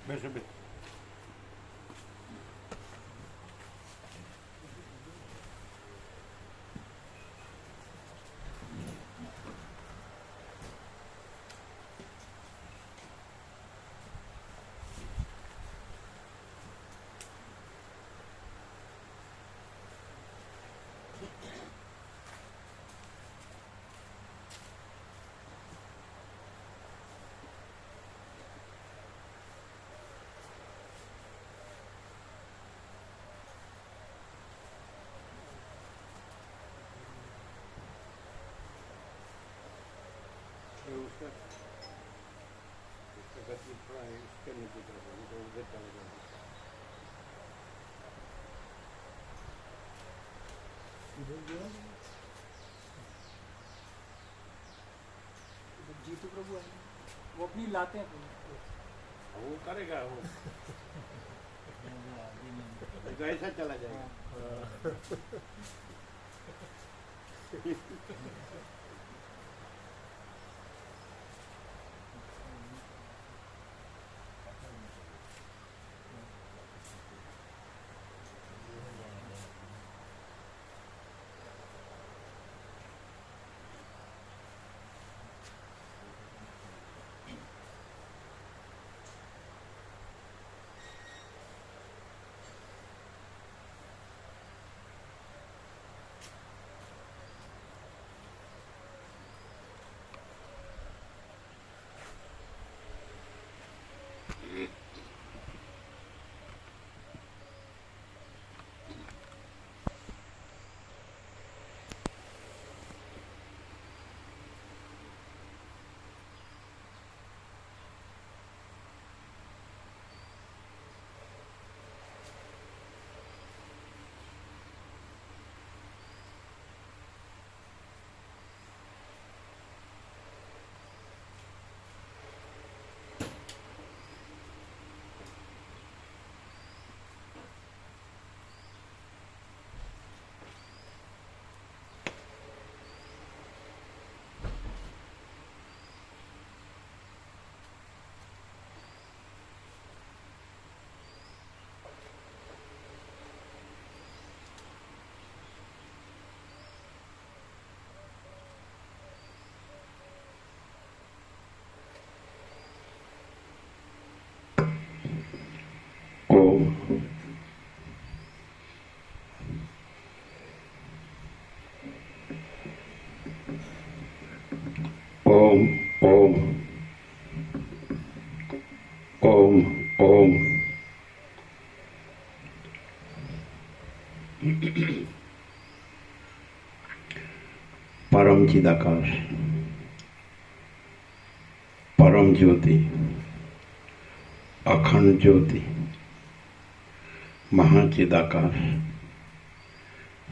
બેસો બેસો. उसका गति थोड़ा इसके नीचे तरफ होगी तो उधर चला जाएगा. जीतू प्रभु है वो अपनी लाते हैं वो करेगा वो तो ऐसा चला जाएगा. ओम ओम ओम ओम. परम चिदाकाश, परम ज्योति, अखंड ज्योति, महाचिदाकाश,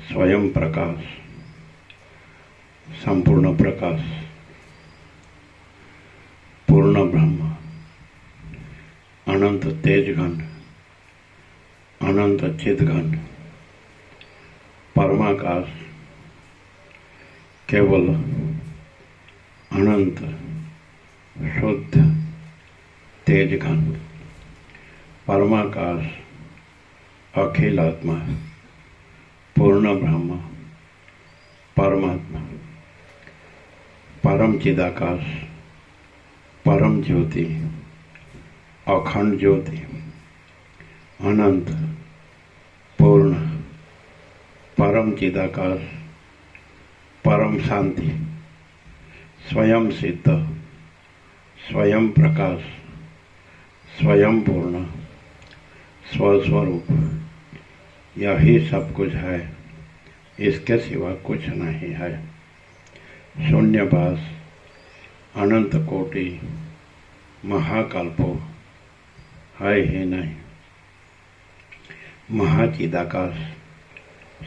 स्वयं प्रकाश, संपूर्ण प्रकाश, पूर्ण ब्रह्म, अनंत तेज घन, अनंत चिद घन, परमाकाश, केवल अनंत शुद्ध तेज घन, परमाकाश, अखिल आत्मा, पूर्ण ब्रह्म, परमात्मा, परम चिदाकाश, परम ज्योति, अखंड ज्योति, अनंत, पूर्ण, परम चिदाकाश, परम शांति, स्वयं सिद्ध, स्वयं प्रकाश, स्वयं पूर्ण, स्वस्वरूप, यही सब कुछ है, इसके सिवा कुछ नहीं है. शून्यवास, अनंत कोटि, महाकल्पो है ही नहीं. महाचिदाकाश,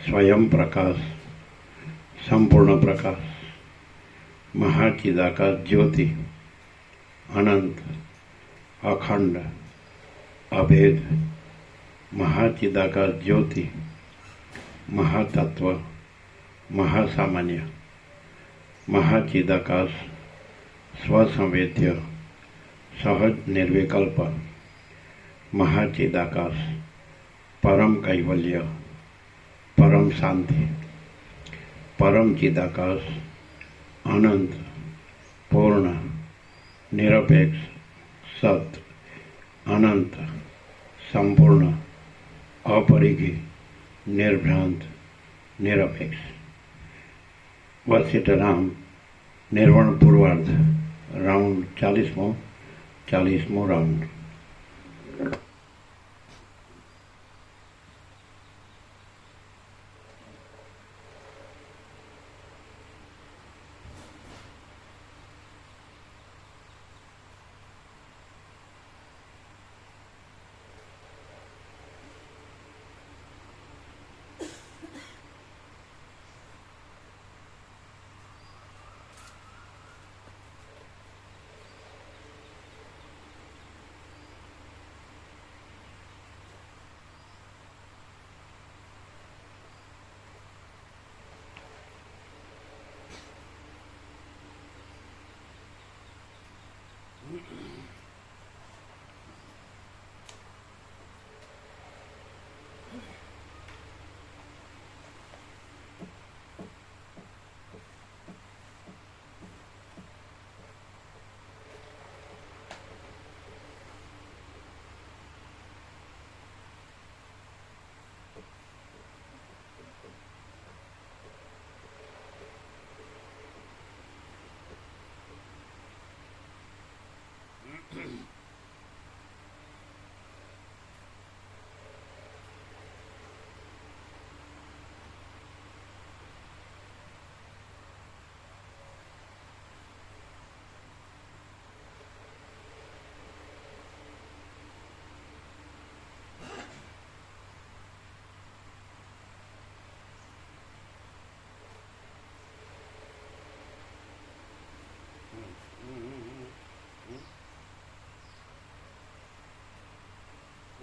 स्वयं प्रकाश, संपूर्ण प्रकाश, महाचिदाकाश ज्योति, अनंत, अखंड, अभेद, महाचिदाकाश ज्योति, महातत्व, महासामान्य, महाचिदाकाश, स्वसंवेद्य, सहज निर्विकल्प, महाचिदाकाश, परम कैवल्य, परम शांति, परम चिदाकाश, अनंत, पूर्ण, निरपेक्ष, सत्य, अनंत, संपूर्ण, अपरिघी, निर्भ्रांत, निरपेक्ष। वशिष्ठ राम निर्वाण पूर्वार्ध राउंड 40मो राउंड।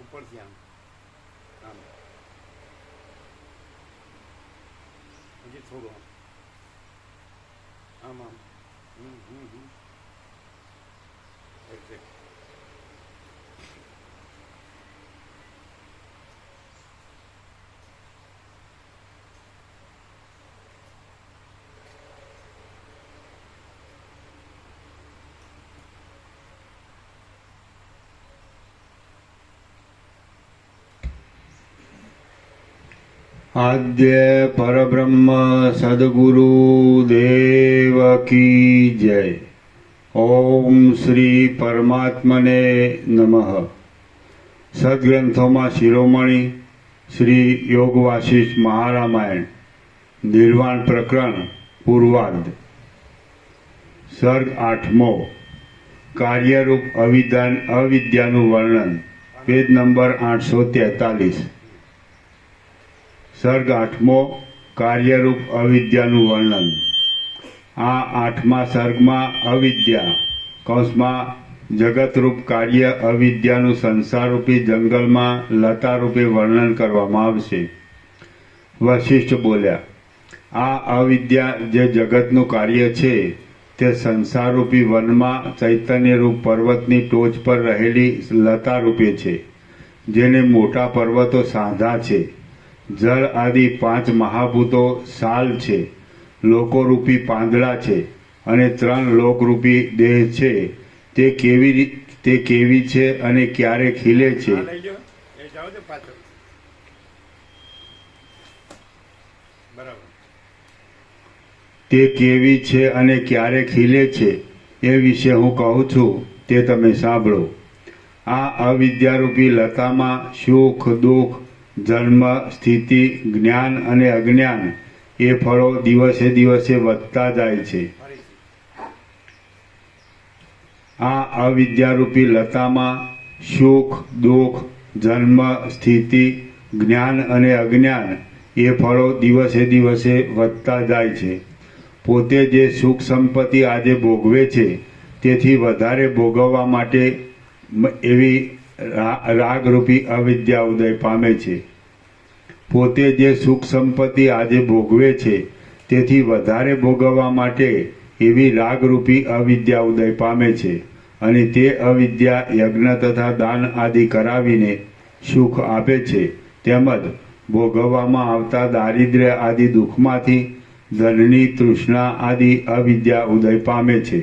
ઉપરથી આમ આમ હજી થોડું આમ આમ એક્ઝેક્ટ आद्य परब्रह्म सद्गुरु देव की जय। ओम श्री परमात्मने नमः। सद्ग्रंथों शिरोमणि श्री योग वासिष्ठ महारामायण निर्वाण प्रकरण पूर्वार्ध सर्ग 8मो कार्यरूप अविद्यानु वर्णन पेज नंबर 843। सर्ग 8मो कार्यरूप अविद्यानु वर्णन। आ 8मा सर्गमा अविद्या कौंसमा जगतरूप कार्य अविद्यानु संसाररूपी जंगलमा लतारूपे वर्णन करवामां आवशे। वशिष्ठ बोल्या, आ अविद्या जे जगतनु कार्य छे ते संसाररूपी वनमा चैतन्यरूप पर्वतनी टोच पर रहेली लतारूपे छे, जेने मोटा पर्वतो साधा छे। जल आदि 5 महाभूतो साल छे, लोकोरूपी પાંદડા છે અને 3 લોકરૂપી દેહ છે। તે કેવી છે અને ક્યારે ખીલે છે? લઈ લો એ જાઓ તો પાછળ બરાબર। તે કેવી છે અને ક્યારે ખીલે છે એ વિશે હું કહું છું, તે તમે સાંભળો। આ અવિદ્યારૂપી લતામાં સુખ દુઃખ जन्म स्थिति ज्ञान अने अज्ञान ए फळो दिवसे दिवसे वधता जाय छे। आ अविद्यारूपी लतामां सुख दुख जन्म स्थिति ज्ञान अने अज्ञान ए फळो दिवसे दिवसे वधता जाय छे। पोते जे सुख संपत्ति आजे भोगवे छे तेथी वधारे भोगववा माटे एवी रागरूपी अविद्या उदय पामे छे। पोते जे सुख संपत्ति आजे भोगवे छे तेथी वधारे भोगववा माटे एवी रागरूपी अविद्या उदय पामे छे અને તે અવિદ્યા યજ્ઞ તથા દાન આદિ કરાવીને સુખ આપે છે, તેમજ ભોગવવામાં આવતા દારિદ્ર્ય આદિ દુઃખમાંથી ધનની તૃષ્ણા આદિ અવિદ્યા ઉદય પામે છે,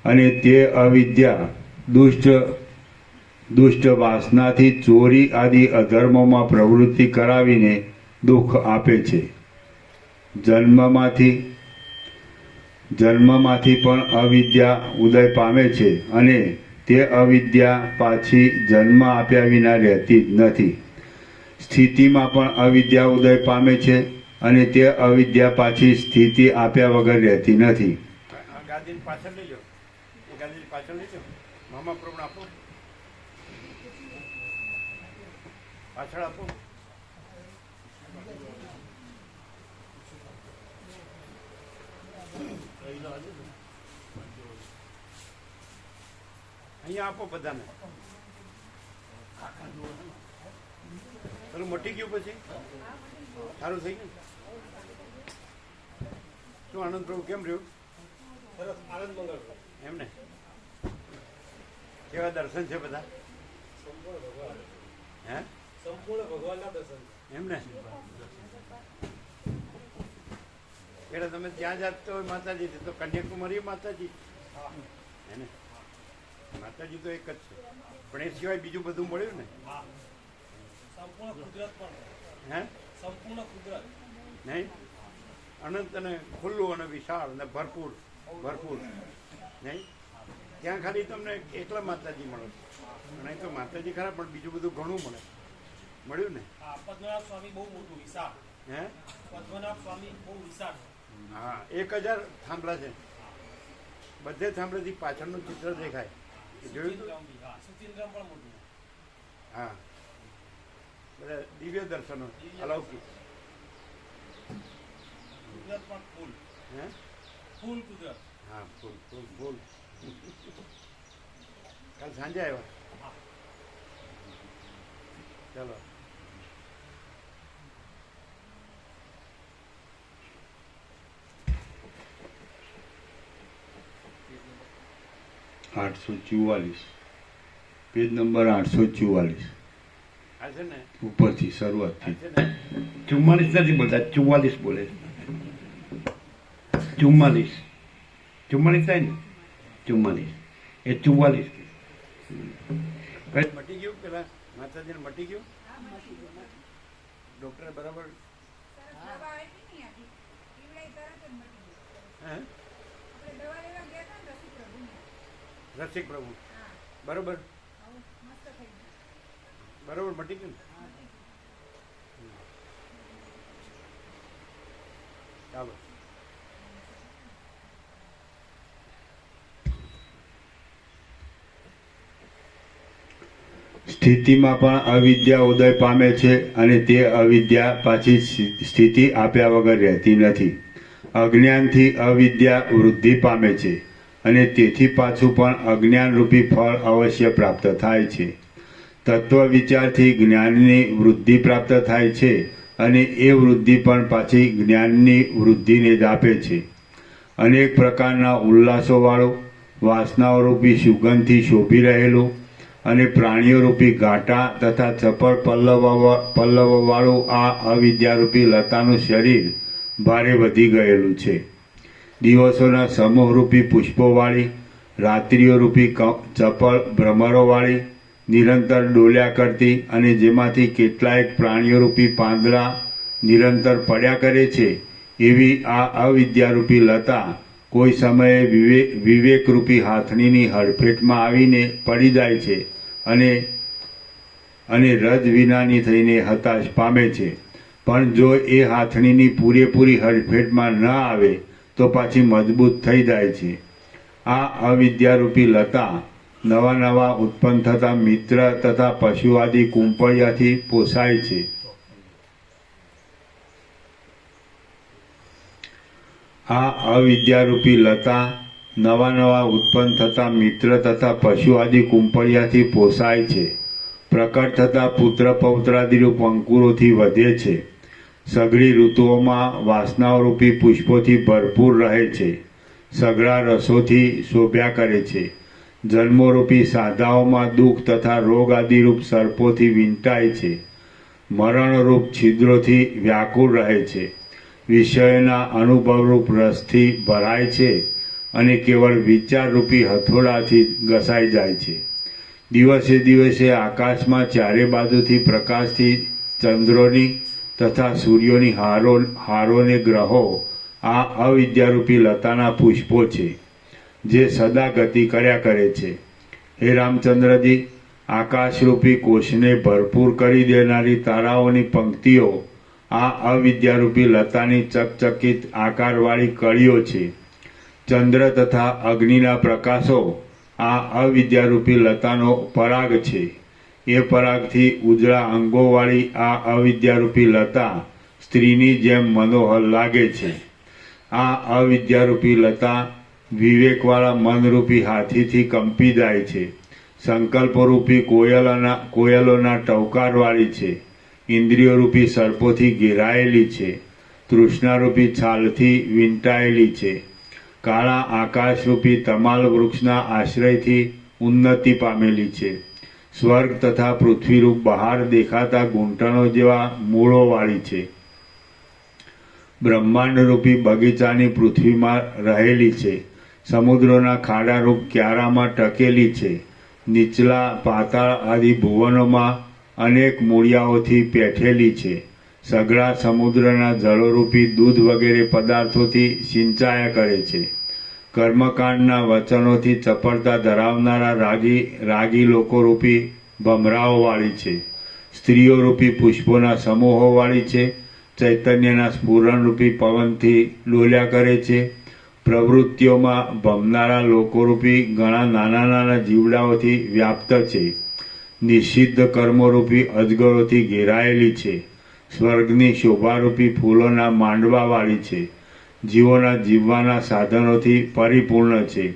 અને તે અવિદ્યા દુષ્ટ વાસનાથી ચોરી આદિ અધર્મોમાં પ્રવૃત્તિ કરાવીને દુઃખ આપે છે. જન્મમાંથી પણ અવિદ્યા ઉદય પામે છે, અને તે અવિદ્યા પાછી જન્મ આપ્યા વિના રહેતી જ નથી. સ્થિતિમાં પણ અવિદ્યા ઉદય પામે છે, અને તે અવિદ્યા પાછી સ્થિતિ આપ્યા વગર રહેતી નથી. આ ગાદીની પાછળ લઈ જાઓ, એ ગાદીની પાછળ લઈ જાઓ. મામા પ્રમાણ આપો, પાછળ આપો. અહીંયા આપો બધાને. પેલું મટી ગયું પછી સારું થઈ ગયું. શું આનંદ પ્રભુ કેમ રહ્યું? સરસ, આનંદ મંગળ. એમ ને કેવા દર્શન છે બધા? હે સંપૂર્ણ ભગવાનના દર્શન. એમ ને એટલે તમે ત્યાં જાત તો માતાજી તો કન્યાકુમારી માતાજી હે ને? માતાજી તો એક જ છે, પણ એ સિવાય બીજું બધું મળ્યું ને? સંપૂર્ણ કુદરત પણ. હે સંપૂર્ણ કુદરત નહીં? અનંત અને ખુલ્લું અને વિશાળ અને ભરપૂર નહીં? ત્યાં ખાલી તમને એકલા માતાજી મળે, અને તો માતાજી ખરા પણ બીજું બધું ઘણું મળ્યું ને? પદ્મનાભ સ્વામી બહુ મોટું વિશાળ. હે પદ્મનાભ સ્વામી બહુ વિશાળ. હા, 1000 થાંભલા છે. બધે થાંભલેથી પાછળનું ચિત્ર દેખાય. જોયું તું? સુચિંદ્રમ પણ મોટું. હા, બધા દિવ્ય દર્શનો અલૌકિક. કુદરત પણ ફૂલ. હે ફૂલ કુદરત. હા, ફૂલ કાલ સાંજે આવ્યા. ચાલો. પેજ નંબર 844 આ છે ને ઉપરથી શરૂઆતથી. 44 નથી બોલતા, 44 બોલે. 44 થાય ને? 44 એ 44. મટી ગયું પેલા માતાજીને મટી ગયું? ડોક્ટરે બરાબર હે રસિક પ્રભુ બરોબર મટી ગયું ને? ચાલો. સ્થિતિમાં પણ અવિદ્યા ઉદય પામે છે, અને તે અવિદ્યા પાછી સ્થિતિ આપ્યા વગર રહેતી નથી. અજ્ઞાનથી અવિદ્યા વૃદ્ધિ પામે છે, અને તેથી પાછું પણ અજ્ઞાનરૂપી ફળ અવશ્ય પ્રાપ્ત થાય છે. તત્વ વિચારથી જ્ઞાનની વૃદ્ધિ પ્રાપ્ત થાય છે, અને એ વૃદ્ધિ પણ પાછી જ્ઞાનની વૃદ્ધિને જ આપે છે. અનેક પ્રકારના ઉલ્લાસોવાળું, વાસનાઓરૂપી સુગંધથી શોભી રહેલું, અને પ્રાણીઓરૂપી ઘાટા તથા ચપળ પલ્લવવાળું આ અવિદ્યારૂપી લતાનું શરીર ભારે વધી ગયેલું છે. દિવસોના સમૂહરૂપી પુષ્પોવાળી, રાત્રિઓરૂપી ચપળ ભ્રમરોવાળી, નિરંતર ડોલ્યા કરતી, અને જેમાંથી કેટલાયક પ્રાણીઓરૂપી પાંદડા નિરંતર પડ્યા કરે છે, એવી આ અવિદ્યારૂપી લતા કોઈ સમયે વિવેકરૂપી હાથણીની હડફેટમાં આવીને પડી જાય છે, અને રજ વિનાની થઈને હતાશ પામે છે. પણ જો એ હાથણીની પૂરેપૂરી હડફેટમાં ન આવે તો પાછી મજબૂત થઈ જાય છે. આ અવિદ્યારૂપી લતા નવા ઉત્પન્ન થતા મિત્ર તથા પશુ આદિ કુંપળિયાથી પોષાય છે. આ અવિદ્યારૂપી લતા નવા ઉત્પન્ન થતા મિત્ર તથા પશુ આદિ કુંપળિયાથી પોષાય છે. પ્રકટ થતા પુત્ર પૌત્રાદિરૂપ અંકુરોથી વધે છે. સઘળી ઋતુઓમાં વાસનાઓરૂપી પુષ્પોથી ભરપૂર રહે છે. સઘળા રસોથી શોભ્યા કરે છે. જન્મોરૂપી સાંધાઓમાં દુઃખ તથા રોગ આદિરૂપ સર્પોથી વીંટાય છે, મરણરૂપ છિદ્રોથી વ્યાકુળ રહે છે, વિષયના અનુભવરૂપ રસથી ભરાય છે અને કેવળ વિચારરૂપી હથોડાથી ઘસાઈ જાય છે. દિવસે દિવસે આકાશમાં ચારે બાજુથી પ્રકાશથી ચંદ્રોની તથા સૂર્યોની હારોને ગ્રહો આ અવિદ્યારૂપી લતાના પુષ્પો છે, જે સદા ગતિ કર્યા કરે છે. હે રામચંદ્રજી, આકાશરૂપી કોષને ભરપૂર કરી દેનારી તારાઓની પંક્તિઓ આ અવિદ્યારૂપી લતાની ચકચકિત આકારવાળી કળીઓ છે. ચંદ્ર તથા અગ્નિના પ્રકાશો આ અવિદ્યારૂપી લતાનો પરાગ છે. એ પરાગથી ઉજળા અંગોવાળી આ અવિદ્યારૂપી લતા સ્ત્રીની જેમ મનોહર લાગે છે. આ અવિદ્યારૂપી લતા વિવેકવાળા મનરૂપી હાથીથી કંપી જાય છે, સંકલ્પરૂપી કોયલોના ટવકારવાળી છે, ઇન્દ્રિયોરૂપી સર્પોથી ઘેરાયેલી છે, તૃષ્ણારૂપી છાલથી વીંટાયેલી છે, કાળા આકાશરૂપી તમાલ વૃક્ષના આશ્રયથી ઉન્નતિ પામેલી છે, સ્વર્ગ તથા પૃથ્વીરૂપ બહાર દેખાતા ગૂંટણો જેવા મૂળોવાળી છે, બ્રહ્માંડરૂપી બગીચાની પૃથ્વીમાં રહેલી છે, સમુદ્રોના ખાડારૂપ ક્યારામાં ટકેલી છે, નીચલા પાતાળ આદિ ભુવનોમાં અનેક મૂળિયાઓથી પેઠેલી છે, સઘળા સમુદ્રના જળોરૂપી દૂધ વગેરે પદાર્થોથી સિંચાયા કરે છે, કર્મકાંડના વચનોથી ચપળતા ધરાવનારા રાગી લોકોરૂપી ભમરાઓવાળી છે, સ્ત્રીઓરૂપી પુષ્પોના સમૂહોવાળી છે, ચૈતન્યના સ્ફુરણરૂપી પવનથી ડોલ્યા કરે છે, પ્રવૃત્તિઓમાં ભમનારા લોકોરૂપી ઘણા નાના નાના જીવડાઓથી વ્યાપ્ત છે, નિષિદ્ધ કર્મોરૂપી અજગરોથી ઘેરાયેલી છે, સ્વર્ગની શોભારૂપી ફૂલોના માંડવાવાળી છે, જીવોના જીવવાના સાધનોથી પરિપૂર્ણ છે,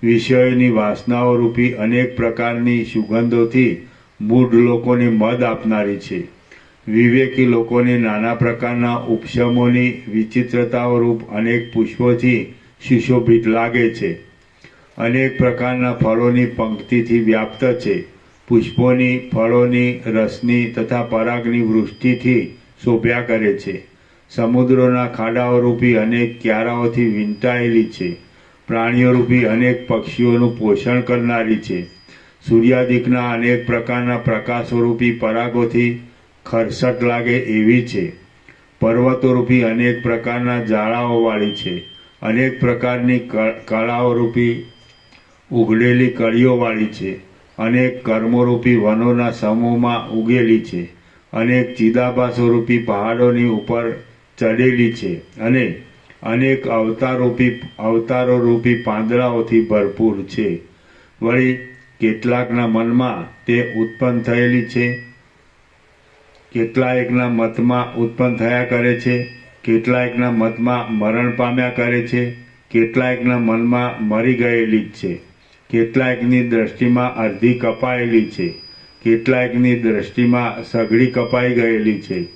વિષયોની વાસનાઓરૂપી અનેક પ્રકારની સુગંધોથી મૂઢ લોકોને મદ આપનારી છે, વિવેકી લોકોને નાના પ્રકારના ઉપશમોની વિચિત્રતાઓરૂપ અનેક પુષ્પોથી સુશોભિત લાગે છે, અનેક પ્રકારના ફળોની પંક્તિથી વ્યાપ્ત છે, પુષ્પોની, ફળોની, રસની તથા પરાગની વૃષ્ટિથી શોભ્યા કરે છે, સમુદ્રોના ખાડાઓરૂપી અનેક ક્યારાઓથી વીંટાયેલી છે, પ્રાણીઓરૂપી અનેક પક્ષીઓનું પોષણ કરનારી છે, સૂર્યાદિકના અનેક પ્રકારના પ્રકાશોરૂપી પરાગોથી ખરસટ લાગે એવી છે, પર્વતોરૂપી અનેક પ્રકારના જાળાઓવાળી છે, અનેક પ્રકારની કળાઓરૂપી ઉઘડેલી કળીઓવાળી છે, અનેક કર્મોરૂપી વનોના સમૂહમાં ઉગેલી છે, અનેક ચિદાભાસોરૂપી પહાડોની ઉપર ચડેલી છે, અને અનેક અવતારોરૂપી પાંદડાઓથી ભરપૂર છે. વળી કેટલાકના મનમાં તે ઉત્પન્ન થયેલી છે, કેટલાયકના મતમાં ઉત્પન્ન થયા કરે છે, કેટલાયકના મતમાં મરણ પામ્યા કરે છે, કેટલાયકના મનમાં મરી ગયેલી જ છે, કેટલાયકની દ્રષ્ટિમાં અડધી કપાયેલી છે, કેટલાયકની દ્રષ્ટિમાં સઘળી કપાઈ ગયેલી છે,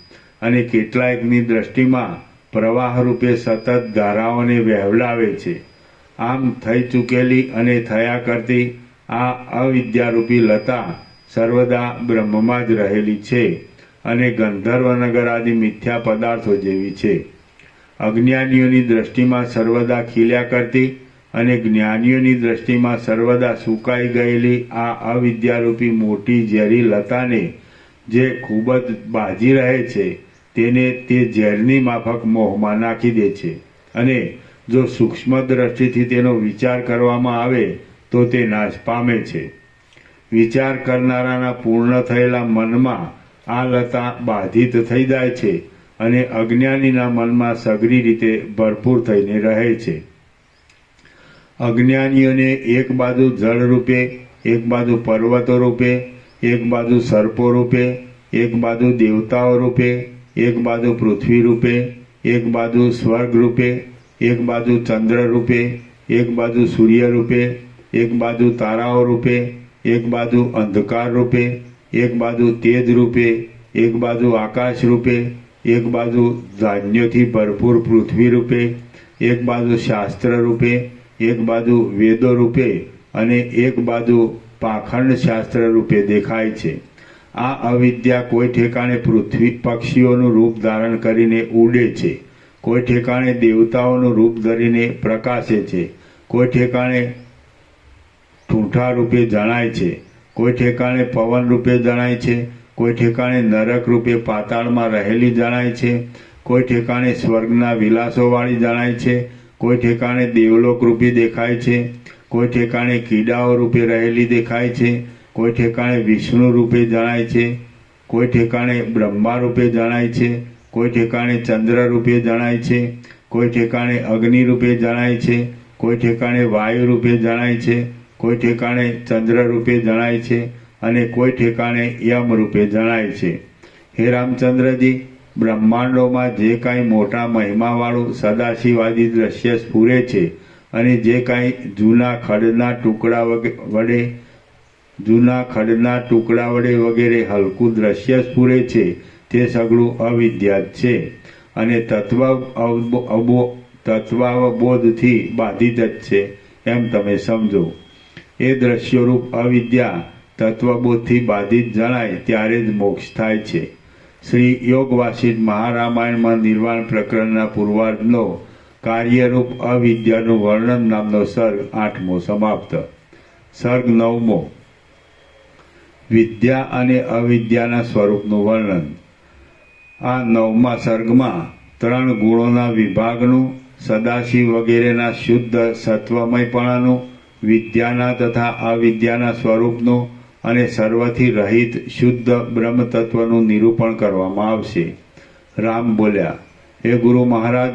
અને કેટલાયકની દ્રષ્ટિમાં પ્રવાહરૂપે સતત ધારાઓને વહેવડાવે છે. આમ થઈ ચૂકેલી અને થયા કરતી આ અવિદ્યારૂપી લતા સર્વદા બ્રહ્મમાં જ રહેલી છે અને ગંધર્વનગર આદિ મિથ્યા પદાર્થો જેવી છે. અજ્ઞાનીઓની દ્રષ્ટિમાં સર્વદા ખીલ્યા કરતી અને જ્ઞાનીઓની દ્રષ્ટિમાં સર્વદા સુકાઈ ગયેલી આ અવિદ્યારૂપી મોટી ઝેરી લતાને જે ખૂબ જ બાજી રહે છે, તેને તે ઝેરની માફક મોહમાં નાખી દે છે, અને જો સૂક્ષ્મ દ્રષ્ટિથી તેનો વિચાર કરવામાં આવે તો તે નાશ પામે છે. વિચાર કરનારાના પૂર્ણ થયેલા મનમાં આ લતા બાધિત થઈ જાય છે અને અજ્ઞાનીના મનમાં સઘળી રીતે ભરપૂર થઈને રહે છે. અજ્ઞાનીઓને એક બાજુ જળ રૂપે, એક બાજુ પર્વતો રૂપે, એક બાજુ સર્પો રૂપે, એક બાજુ દેવતાઓ રૂપે, એક બાજુ પૃથ્વી રૂપે, એક બાજુ સ્વર્ગ રૂપે, એક બાજુ ચંદ્ર રૂપે, એક બાજુ સૂર્ય રૂપે, એક બાજુ તારાઓ રૂપે, એક બાજુ અંધકાર રૂપે, એક બાજુ તેજ રૂપે, એક બાજુ આકાશ રૂપે, એક બાજુ ધાન્યોથી ભરપૂર પૃથ્વી રૂપે, એક બાજુ શાસ્ત્ર રૂપે, એક બાજુ વેદો રૂપે, અને એક બાજુ પાખંડ શાસ્ત્ર રૂપે દેખાય છે. આ અવિદ્યા કોઈ ઠેકાણે પૃથ્વી પક્ષીઓનું રૂપ ધારણ કરીને ઉડે છે, કોઈ ઠેકાણે દેવતાઓનું રૂપ ધરીને પ્રકાશે છે, કોઈ ઠેકાણે ઠૂંઠા રૂપે જણાય છે, કોઈ ઠેકાણે પવન રૂપે જણાય છે, કોઈ ઠેકાણે નરક રૂપે પાતાળમાં રહેલી જણાય છે, કોઈ ઠેકાણે સ્વર્ગના વિલાસોવાળી જણાય છે, કોઈ ઠેકાણે દેવલોક રૂપે દેખાય છે, કોઈ ઠેકાણે કીડાઓ રૂપે રહેલી દેખાય છે, કોઈ ઠેકાણે વિષ્ણુ રૂપે જણાય છે, કોઈ ઠેકાણે બ્રહ્મા રૂપે જણાય છે, કોઈ ઠેકાણે ચંદ્ર રૂપે જણાય છે, કોઈ ઠેકાણે અગ્નિ રૂપે જણાય છે, કોઈ ઠેકાણે વાયુ રૂપે જણાય છે, કોઈ ઠેકાણે ચંદ્ર રૂપે જણાય છે અને કોઈ ઠેકાણે યમ રૂપે જણાય છે. હે રામચંદ્રજી, બ્રહ્માંડોમાં જે કાંઈ મોટા મહિમાવાળું સદાશિવાદી દ્રશ્ય સ્ફુરે છે અને જે કાંઈ જૂના ખડના ટુકડા વડે વગેરે હલકું દ્રશ્ય સ્ફુરે છે તે સગળું અવિદ્યા જ છે અને તત્વાવબોધથી બાધિત જ છે એમ તમે સમજો. એ દ્રશ્યરૂપ અવિદ્યા તત્વબોધથી બાધિત જણાય ત્યારે જ મોક્ષ થાય છે. શ્રી યોગ વાસિષ્ઠ મહારામાયણમાં નિર્વાણ પ્રકરણના પૂર્વાર્ધનો કાર્યરૂપ અવિદ્યાનું વર્ણન નામનો સર્ગ 8મો સમાપ્ત. સર્ગ 9મો વિદ્યા અને અવિદ્યાના સ્વરૂપનું વર્ણન. આ 9મા સર્ગમાં 3 ગુણોના વિભાગનું, સદાશિવ વગેરેના શુદ્ધ સત્વમયપણાનું, વિદ્યાના તથા અવિદ્યાના સ્વરૂપનું અને સર્વથી રહિત શુદ્ધ બ્રહ્મ તત્વનું નિરૂપણ કરવામાં આવશે. રામ બોલ્યા, હે ગુરુ મહારાજ,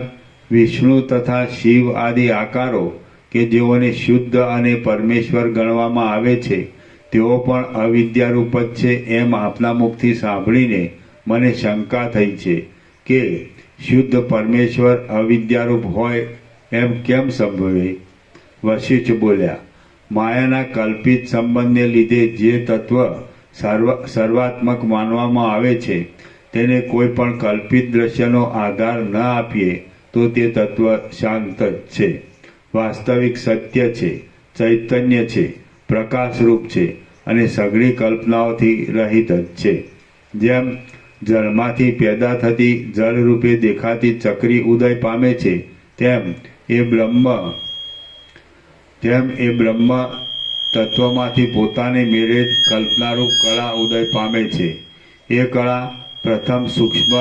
વિષ્ણુ તથા શિવ આદિ આકારો કે જેઓને શુદ્ધ અને પરમેશ્વર ગણવામાં આવે છે તેઓ પણ અવિદ્યારૂપ જ છે એમ આપના મુખથી સાંભળીને મને શંકા થઈ છે કે શુદ્ધ પરમેશ્વર અવિદ્યારૂપ હોય એમ કેમ સંભવે? વશિષ્ઠ બોલ્યા, માયાના કલ્પિત સંબંધને લીધે જે તત્વ સર્વાત્મક માનવામાં આવે છે તેને કોઈ પણ કલ્પિત દ્રશ્યનો આધાર ન આપીએ તો તે તત્વ શાંત જ છે, વાસ્તવિક સત્ય છે, ચૈતન્ય છે, પ્રકાશરૂપ છે અને સઘળી કલ્પનાઓથી રહિત જ છે. જેમ જળમાંથી પેદા થતી જળરૂપે દેખાતી ચક્રી ઉદય પામે છે તેમ એ બ્રહ્મ તત્વમાંથી પોતાને મેળે જ કલ્પનારૂપ કળા ઉદય પામે છે. એ કળા પ્રથમ સૂક્ષ્મ,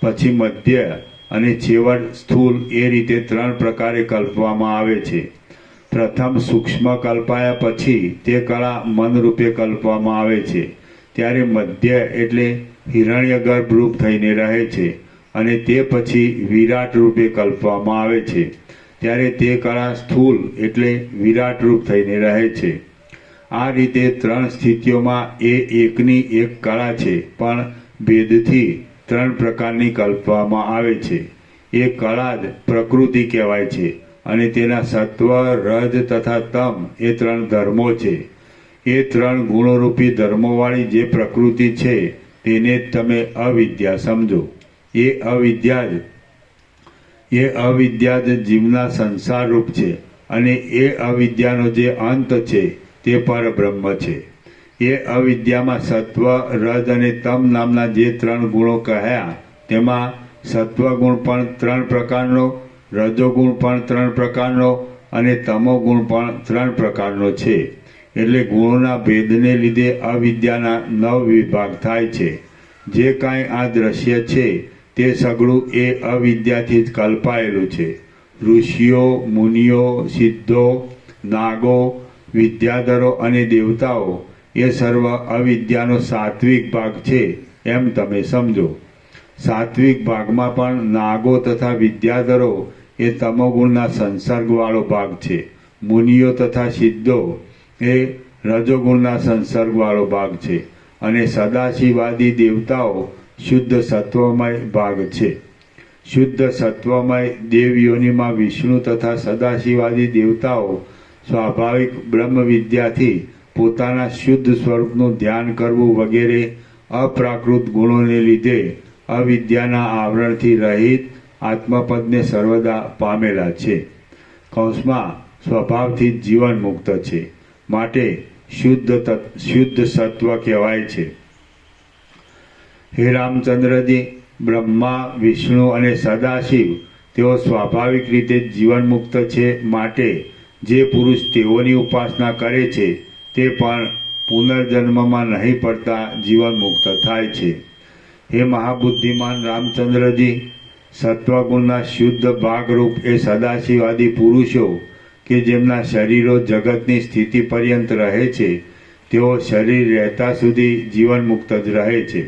પછી મધ્ય અને છેવટ સ્થૂળ એ રીતે 3 પ્રકારે કલ્પવામાં આવે છે. પ્રથમ સૂક્ષ્મ કલ્પાયા પછી તે કળા મનરૂપે કલ્પવામાં આવે છે. ત્યારે મધ્ય એટલે હિરણ્યગર્ભ રૂપ થઈને રહે છે અને તે પછી વિરાટ રૂપે કલ્પવામાં આવે છે. ત્યારે તે કળા સ્થૂળ એટલે વિરાટ રૂપ થઈને રહે છે. આ રીતે 3 સ્થિતિઓમાં એ એકની એક કળા છે, પણ ભેદથી 3 પ્રકારની કલ્પવામાં આવે છે. એ કળા જ પ્રકૃતિ કહેવાય છે અને તેના સત્વ, રજ તથા તમ એ 3 ધર્મો છે. એ 3 ગુણોરૂપી ધર્મોવાળી જે પ્રકૃતિ છે તેને જ તમે અવિદ્યા સમજો. એ અવિદ્યા જ જીવના સંસારરૂપ છે અને એ અવિદ્યાનો જે અંત છે તે પરબ્રહ્મ છે. એ અવિદ્યામાં સત્વ, રજ અને તમ નામના જે 3 ગુણો કહ્યા તેમાં સત્વગુણ પણ 3 પ્રકારનો, રજોગુણ પણ 3 પ્રકારનો અને તમોગુણ પણ 3 પ્રકારનો છે. એટલે ગુણોના ભેદને લીધે અવિદ્યાના 9 વિભાગ થાય છે. જે કાંઈ આ દ્રશ્ય છે તે સગળું એ અવિદ્યાથી જ કલ્પાયેલું છે. ઋષિઓ, મુનિઓ, સિદ્ધો, નાગો, વિદ્યાધરો અને દેવતાઓ એ સર્વ અવિદ્યાનો સાત્વિક ભાગ છે એમ તમે સમજો. સાત્વિક ભાગમાં પણ નાગો તથા વિદ્યાધરો એ તમોગુણના સંસર્ગવાળો ભાગ છે. મુનિઓ તથા સિદ્ધો એ રજોગુણના સંસર્ગવાળો ભાગ છે અને સદાશિવાદી દેવતાઓ શુદ્ધ સત્વમય ભાગ છે. શુદ્ધ સત્વમય દેવયોનિમાં વિષ્ણુ તથા સદાશિવાદી દેવતાઓ સ્વાભાવિક બ્રહ્મ વિદ્યાથી પોતાના શુદ્ધ સ્વરૂપનું ધ્યાન કરવું વગેરે અપ્રાકૃત ગુણોને લીધે અવિદ્યાના આવરણથી રહિત આત્મપદને સર્વદા પામેલા છે. કૌંસમાં સ્વભાવથી જીવન મુક્ત છે. માટે શુદ્ધ સત્વ કહેવાય છે. હે રામચંદ્રજી, બ્રહ્મા, વિષ્ણુ અને સદાશિવ તેઓ સ્વાભાવિક રીતે જીવનમુક્ત છે, માટે જે પુરુષ તેઓની ઉપાસના કરે છે તે પણ પુનર્જન્મમાં નહીં પડતા જીવનમુક્ત થાય છે. હે મહાબુદ્ધિમાન રામચંદ્રજી, સત્વગુણના શુદ્ધ ભાગરૂપ એ સદાશિવાદી પુરુષો કે જેમના શરીરો જગતની સ્થિતિ પર્યંત રહે છે, તેઓ શરીર રહેતા સુધી જીવનમુક્ત જ રહે છે.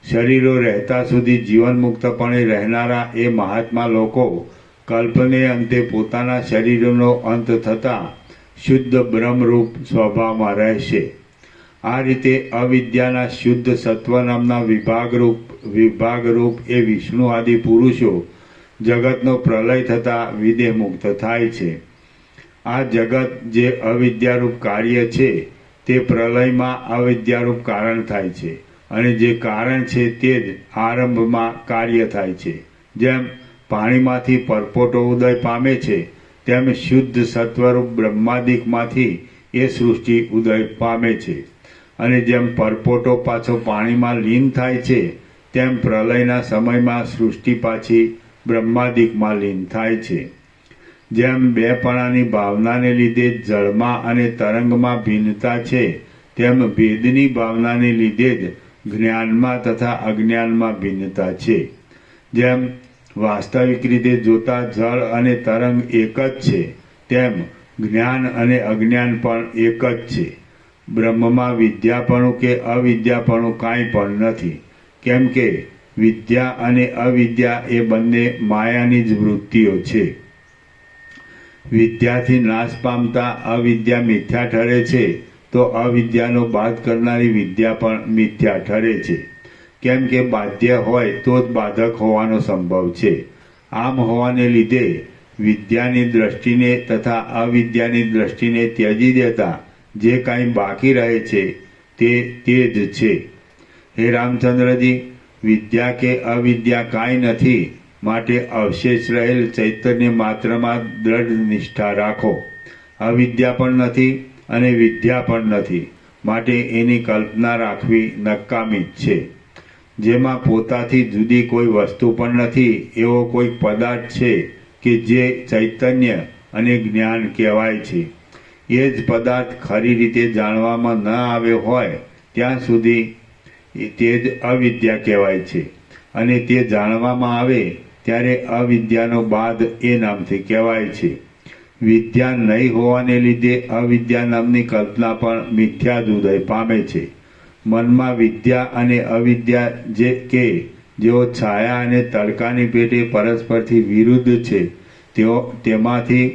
શરીરો રહેતા સુધી જીવનમુક્તપણે રહેનારા એ મહાત્મા લોકો કલ્પને અંતે પોતાના શરીરોનો અંત થતાં શુદ્ધ બ્રહ્મરૂપ સ્વભાવમાં રહેશે. આ રીતે અવિદ્યાના શુદ્ધ સત્વ નામના વિભાગરૂપ એ વિષ્ણુ આદિ પુરુષો જગતનો પ્રલય થતાં વિદેહ મુક્ત થાય છે. આ જગત જે અવિદ્યારૂપ કાર્ય છે તે પ્રલયમાં અવિદ્યારૂપ કારણ થાય છે, અને જે કારણ છે તે જ આરંભમાં કાર્ય થાય છે. જેમ પાણીમાંથી પરપોટો ઉદય પામે છે, તેમ શુદ્ધ સત્વરૂપ બ્રહ્માદિકમાંથી એ સૃષ્ટિ ઉદય પામે છે. અને જેમ પરપોટો પાછો પાણીમાં લીન થાય છે, તેમ પ્રલયના સમયમાં સૃષ્ટિ પાછી બ્રહ્માદિકમાં લીન થાય છે. જેમ બેપણાની ભાવનાને લીધે જળમાં અને તરંગમાં ભિન્નતા છે, તેમ ભેદની ભાવનાને લીધે જ જ્ઞાનમાં તથા અજ્ઞાનમાં ભિન્નતા છે. જેમ વાસ્તવિક રીતે જોતા જળ અને તરંગ એક જ છે, તેમ જ્ઞાન અને અજ્ઞાન પણ એક જ છે. બ્રહ્મમાં વિદ્યાપણું કે અવિદ્યાપણું કાંઈ પણ નથી, કેમ કે વિદ્યા અને અવિદ્યા એ બંને માયાની જ વૃત્તિઓ છે. વિદ્યાથી નાશ પામતા અવિદ્યા મિથ્યા ઠરે છે, તો અવિદ્યાનો બાદ કરનારી વિદ્યા પણ મિથ્યા ઠરે છે. કેમ કે બાધ્ય હોય તો જ બાધક હોવાનો સંભવ છે. આમ હોવાને લીધે વિદ્યાની દ્રષ્ટિને તથા અવિદ્યાની દ્રષ્ટિને ત્યજી દેતા જે કાંઈ બાકી રહે છે તે જ છે. હે રામચંદ્રજી, વિદ્યા કે અવિદ્યા કાંઈ નથી, માટે અવશેષ રહેલ ચૈતન્ય માત્રમાં દ્રઢ નિષ્ઠા રાખો. અવિદ્યા પણ નથી અને વિદ્યા પણ નથી, માટે એની કલ્પના રાખવી નકામી જ છે. જેમાં પોતાથી જુદી કોઈ વસ્તુ પણ નથી એવો કોઈ પદાર્થ છે કે જે ચૈતન્ય અને જ્ઞાન કહેવાય છે. એ જ પદાર્થ ખરી રીતે જાણવામાં ન આવ્યો હોય ત્યાં સુધી તે જ અવિદ્યા કહેવાય છે, અને તે જાણવામાં આવે ત્યારે અવિદ્યાનો બાદ એ નામથી કહેવાય છે. વિદ્યા નહીં હોવાને લીધે અવિદ્યા નામની કલ્પના પણ મિથ્યા જ ઉદય પામે છે. મનમાં વિદ્યા અને અવિદ્યા જેઓ છાયા અને તડકાની પેટે પરસ્પરથી વિરુદ્ધ છે, તેમાંથી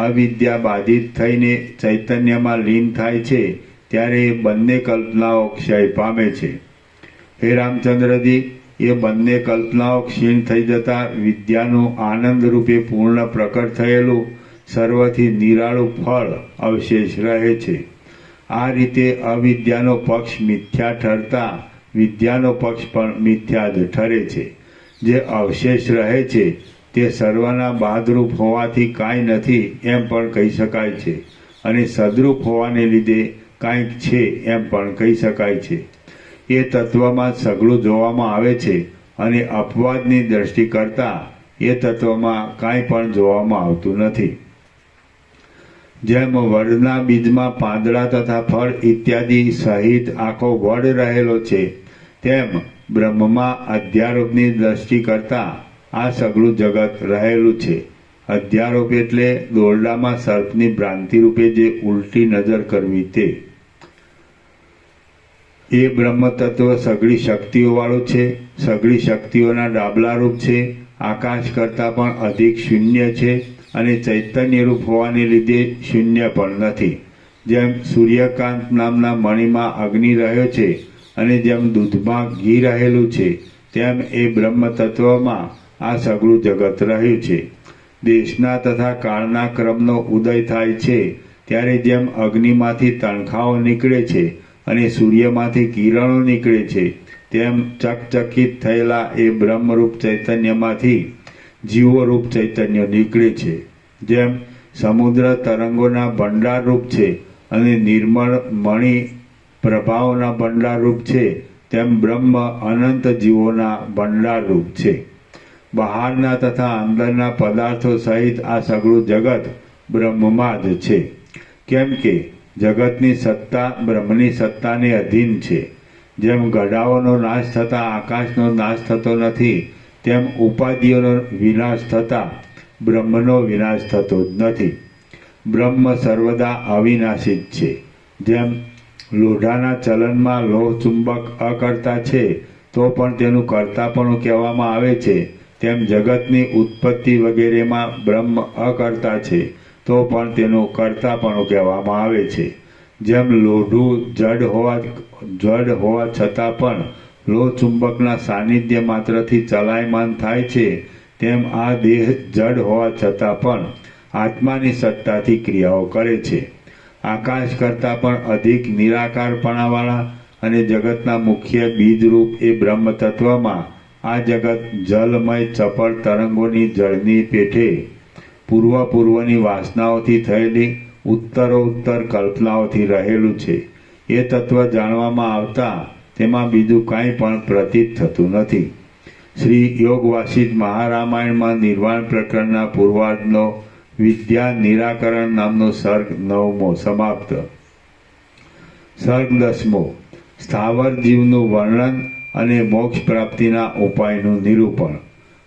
અવિદ્યા બાધિત થઈને ચૈતન્યમાં લીન થાય છે, ત્યારે એ બંને કલ્પનાઓ ક્ષય પામે છે. હે રામચંદ્રજી, એ બંને કલ્પનાઓ ક્ષીણ થઈ જતા વિદ્યાનું આનંદ રૂપે પૂર્ણ પ્રકટ થયેલું સર્વથી નિરાળું ફળ અવશેષ રહે છે. આ રીતે અવિદ્યાનો પક્ષ મિથ્યા ઠરતા વિદ્યાનો પક્ષ પણ મિથ્યા જ ઠરે છે. જે અવશેષ રહે છે તે સર્વના બાદરૂપ હોવાથી કાંઈ નથી એમ પણ કહી શકાય છે, અને સદરૂપ હોવાને લીધે કાંઈક છે એમ પણ કહી શકાય છે. એ તત્વમાં સઘળું જોવામાં આવે છે, અને અપવાદની દ્રષ્ટિ કરતાં એ તત્વમાં કાંઈ પણ જોવામાં આવતું નથી. જેમ વડના બીજમાં પાંદડા તથા ફળ ઇત્યાદિ સહિત આખો વડ રહેલો છે, તેમ બ્રહ્મમાં અધ્યારોપની દ્રષ્ટિ કરતાં આ સઘળું જગત રહેલું છે. અધ્યારોપ એટલે દોરડામાં સર્પની ભ્રાંતિ રૂપે જે ઉલટી નજર કરવી તે. એ બ્રહ્મ તત્વ સઘળી શક્તિઓવાળું છે, સઘળી શક્તિઓના ડાબલારૂપ છે, આકાશ કરતાં પણ અધિક શૂન્ય છે, અને ચૈતન્યરૂપ હોવાને લીધે શૂન્ય પણ નથી. જેમ સૂર્યકાંત નામના મણિમાં અગ્નિ રહ્યો છે, અને જેમ દૂધમાં ઘી રહેલું છે, તેમ એ બ્રહ્મ તત્વમાં આ સઘળું જગત રહ્યું છે. દેશના તથા કાળના ક્રમનો ઉદય થાય છે, ત્યારે જેમ અગ્નિમાંથી તણખાઓ નીકળે છે અને સૂર્યમાંથી કિરણો નીકળે છે, તેમ ચકચકિત થયેલા એ બ્રહ્મરૂપ ચૈતન્યમાંથી જીવોરૂપ ચૈતન્ય નીકળે છે. જેમ સમુદ્ર તરંગોના ભંડારરૂપ છે અને નિર્મળ મણિ પ્રભાવના ભંડારરૂપ છે, તેમ બ્રહ્મ અનંત જીવોના ભંડારરૂપ છે. બહારના તથા અંદરના પદાર્થો સહિત આ સઘળું જગત બ્રહ્મમાં જ છે. કેમ કે જગતની સત્તા બ્રહ્મની સત્તાને અધીન છે. જેમ ઘડાઓનો નાશ થતાં આકાશનો નાશ થતો નથી, તેમ ઉપાધિઓનો વિનાશ થતાં બ્રહ્મનો વિનાશ થતો જ નથી. બ્રહ્મ સર્વદા અવિનાશી જ છે. જેમ લોઢાના ચલનમાં લોહ ચુંબક અકર્તા છે, તો પણ તેનું કર્તાપણું કહેવામાં આવે છે, તેમ જગતની ઉત્પત્તિ વગેરેમાં બ્રહ્મ અકર્તા છે, તો પણ તેનું કર્તાપણું કહેવામાં આવે છે. જેમ લોઢું જડ હોવા છતાં પણ લોહ ચુંબકના સાનિધ્ય માત્રથી ચલાયમાન થાય છે, તેમ આ દેહ જડ હોવા છતાં પણ આત્માની સત્તાથી ક્રિયાઓ કરે છે. આકાશ કરતાં પણ અધિક નિરાકારપણાવાળા અને જગતના મુખ્ય બીજરૂપ એ બ્રહ્મ તત્વમાં આ જગત જલમય ચપળ તરંગોની જળની પેઠે પૂર્વની વાસનાઓથી થયેલી ઉત્તરોત્તર કલ્પનાઓથી રહેલું છે. એ તત્વ જાણવામાં આવતા તેમાં બીજું કાંઈ પણ પ્રતીત થતું નથી. શ્રી યોગ વાસિષ્ઠ મહારામાયણમાં નિર્વાણ પ્રકરણના પૂર્વાર્ધનો વિદ્યા નિરાકરણ નામનો સર્ગ 9મો સમાપ્ત. સર્ગ 10મો સ્થાવર જીવનું વર્ણન અને મોક્ષ પ્રાપ્તિના ઉપાયનું નિરૂપણ.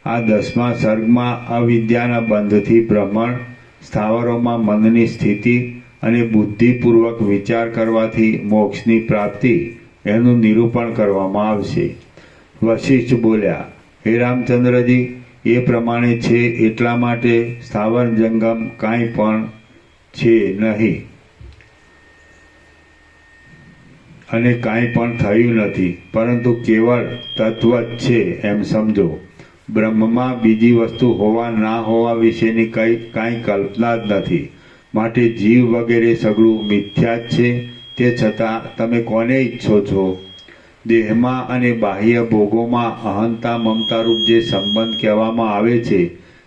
આ 10મા સર્ગમાં અવિદ્યાના બંધથી ભ્રમણ, સ્થાવરોમાં મનની સ્થિતિ અને બુદ્ધિપૂર્વક વિચાર કરવાથી મોક્ષની પ્રાપ્તિ એનું નિરૂપણ કરવામાં આવશે. વશિષ્ઠ બોલ્યા, હે રામચંદ્રજી, એ પ્રમાણે છે એટલા માટે સ્થાવર જંગમ કાંઈ પણ છે નહીં અને કાંઈ પણ થયું નથી, પરંતુ કેવળ તત્વ જ છે એમ સમજો. બ્રહ્મમાં બીજી વસ્તુ હોવા ના હોવા વિશેની કાંઈ કલ્પના જ નથી. માટે જીવ વગેરે સગળું મિથ્યા જ છે. તે છતાં તમે કોને ઈચ્છો છો? દેહમાં અને બાહ્ય ભોગોમાં અહંતા મમતારૂપ જે સંબંધ કહેવામાં આવે છે,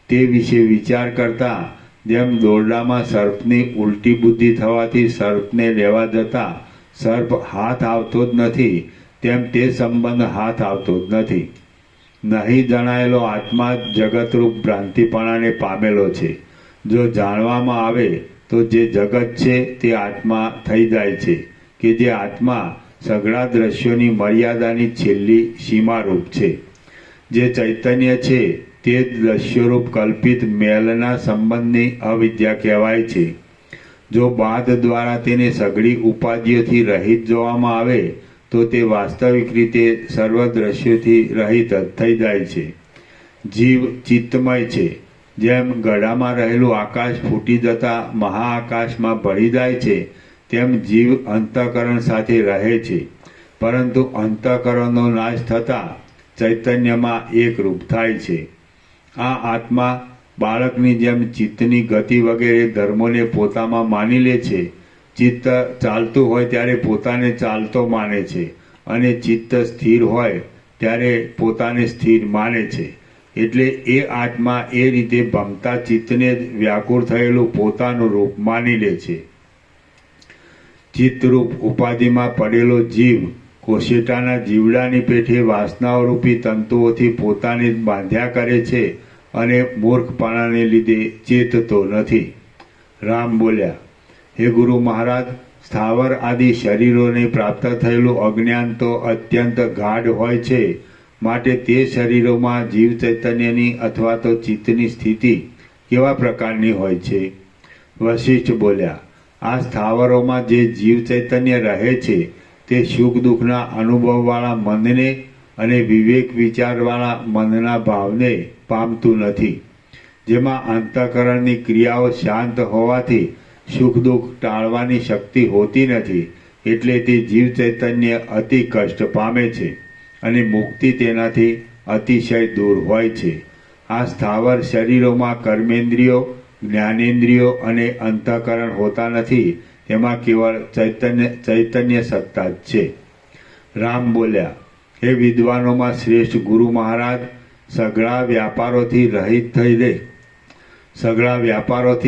તે વિશે વિચાર કરતા જેમ દોરડામાં સર્પની ઉલટી બુદ્ધિ થવાથી સર્પને લેવા જતા સર્પ હાથ આવતો જ નથી, તેમ તે સંબંધ હાથ આવતો જ નથી. નહીં જણાયેલો આત્મા જગતરૂપ ભ્રાંતિપણાને પામેલો છે. જો જાણવામાં આવે તો જે જગત છે તે આત્મા થઈ જાય છે, કે જે આત્મા સઘળા દ્રશ્યોની મર્યાદાની છેલ્લી સીમારૂપ છે. જે ચૈતન્ય છે તે જ દ્રશ્યોરૂપ કલ્પિત મેલના સંબંધની અવિદ્યા કહેવાય છે. જો બાદ દ્વારા તેને સઘળી ઉપાધિઓથી રહિત જોવામાં આવે તો તે વાસ્તવિક રીતે સર્વ દ્રશ્યોથી રહિત જ થઈ જાય છે. જીવ ચિત્તમય છે. જેમ ગળામાં રહેલું આકાશ ફૂટી જતા મહાઆકાશમાં ભળી જાય છે, તેમ જીવ અંતઃકરણ સાથે રહે છે, પરંતુ અંતઃકરણનો નાશ થતાં ચૈતન્યમાં એકરૂપ થાય છે. આ આત્મા બાળકની જેમ ચિત્તની ગતિ વગેરે ધર્મોને પોતામાં માની લે છે. ચિત્ત ચાલતું હોય ત્યારે પોતાને ચાલતો માને છે, અને ચિત્ત સ્થિર હોય ત્યારે પોતાને સ્થિર માને છે. એટલે એ આત્મા એ રીતે ભમતા ચિત્તને જ વ્યાકુળ થયેલું પોતાનું રૂપ માની લે છે. ચિત્તરૂપ ઉપાધિમાં પડેલો જીવ કોશેટાના જીવડાની પેઠે વાસનાઓરૂપી તંતુઓથી પોતાને જ બાંધ્યા કરે છે અને મૂર્ખપણાને લીધે ચેતતો નથી. રામ બોલ્યા, હે ગુરુ મહારાજ, સ્થાવર આદિ શરીરોને પ્રાપ્ત થયેલું અજ્ઞાન તો અત્યંત ગાઢ હોય છે. માટે તે શરીરોમાં જીવ ચૈતન્યની અથવા તો ચિત્તની સ્થિતિ કેવા પ્રકારની હોય છે? વશિષ્ઠ બોલ્યા, આ સ્થાવરોમાં જે જીવ ચૈતન્ય રહે છે તે સુખ દુઃખના અનુભવવાળા મનને અને વિવેક વિચારવાળા મનના ભાવને પામતું નથી. જેમાં અંતઃકરણની ક્રિયાઓ શાંત હોવાથી સુખ દુઃખ ટાળવાની શક્તિ હોતી નથી, એટલે તે જીવ ચૈતન્ય અતિ કષ્ટ પામે છે અને મુક્તિ તેનાથી અતિશય દૂર હોય છે. આ સ્થાવર શરીરોમાં કર્મેન્દ્રિયો, જ્ઞાનેન્દ્રિયો અને અંતઃકરણ હોતા નથી. તેમાં કેવળ ચૈતન્ય સત્તા જ છે. રામ બોલ્યા, હે વિદ્વાનોમાં શ્રેષ્ઠ ગુરુ મહારાજ, સઘળા વ્યાપારોથી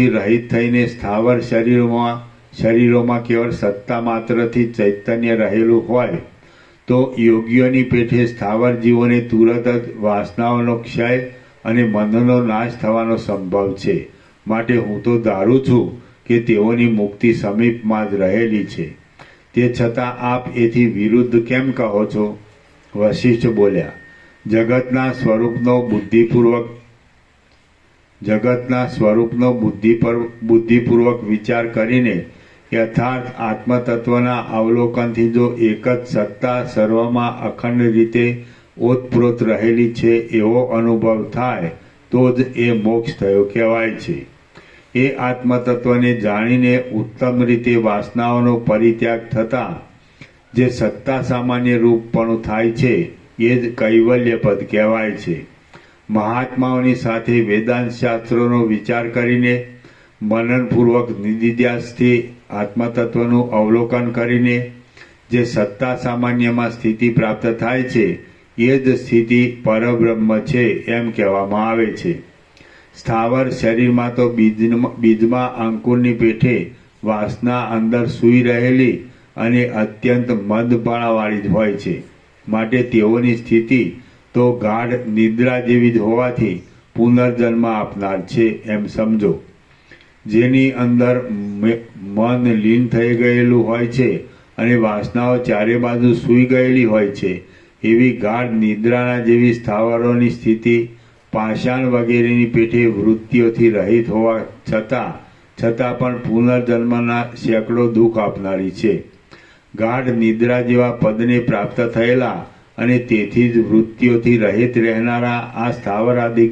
રહિત થઈને સ્થાવર શરીરોમાં શરીરોમાં કેવળ સત્તા માત્રથી ચૈતન્ય રહેલું હોય તો યોગીઓની પેઠે સ્થાવર જીવોને તુરત જ વાસનાઓનો ક્ષય અને મનનો નાશ થવાનો સંભવ છે. માટે હું તો ધારું છું કે તેઓની મુક્તિ સમીપમાં જ રહેલી છે. તે છતાં આપ એથી વિરુદ્ધ કેમ કહો છો? વશિષ્ઠ બોલ્યા, જગતના સ્વરૂપનો બુદ્ધિપૂર્વક વિચાર કરીને યથાર્થ આત્મતત્વના અવલોકનથી જો એક જ સત્તા સર્વમાં અખંડ રીતે ઓતપ્રોત રહેલી છે એવો અનુભવ થાય તો જ એ મોક્ષ થયો કહેવાય છે. એ આત્મતત્વને જાણીને ઉત્તમ રીતે વાસનાઓનો પરિત્યાગ થતાં જે સત્તા સામાન્ય રૂપપણું થાય છે એ જ કૈવલ્યપદ કહેવાય છે. મહાત્માઓની સાથે વેદાંત શાસ્ત્રોનો વિચાર કરીને મનનપૂર્વક નિધિધ્યાસથી આત્મતત્વનું અવલોકન કરીને જે સત્તા સામાન્યમાં સ્થિતિ પ્રાપ્ત થાય છે એ જ સ્થિતિ પરબ્રહ્મ છે એમ કહેવામાં આવે છે. સ્થાવર શરીરમાં તો બીજમાં અંકુરની પેઠે વાસના અંદર સૂઈ રહેલી અને અત્યંત મંદપણાવાળી જ હોય છે. માટે તેઓની સ્થિતિ તો ગાઢ નિદ્રા જેવી જ હોવાથી પુનર્જન્મ આપનાર છે એમ સમજો. જેની અંદર મન લીન થઈ ગયેલું હોય છે અને વાસનાઓ ચારે બાજુ સૂઈ ગયેલી હોય છે એવી ગાઢ નિદ્રાના જેવી સ્થાવરોની સ્થિતિ પાષાણ વગેરેની પેઠે વૃત્તિઓથી રહિત હોવા છતાં પણ પુનર્જન્મના સેંકડો દુઃખ આપનારી છે. ગાઢ નિદ્રા જેવા પદને પ્રાપ્ત થયેલા અને તેથી જ વૃત્તિઓથી રહિત રહેનારા આ સ્થાવરાદિક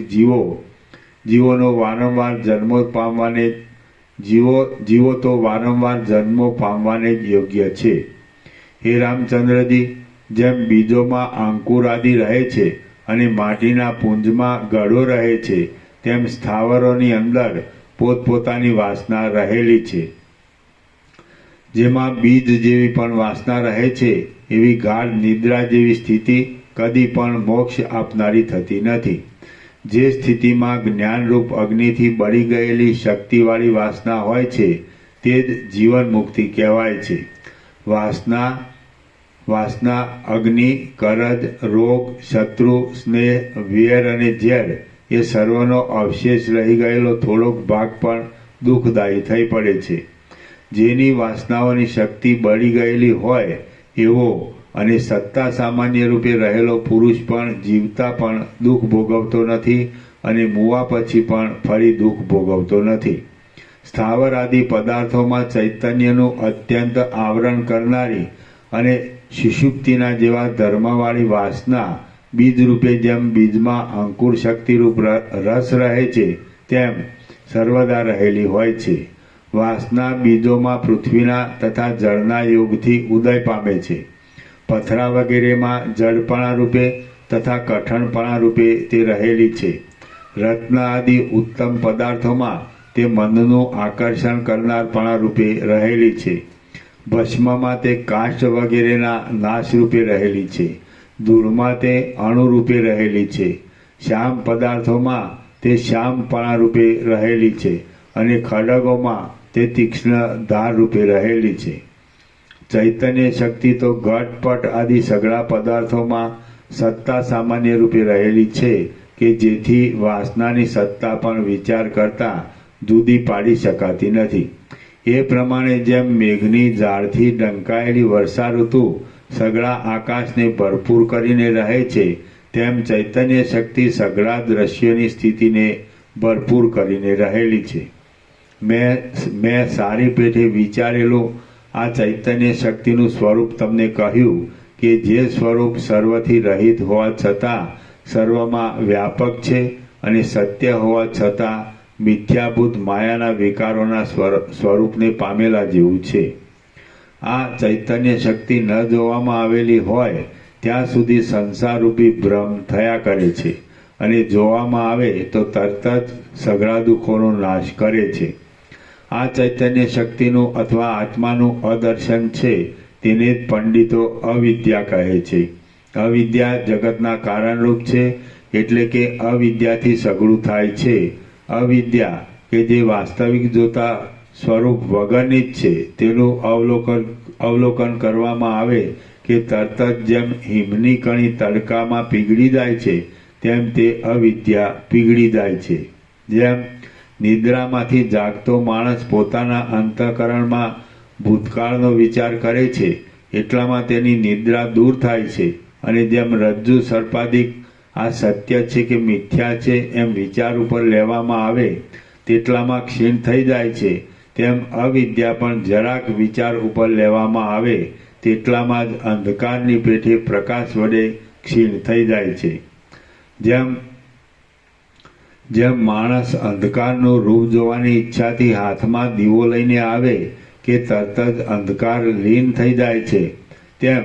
જીવોનો વારંવાર જન્મો પામવાને જ યોગ્ય છે. હે રામચંદ્રજી, જેમ બીજોમાં અંકુર આદિ રહે છે અને માટીના પુંજમાં ગળો રહે છે તેમ સ્થાવરોની અંદર પોતપોતાની વાસના રહેલી છે. જેમાં બીજ જેવી પણ વાસના રહે છે એવી ગાઢ નિદ્રા જેવી સ્થિતિ કદી પણ મોક્ષ આપનારી થતી નથી. જે સ્થિતિમાં જ્ઞાનરૂપ અગ્નિથી બળી ગયેલી શક્તિવાળી વાસના હોય છે તે જ જીવન મુક્તિ કહેવાય છે. વાસના અગ્નિ, કરજ, રોગ, શત્રુ, સ્નેહ, વેર અને ઝેર એ સર્વનો અવશેષ રહી ગયેલો થોડોક ભાગ પણ દુઃખદાયી થઈ પડે છે. જેની વાસનાઓની શક્તિ બળી ગયેલી હોય એવો અને સત્તા સામાન્ય રૂપે રહેલો પુરુષ પણ જીવતા પણ દુઃખ ભોગવતો નથી અને મુવા પછી પણ ફરી દુઃખ ભોગવતો નથી. સ્થાવર આદિ પદાર્થોમાં ચૈતન્યનું અત્યંત આવરણ કરનારી અને સુષુપ્તિના જેવા ધર્મવાળી વાસના બીજરૂપે જેમ બીજમાં અંકુર શક્તિરૂપ રસ રહે છે તેમ સર્વદા રહેલી હોય છે. વાસના બીજોમાં પૃથ્વીના તથા જળના યોગથી ઉદય પામે છે. પથરા વગેરેમાં જળપણા રૂપે તથા કઠણપણા રૂપે તે રહેલી છે. રત્ન આદિ ઉત્તમ પદાર્થોમાં તે મનનું આકર્ષણ કરનારપણા રૂપે રહેલી છે. ભસ્મમાં તે કાષ્ઠ વગેરેના નાશ રૂપે રહેલી છે. ધૂળમાં તે અણુ રૂપે રહેલી છે. શ્યામ પદાર્થોમાં તે શ્યામપણા રૂપે રહેલી છે અને ખડગોમાં તે તીક્ષ્ણ ધાર રૂપે રહેલી છે. ચૈતન્ય શક્તિ તો ઘટપટ આદિ સઘળા પદાર્થોમાં સત્તા સામાન્ય રૂપે રહેલી છે કે જેથી વાસનાની સત્તા પણ વિચાર કરતા જુદી પાડી શકાતી નથી. એ પ્રમાણે જેમ મેઘની ઝાડથી ડંકાયેલી વર્ષા ઋતુ સઘળા આકાશને ભરપૂર કરીને રહે છે તેમ ચૈતન્ય શક્તિ સઘળા દ્રશ્યોની સ્થિતિને ભરપૂર કરીને રહેલી છે. મેં સારી પેઠે વિચારેલું આ ચૈતન્ય શક્તિનું સ્વરૂપ તમને કહ્યું કે જે સ્વરૂપ સર્વથી રહિત હોવા છતાં સર્વમાં વ્યાપક છે અને સત્ય હોવા છતાં મિથ્યાભૂત માયાના વિકારોના સ્વરૂપને પામેલા જેવું છે. આ ચૈતન્ય શક્તિ ન જોવામાં આવેલી હોય ત્યાં સુધી સંસારરૂપી ભ્રમ થયા કરે છે અને જોવામાં આવે તો તરત જ સઘળા દુઃખોનો નાશ કરે છે. આ ચૈતન્ય શક્તિનું અથવા આત્માનું અદર્શન છે તેને જ પંડિતો અવિદ્યા કહે છે. અવિદ્યા જગતના કારણરૂપ છે એટલે કે અવિદ્યાથી સઘળું થાય છે. અવિદ્યા કે જે વાસ્તવિક જોતા સ્વરૂપ વગરની જ છે તેનું અવલોકન કરવામાં આવે કે તરત જ જેમ હિમની કણી તડકામાં પીગળી જાય છે તેમ તે અવિદ્યા પીગળી જાય છે. જેમ નિદ્રામાંથી જાગતો માણસ પોતાના અંતઃકરણમાં ભૂતકાળનો વિચાર કરે છે એટલામાં તેની નિદ્રા દૂર થાય છે, અને જેમ રજ્જુ સર્પાદિક આ સત્ય છે કે મિથ્યા છે એમ વિચાર ઉપર લેવામાં આવે તેટલામાં ક્ષીણ થઈ જાય છે, તેમ અવિદ્યા પણ જરાક વિચાર ઉપર લેવામાં આવે તેટલામાં જ અંધકારની પેઠે પ્રકાશ વડે ક્ષીણ થઈ જાય છે. જેમ માણસ અંધકારનું રૂપ જોવાની ઈચ્છાથી હાથમાં દીવો લઈને આવે કે તરત જ અંધકાર લીન થઈ જાય છે, તેમ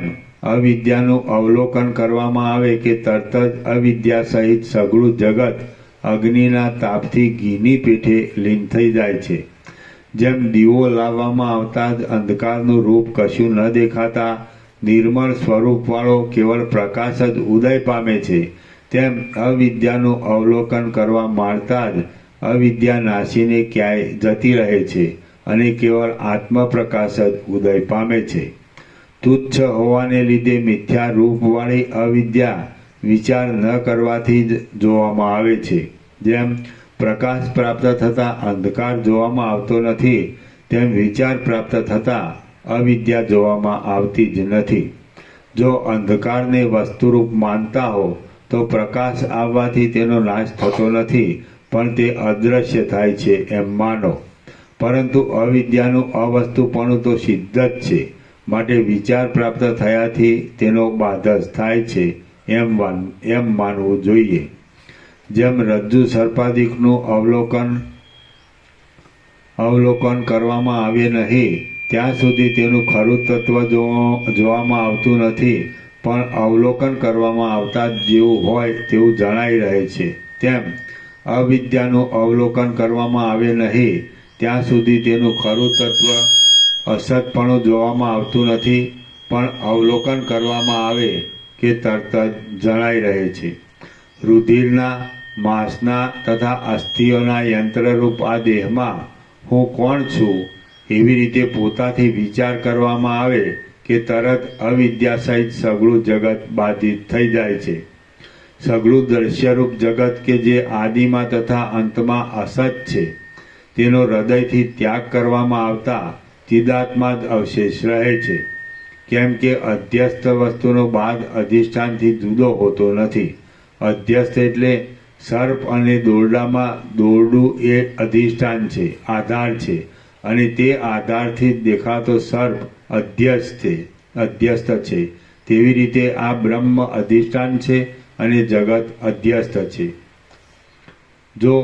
અવિદ્યાનું અવલોકન કરવામાં આવે કે તરત જ અવિદ્યા સહિત સઘળું જગત અગ્નિના તાપથી ઘીની પેઠે લીન થઈ જાય છે. જેમ દીવો લાવવામાં આવતા જ અંધકારનું રૂપ કશું ન દેખાતા નિર્મળ સ્વરૂપવાળો કેવળ પ્રકાશ જ ઉદય પામે છે, તેમ અવિદ્યાનું અવલોકન કરવા માંડતા જ અવિદ્યા નાસીને ક્યાંય જતી રહે છે અને કેવળ આત્મપ્રકાશ જ ઉદય પામે છે. તુચ્છ હોવાને લીધે મિથ્યા રૂપવાળી અવિદ્યા વિચાર ન કરવાથી જ જોવામાં આવે છે. જેમ પ્રકાશ પ્રાપ્ત થતાં અંધકાર જોવામાં આવતો નથી તેમ વિચાર પ્રાપ્ત થતાં અવિદ્યા જોવામાં આવતી જ નથી. જો અંધકારને વસ્તુરૂપ માનતા હો તો પ્રકાશ આવવાથી તેનો નાશ થતો નથી પણ તે અદૃશ્ય થાય છે એમ માનો. પરંતુ અવિદ્યાનું અવસ્તુપણું તો સિદ્ધ જ છે, માટે વિચાર પ્રાપ્ત થયાથી તેનો બાધ જ થાય છે એમ માનવું જોઈએ. જેમ રજ્જુ સર્પાદિકનું અવલોકન કરવામાં આવે નહીં ત્યાં સુધી તેનું ખરું તત્વ જોવામાં આવતું નથી, પણ અવલોકન કરવામાં આવતા જેવું હોય તેવું જણાઈ રહે છે. તેમ અવિદ્યાનું અવલોકન કરવામાં આવે નહીં ત્યાં સુધી તેનું ખરું તત્વ અસતપણું જોવામાં આવતું નથી, પણ અવલોકન કરવામાં આવે કે તરત જ જણાઈ રહે છે. રુધિરના, માંસના તથા અસ્થિઓના યંત્રરૂપ આ દેહમાં હું કોણ છું એવી રીતે પોતાથી વિચાર કરવામાં આવે કે તરત અવિદ્યા સહિત સઘળું જગત બાધિત થઈ જાય છે. સઘળું દ્રશ્યરૂપ જગત કે જે આદિમાં તથા અંતમાં અસત છે તેનો હૃદયથી ત્યાગ કરવામાં આવતા ચિદાત્મા જ અવશેષ રહે છે. કેમ કે અધ્યસ્થ વસ્તુનો બાદ અધિષ્ઠાનથી જુદો હોતો નથી. અધ્યસ્થ એટલે સર્પ અને દોરડામાં દોરડું એ અધિષ્ઠાન છે, આધાર છે, અને તે આધારથી જ દેખાતો સર્પ અધ્યસ્થ છે. તેવી રીતે આ બ્રહ્મ અધિષ્ઠાન છે અને જગત અધ્યસ્થ છે. જો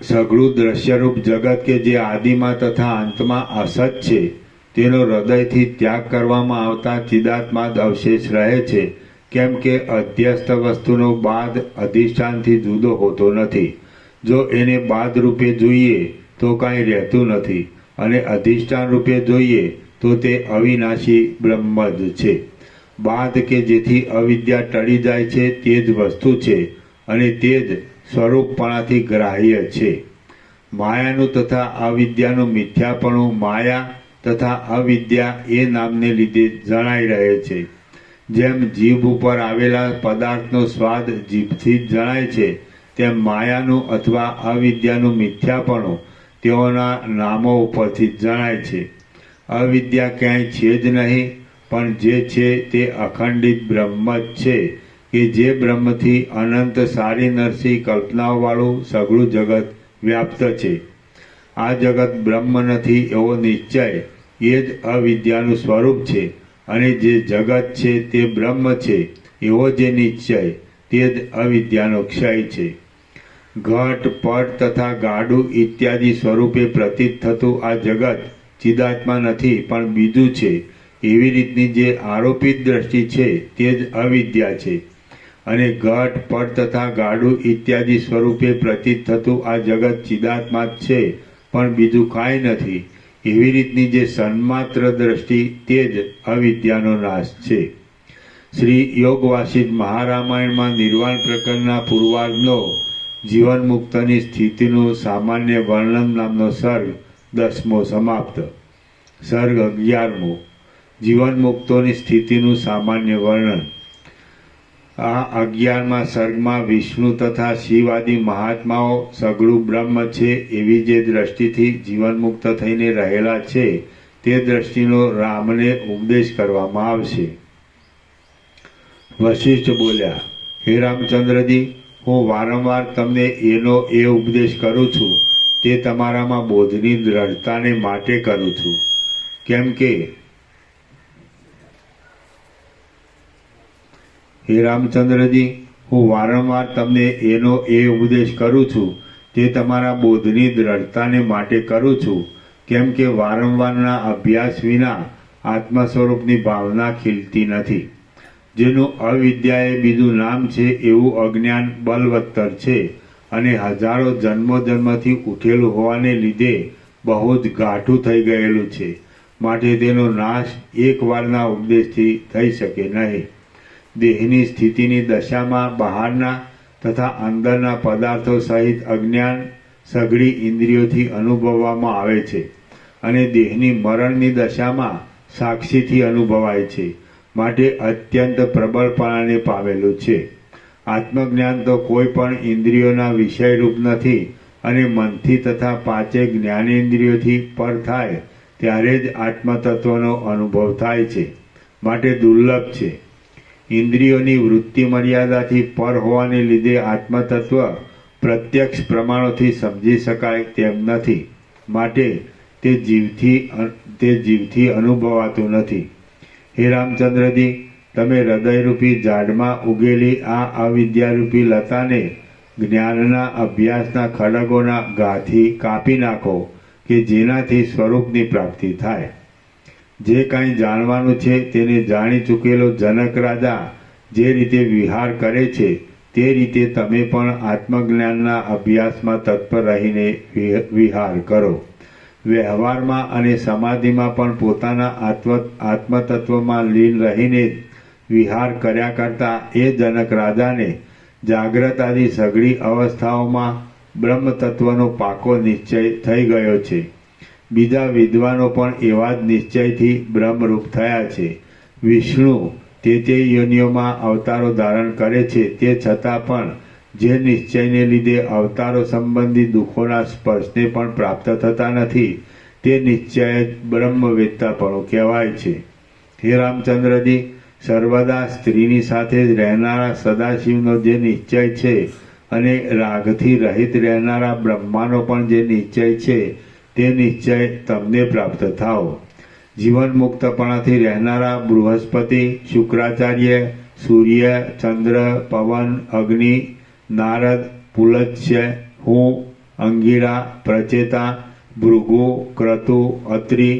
સઘળું દ્રશ્યરૂપ જગત કે જે આદિમાં તથા અંતમાં અસત છે તેનો હૃદયથી ત્યાગ કરવામાં આવતા ચિદાત્મા જ અવશેષ રહે છે. કેમ કે અધ્યસ્થ વસ્તુનો બાદ અધિષ્ઠાનથી જુદો હોતો નથી. જો એને બાદ રૂપે જોઈએ તો કાંઈ રહેતું નથી, અને અધિષ્ઠાન રૂપે જોઈએ તો તે અવિનાશી બ્રહ્મ જ છે. બાદ કે જેથી અવિદ્યા ટળી જાય છે તે જ વસ્તુ છે અને તે જ સ્વરૂપપણાથી ગ્રાહ્ય છે. માયાનું તથા અવિદ્યાનું મિથ્યાપણું માયા તથા અવિદ્યા એ નામને લીધે જણાઈ રહે છે. જેમ જીભ ઉપર આવેલા પદાર્થનો સ્વાદ જીભથી જ જણાય છે તેમ માયાનું અથવા અવિદ્યાનું મિથ્યાપણું તેઓના નામો ઉપરથી જ જણાય છે. અવિદ્યા ક્યાંય છે જ નહીં, પણ જે છે તે અખંડિત બ્રહ્મ જ છે કે જે બ્રહ્મથી અનંત સારી નરસી કલ્પનાઓવાળું સઘળું જગત વ્યાપ્ત છે. આ જગત બ્રહ્મ નથી એવો નિશ્ચય એ જ અવિદ્યાનું સ્વરૂપ છે, અને જે જગત છે તે બ્રહ્મ છે એવો જે નિશ્ચય તે જ અવિદ્યાનો ક્ષય છે. ઘટ, પટ તથા ગાડું ઇત્યાદિ સ્વરૂપે પ્રતીત થતું આ જગત ચિદાત્મા નથી પણ બીજું છે એવી રીતની જે આરોપિત દ્રષ્ટિ છે તે જ અવિદ્યા છે. અને ઘટ, પટ તથા ગાડું ઇત્યાદિ સ્વરૂપે પ્રતીત થતું આ જગત ચિદાત્મા જ છે પણ બીજું કાંઈ નથી એવી રીતની જે સન્માત્ર દ્રષ્ટિ તે જ અવિદ્યાનો નાશ છે. શ્રી યોગ વાસિષ્ઠ મહારામાયણમાં નિર્વાણ પ્રકરણના પૂર્વાર્ધનો જીવન મુક્તની સ્થિતિનું સામાન્ય વર્ણન નામનો સર્ગ 10મો સમાપ્ત. સર્ગ 11મો જીવન મુક્તોની સ્થિતિનું સામાન્ય વર્ણન. આ 11મા સર્ગમાં વિષ્ણુ તથા શિવાદી મહાત્માઓ સગળું બ્રહ્મ છે એવી જે દ્રષ્ટિથી જીવન મુક્ત થઈને રહેલા છે તે દ્રષ્ટિનો રામને ઉપદેશ કરવામાં આવશે. વશિષ્ઠ બોલ્યા, હે રામચંદ્રજી, હું વારંવાર તમને એનો એ ઉપદેશ કરું છું તે તમારામાં બોધની દ્રઢતાને માટે કરું છું. કેમ કે હે રામચંદ્રજી, હું વારંવાર તમને એનો એ ઉપદેશ કરું છું તે તમારા બોધની દ્રઢતાને માટે કરું છું. કેમ કે વારંવારના અભ્યાસ વિના આત્મ સ્વરૂપની ભાવના ખીલતી નથી. જેનું અવિદ્યાએ બીજું નામ છે એવું અજ્ઞાન બલવત્તર છે અને હજારો જન્મોજન્મથી ઉઠેલું હોવાને લીધે બહુ જ ગાઢું થઈ ગયેલું છે. માટે તેનો નાશ એકવારના ઉપદેશથી થઈ શકે નહીં. દેહની સ્થિતિની દશામાં બહારના તથા અંદરના પદાર્થો સહિત અજ્ઞાન સઘળી ઇન્દ્રિયોથી અનુભવવામાં આવે છે અને દેહની મરણની દશામાં સાક્ષીથી અનુભવાય છે. માટે અત્યંત પ્રબળપણાને પામેલું છે. આત્મજ્ઞાન તો કોઈ પણ ઇન્દ્રિયોના વિષયરૂપ નથી અને મનથી તથા પાંચે જ્ઞાનેન્દ્રિયોથી પર થાય ત્યારે જ આત્મતત્વનો અનુભવ થાય છે. માટે દુર્લભ છે. ઇન્દ્રિયોની વૃત્તિ મર્યાદાથી પર હોવાને લીધે આત્મતત્વ પ્રત્યક્ષ પ્રમાણોથી સમજી શકાય તેમ નથી. માટે તે જીવથી અનુભવાતું નથી. હે રામચંદ્રજી, તમે હૃદયરૂપી ઝાડમાં ઉગેલી આ અવિદ્યારૂપી લતાને જ્ઞાનના અભ્યાસના ખડગોના ઘાથી કાપી નાખો કે જેનાથી સ્વરૂપની પ્રાપ્તિ થાય. જે કાંઈ જાણવાનું છે તેને જાણી ચૂકેલો જનક રાજા જે રીતે વિહાર કરે છે તે રીતે તમે પણ આત્મજ્ઞાનના અભ્યાસમાં તત્પર રહીને વિહાર કરો. વ્યવહારમાં અને સમાધિમાં પણ પોતાના આત્મતત્વમાં લીન રહીને વિહાર કર્યા કરતા એ જનક રાજાને જાગ્રત આદિ સઘળી અવસ્થાઓમાં બ્રહ્મતત્વનો પાકો નિશ્ચય થઈ ગયો છે. બીજા વિદ્વાનો પણ એવા જ નિશ્ચયથી બ્રહ્મરૂપ થયા છે. વિષ્ણુ તે યોનિઓમાં અવતારો ધારણ કરે છે તે છતાં પણ જે નિશ્ચયને લીધે અવતારો સંબંધી દુઃખોના સ્પર્શને પણ પ્રાપ્ત થતા નથી તે નિશ્ચય જ બ્રહ્મવેત્તાપણું કહેવાય છે. હે રામચંદ્રજી, સર્વદા સ્ત્રીની સાથે જ રહેનારા સદાશિવનો જે નિશ્ચય છે અને રાગથી રહિત રહેનારા બ્રહ્માનો પણ જે નિશ્ચય છે તે નિશ્ચય તમને પ્રાપ્ત થાઓ. જીવન મુક્તપણાથી રહેનારા બૃહસ્પતિ, શુક્રાચાર્ય, સૂર્ય, ચંદ્ર, પવન, અગ્નિ, નારદ, પુલત્સ્ય, હું, અંગિરા, પ્રચેતા, ભૃગુ, ક્રતુ, અત્રિ,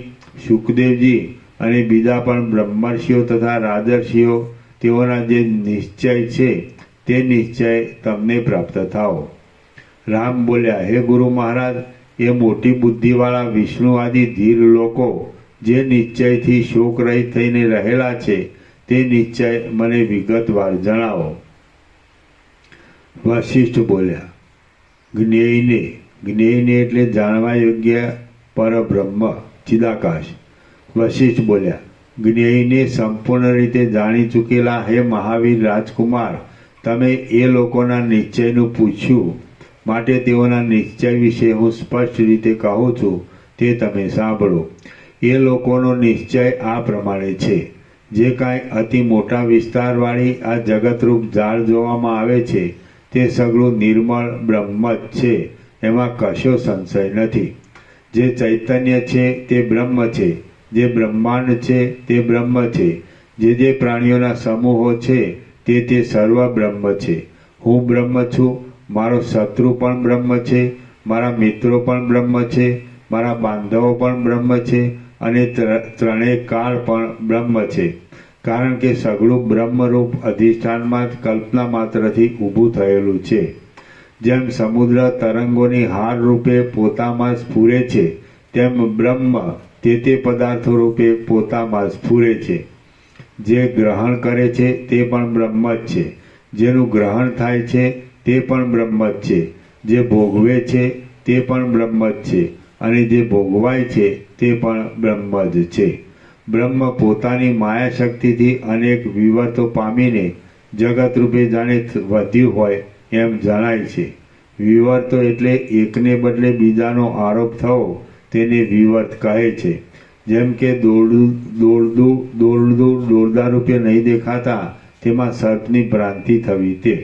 શુકદેવજી અને બીજા પણ બ્રહ્મર્ષિઓ તથા રાજર્ષિઓ તેઓના જે નિશ્ચય છે તે નિશ્ચય તમને પ્રાપ્ત થાઓ. રામ બોલ્યા, હે ગુરુ મહારાજ, એ મોટી બુદ્ધિવાળા વિષ્ણુ આદિ ધીર લોકો જે નિશ્ચયથી શોક રહિત થઈને રહેલા છે તે નિશ્ચય મને વિગતવાર જણાવો. વશિષ્ઠ બોલ્યા, જ્ઞેયને એટલે જાણવા યોગ્ય પરબ્રહ્મ ચિદાકાશ. વશિષ્ઠ બોલ્યા, જ્ઞેયને સંપૂર્ણ રીતે જાણી ચૂકેલા હે મહાવીર રાજકુમાર, તમે એ લોકોના નિશ્ચયનું પૂછ્યું માટે તેઓના નિશ્ચય વિશે હું સ્પષ્ટ રીતે કહું છું તે તમે સાંભળો. એ લોકોનો નિશ્ચય આ પ્રમાણે છે. જે કાંઈ અતિ મોટા વિસ્તારવાળી આ જગતરૂપ ઝાડ જોવામાં આવે છે તે સગળું નિર્મળ બ્રહ્મ જ છે. એમાં કશો સંશય નથી. જે ચૈતન્ય છે તે બ્રહ્મ છે. જે બ્રહ્માંડ છે તે બ્રહ્મ છે. જે પ્રાણીઓના સમૂહો છે તે સર્વ બ્રહ્મ છે. હું બ્રહ્મ છું. મારો શત્રુ પણ બ્રહ્મ છે. મારા મિત્રો પણ બ્રહ્મ છે. મારા બાંધવો પણ બ્રહ્મ છે અને ત્રણેય કાળ પણ બ્રહ્મ છે. કારણ કે સઘળું બ્રહ્મરૂપ અધિષ્ઠાનમાં જ કલ્પના માત્રથી ઊભું થયેલું છે. જેમ સમુદ્ર તરંગોની હાર રૂપે પોતામાં સ્ફુરે છે તેમ બ્રહ્મ તે પદાર્થો રૂપે પોતામાં સ્ફુરે છે. જે ગ્રહણ કરે છે તે પણ બ્રહ્મ જ છે. જેનું ગ્રહણ થાય છે તે પણ બ્રહ્મ જ છે, જે ભોગવે છે તે પણ બ્રહ્મ જ છે, અને જે ભોગવાય છે તે પણ બ્રહ્મ જ છે. બ્રહ્મ પોતાની માયા શક્તિથી અનેક વિવર્તો પામીને જગત રૂપે જાણે વધ્યું હોય એમ જણાય છે. વિવર્તો એટલે એકને બદલે બીજાનો આરોપ થવો, તેને વિવર્ત કહે છે. જેમ કે દોરદા રૂપે નહીં દેખાતા તેમાં સર્પની ભ્રાંતિ થવી તે.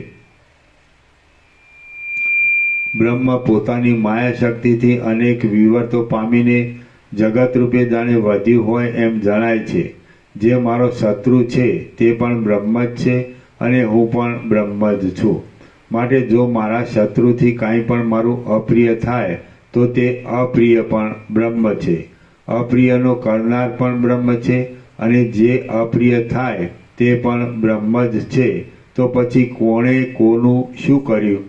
બ્રહ્મ પોતાની માયા શક્તિથી અનેક વિવર્તો પામીને જગત રૂપે જાણે વધ્યું હોય એમ જણાય છે. જે મારો શત્રુ છે તે પણ બ્રહ્મ જ છે, અને હું પણ બ્રહ્મ જ છું. માટે જો મારા શત્રુથી કાંઈ પણ મારું અપ્રિય થાય તો તે અપ્રિય પણ બ્રહ્મ છે. અપ્રિયનો કરનાર પણ બ્રહ્મ છે, અને જે અપ્રિય થાય તે પણ બ્રહ્મ જ છે. તો પછી કોણે કોનું શું કર્યું?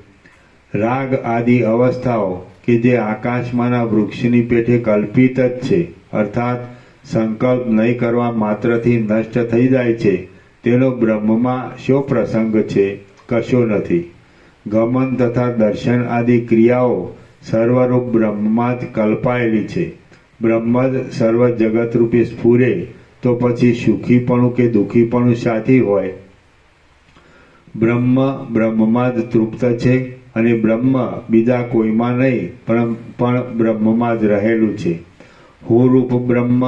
રાગ આદિ અવસ્થાઓ કે જે આકાશમાંના વૃક્ષની પેઠે કલ્પિત જ છે, અર્થાત સંકલ્પ નહીં કરવા માત્રથી નષ્ટ થઈ જાય છે, તેનો બ્રહ્મમાં શો પ્રસંગ છે? કશો નથી. ગમન તથા દર્શન આદિ ક્રિયાઓ સર્વરૂપ બ્રહ્મમાં જ કલ્પાયેલી છે. બ્રહ્મ જ સર્વ જગત રૂપે સ્ફુરે તો પછી સુખીપણું કે દુઃખીપણું સાથી હોય? બ્રહ્મ બ્રહ્મમાં જ તૃપ્ત છે, અને બ્રહ્મ બીજા કોઈમાં નહીં પણ બ્રહ્મમાં જ રહેલું છે. હું રૂપ બ્રહ્મ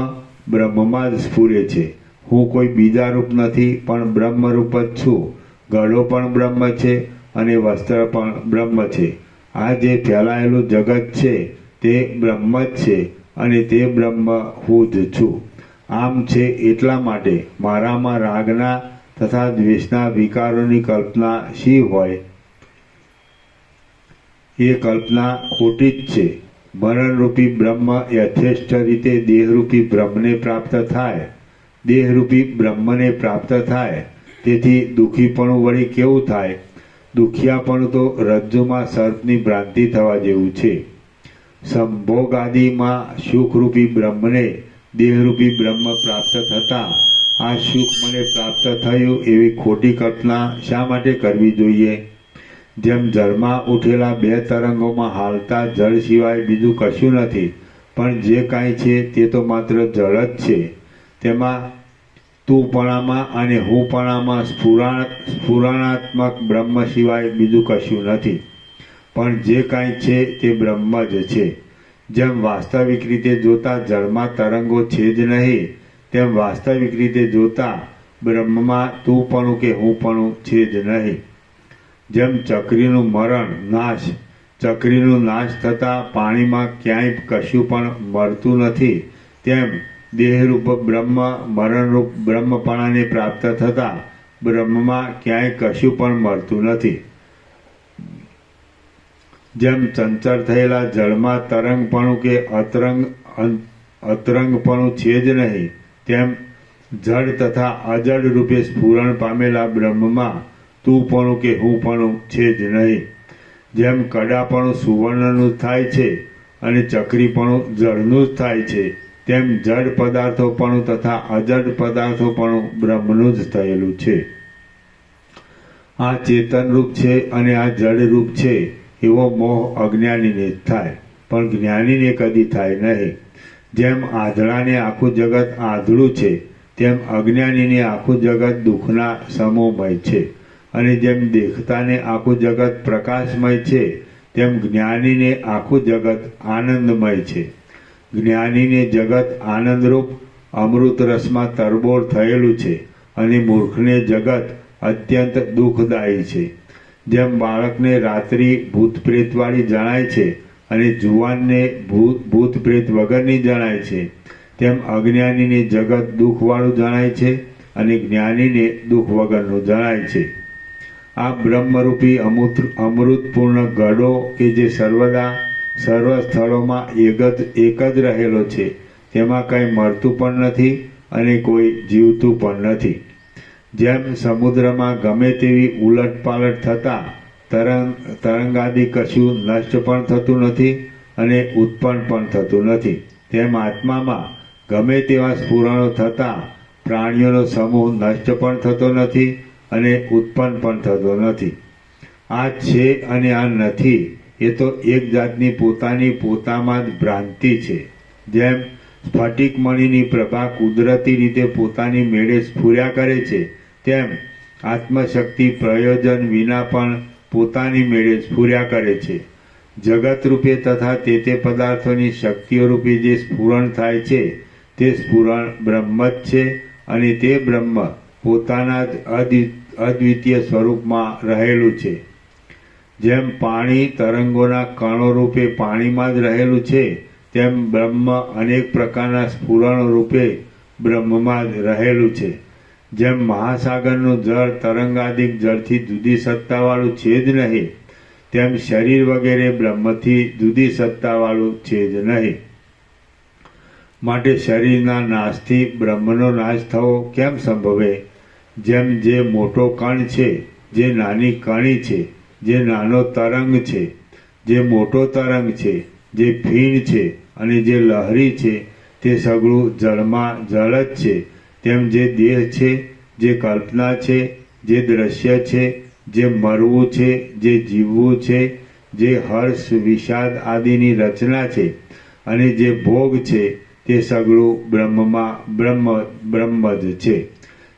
બ્રહ્મમાં જ સ્ફુરે છે. હું કોઈ બીજા રૂપ નથી પણ બ્રહ્મરૂપ જ છું. ગળો પણ બ્રહ્મ છે, અને વસ્ત્ર પણ બ્રહ્મ છે. આ જે ફેલાયેલું જગત છે તે બ્રહ્મ જ છે, અને તે બ્રહ્મ હું જ છું. આમ છે એટલા માટે મારામાં રાગના તથા દ્વેષના વિકારોની કલ્પના શી હોય? એ કલ્પના ખોટી જ છે. મરણરૂપી બ્રહ્મ યથેષ્ટ રીતે દેહરૂપી બ્રહ્મને પ્રાપ્ત થાય. દેહરૂપી બ્રહ્મને પ્રાપ્ત થાય તેથી દુઃખીપણું વળી કેવું થાય? દુખિયાપણું તો રજ્જુમાં સર્પની ભ્રાંતિ થવા જેવું છે. સંભોગ આદિમાં સુખરૂપી બ્રહ્મને દેહરૂપી બ્રહ્મ પ્રાપ્ત થતા આ સુખ મને પ્રાપ્ત થયું એવી ખોટી કલ્પના શા માટે કરવી જોઈએ? જેમ જળમાં ઉઠેલા બે તરંગોમાં હાલતા જળ સિવાય બીજું કશું નથી, પણ જે કાંઈ છે તે તો માત્ર જળ જ છે. તેમાં તુંપણામાં અને હુંપણામાં સ્ફુરણાત્મક બ્રહ્મ સિવાય બીજું કશું નથી, પણ જે કાંઈ છે તે બ્રહ્મ જ છે. જેમ વાસ્તવિક રીતે જોતા જળમાં તરંગો છે જ નહીં, તેમ વાસ્તવિક રીતે જોતા બ્રહ્મમાં તુંપણું કે હુંપણું છે જ નહીં. જેમ ચક્રીનું નાશ થતાં પાણીમાં ક્યાંય કશું પણ મળતું નથી, તેમ દેહરૂપ બ્રહ્મ મરણરૂપ બ્રહ્મપણાને પ્રાપ્ત થતાં બ્રહ્મમાં ક્યાંય કશું પણ મળતું નથી. જેમ ચંચળ થયેલા જળમાં તરંગપણું કે અતરંગપણું છે જ નહીં, તેમ જળ તથા અજળ રૂપે સ્ફુરણ પામેલા બ્રહ્મમાં તુંપણું કે હુંપણું છે જ નહીં. જેમ કડાપણું સુવર્ણનું થાય છે અને ચક્રીપણું જળનું જ થાય છે, તેમ જડ પદાર્થોપણું તથા અજડ પદાર્થોપણું બ્રહ્મનું જ થયેલું છે. આ ચેતનરૂપ છે અને આ જડરૂપ છે એવો મોહ અજ્ઞાનીને જ થાય, પણ જ્ઞાનીને કદી થાય નહીં. જેમ આંધળાને આખું જગત આંધળું છે, તેમ અજ્ઞાનીને આખું જગત દુઃખના સમૂહમય છે. અને જેમ દેખતાને આખું જગત પ્રકાશમય છે, તેમ જ્ઞાનીને આખું જગત આનંદમય છે. જ્ઞાનીને જગત આનંદરૂપ અમૃત રસમાં તરબોળ થયેલું છે, અને મૂર્ખને જગત અત્યંત દુઃખદાયી છે. જેમ બાળકને રાત્રિ ભૂત પ્રેતવાળી જણાય છે અને જુવાનને ભૂત પ્રેત વગરની જણાય છે, તેમ અજ્ઞાનીને જગત દુઃખવાળું જણાય છે અને જ્ઞાનીને દુઃખ વગરનું જણાય છે. આ બ્રહ્મરૂપી અમૃતપૂર્ણ ગઢો કે જે સર્વદા સર્વ સ્થળોમાં એક જ રહેલો છે, તેમાં કંઈ મળતું પણ નથી અને કોઈ જીવતું પણ નથી. જેમ સમુદ્રમાં ગમે તેવી ઉલટપાલટ થતાં તરંગાદિ કશું નષ્ટ પણ થતું નથી અને ઉત્પન્ન પણ થતું નથી, તેમ આત્મામાં ગમે તેવા સ્ફુરણો થતાં પ્રાણીઓનો સમૂહ નષ્ટ પણ થતો નથી અને ઉત્પન્ન પણ થતો નથી. આ છે અને આ નથી એ તો એક જાતની પોતામાં જ ભ્રાંતિ છે. જેમ સ્ફટિક મણિની પ્રભા કુદરતી રીતે પોતાની મેળે સ્ફુર્યા કરે છે, તેમ આત્મશક્તિ પ્રયોજન વિના પણ પોતાની મેળે સ્ફુર્યા કરે છે. જગત રૂપે તથા તે પદાર્થોની શક્તિઓ રૂપે જે સ્ફુરણ થાય છે તે સ્ફુરણ બ્રહ્મ જ છે, અને તે બ્રહ્મ પોતાના જ અદ્વિતીય સ્વરૂપમાં રહેલું છે. જેમ પાણી તરંગોના કણો રૂપે પાણીમાં જ રહેલું છે, તેમ બ્રહ્મ અનેક પ્રકારના સ્ફુરણ રૂપે બ્રહ્મમાં જ રહેલું છે. જેમ મહાસાગરનું જળ તરંગાદિક જળથી જુદી સત્તાવાળું છે જ નહીં, તેમ શરીર વગેરે બ્રહ્મથી જુદી સત્તાવાળું છે જ નહીં. માટે શરીરના નાશથી બ્રહ્મનો નાશ થવો કેમ સંભવે? જેમ જે મોટો કણ છે, જે નાની કણી છે, જે નાનો તરંગ છે, જે મોટો તરંગ છે, જે ફીણ છે અને જે લહરી છે, તે સગળું જળમાં જળ જ છે, તેમ જે દેહ છે, જે કલ્પના છે, જે દ્રશ્ય છે, જે મરવું છે, જે જીવવું છે, જે હર્ષ વિષાદ આદિની રચના છે અને જે ભોગ છે, તે સગળું બ્રહ્મ જ છે.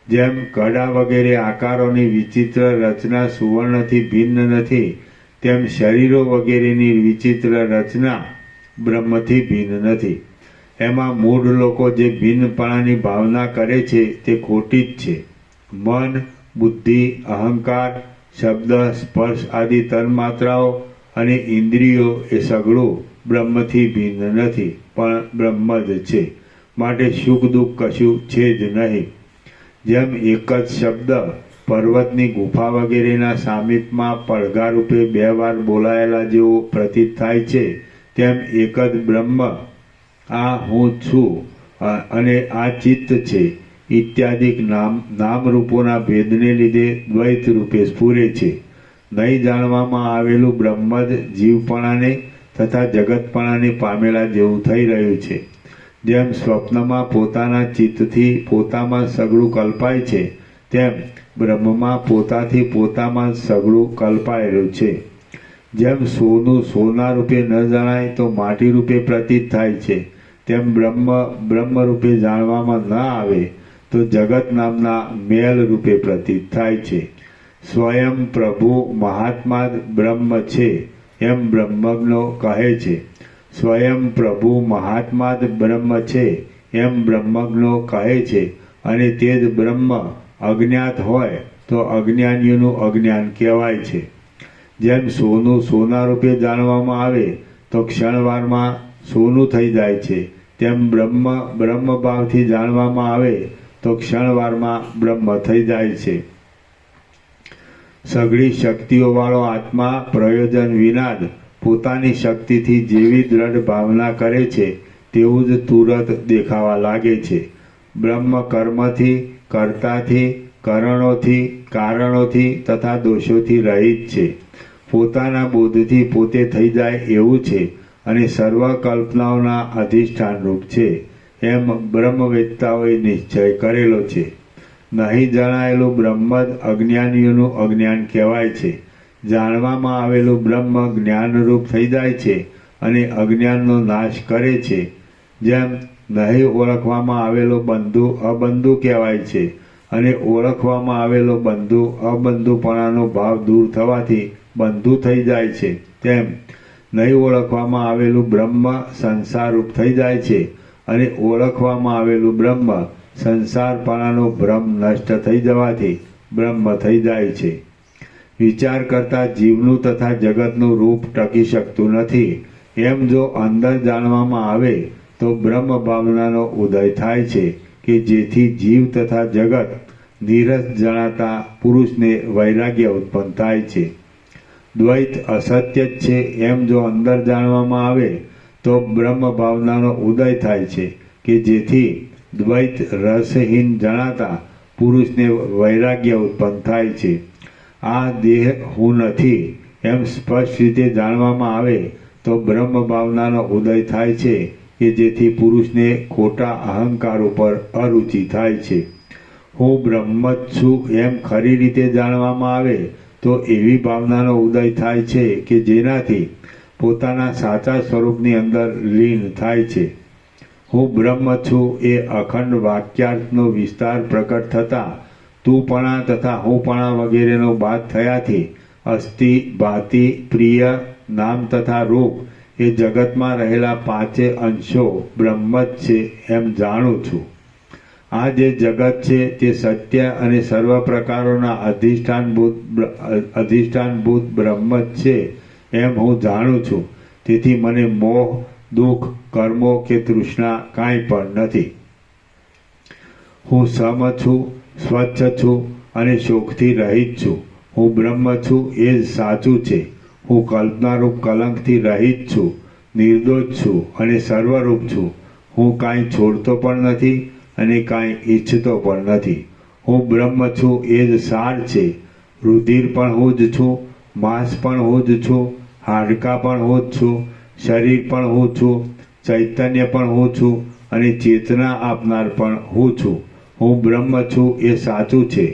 જેમ કડા વગેરે આકારોની વિચિત્ર રચના સુવર્ણથી ભિન્ન નથી, તેમ શરીરો વગેરેની વિચિત્ર રચના બ્રહ્મથી ભિન્ન નથી. એમાં મૂઢ લોકો જે ભિન્નપણાની ભાવના કરે છે તે ખોટી જ છે. મન, બુદ્ધિ, અહંકાર, શબ્દ, સ્પર્શ આદિ તન્માત્રાઓ અને ઇન્દ્રિયો એ સગળું બ્રહ્મથી ભિન્ન નથી, પણ બ્રહ્મ જ છે. માટે સુખ દુઃખ કશું છે જ નહીં. જેમ એક જ શબ્દ પર્વતની ગુફા વગેરેના સામીપમાં પડઘા રૂપે 2 વાર બોલાયેલા જેવો પ્રતીત થાય છે, તેમ એક જ બ્રહ્મ આ હું છું અને આ ચિત્ત છે ઇત્યાદિક નામરૂપોના ભેદને લીધે દ્વૈત રૂપે સ્ફુરે છે. નહીં જાણવામાં આવેલું બ્રહ્મ જ જીવપણાને તથા જગતપણાને પામેલા જેવું થઈ રહ્યું છે. જેમ સ્વપ્નમાં પોતાના ચિત્તથી પોતામાં સગળું કલ્પાય છે, તેમ બ્રહ્મમાં પોતાથી પોતામાં સગળું કલ્પાયેલું છે. જેમ સોનું સોના રૂપે ન જણાય તો માટી રૂપે પ્રતીત થાય છે, તેમ બ્રહ્મ રૂપે જાણવામાં ન આવે તો જગત નામના મેલ રૂપે પ્રતીત થાય છે. સ્વયં પ્રભુ મહાત્મા જ બ્રહ્મ છે એમ બ્રહ્મજ્ઞો કહે છે. સ્વયં પ્રભુ મહાત્મા જ બ્રહ્મ છે એમ બ્રહ્મજ્ઞો કહે છે, અને તે જ બ્રહ્મ અજ્ઞાત હોય તો અજ્ઞાનીઓનું અજ્ઞાન કહેવાય છે. જેમ સોનું સોના રૂપે જાણવામાં આવે તો ક્ષણવારમાં સોનું થઈ જાય છે, તેમ બ્રહ્મ ભાવથી જાણવામાં આવે તો ક્ષણવારમાં બ્રહ્મ થઈ જાય છે. સઘળી શક્તિઓવાળો આત્મા પ્રયોજન વિના જ પોતાની શક્તિથી જેવી દ્રઢ ભાવના કરે છે તેવું જ તુરત દેખાવા લાગે છે. બ્રહ્મ કર્મથી, કર્તાથી, કરણોથી, કારણોથી તથા દોષોથી રહિત છે. પોતાના બોધથી પોતે થઈ જાય એવું છે અને સર્વ કલ્પનાઓના અધિષ્ઠાનરૂપ છે, એમ બ્રહ્મવેત્તાઓએ નિશ્ચય કરેલો છે. નહીં જણાયેલું બ્રહ્મ જ અજ્ઞાનીઓનું અજ્ઞાન કહેવાય છે. જાણવામાં આવેલું બ્રહ્મ જ્ઞાનરૂપ થઈ જાય છે અને અજ્ઞાનનો નાશ કરે છે. જેમ નહીં ઓળખવામાં આવેલો બંધુ અબંધુ કહેવાય છે અને ઓળખવામાં આવેલો બંધુ અબંધુપણાનો ભાવ દૂર થવાથી બંધુ થઈ જાય છે, તેમ નહીં ઓળખવામાં આવેલું બ્રહ્મ સંસારરૂપ થઈ જાય છે અને ઓળખવામાં આવેલું બ્રહ્મ સંસારપણાનો ભ્રમ નષ્ટ થઈ જવાથી બ્રહ્મ થઈ જાય છે. વિચાર કરતા જીવનું તથા જગતનું રૂપ ટકી શકતું નથી, એમ જો અંદર જાણવામાં આવે તો બ્રહ્મ ભાવનાનો ઉદય થાય છે કે જેથી જીવ તથા જગત નીરસ જણાતા પુરુષને વૈરાગ્ય ઉત્પન્ન થાય છે. દ્વૈત અસત્ય જ છે એમ જો અંદર જાણવામાં આવે તો બ્રહ્મ ભાવનાનો ઉદય થાય છે કે જેથી દ્વૈત રસહીન જણાતા પુરુષને વૈરાગ્ય ઉત્પન્ન થાય છે. આ દેહ હું નથી એમ સ્પષ્ટ રીતે જાણવામાં આવે તો બ્રહ્મ ભાવનાનો ઉદય થાય છે કે જેથી પુરુષને ખોટા અહંકાર ઉપર અરુચિ થાય છે. હું બ્રહ્મ જ છું એમ ખરી રીતે જાણવામાં આવે તો એવી ભાવનાનો ઉદય થાય છે કે જેનાથી પોતાના સાચા સ્વરૂપની અંદર લીન થાય છે. હું બ્રહ્મ છું એ અખંડ વાક્યાર્થનો વિસ્તાર પ્રકટ થતાં તુંપણા તથા હુંપણા વગેરેનો બાદ થયાથી અસ્થિ, ભાતિ, પ્રિય, નામ તથા રૂપ એ જગતમાં રહેલા પાંચે અંશો બ્રહ્મ જ છે એમ જાણું છું. આ જે જગત છે તે સત્ય અને સર્વ પ્રકારોના અધિષ્ઠાનભૂત બ્રહ્મ જ છે એમ હું જાણું છું. તેથી મને મોહ, દુઃખ, કર્મો કે તૃષ્ણા કાંઈ પણ નથી. હું સમ છું, સ્વચ્છ છું અને શોકથી રહિત છું. હું બ્રહ્મ છું એ જ સાચું છે. હું કલ્પનારૂપ કલંકથી રહિત છું, નિર્દોષ છું અને સર્વરૂપ છું. હું કાંઈ છોડતો પણ નથી અને કાંઈ ઈચ્છતો પણ નથી. હું બ્રહ્મ છું એ જ સાર છે. રુધિર પણ હું જ છું, માંસ પણ હું જ છું, હાડકાં પણ હું જ છું, શરીર પણ હું છું, ચૈતન્ય પણ હું છું અને ચેતના આપનાર પણ હું છું. હું બ્રહ્મ છું એ સાચું છે.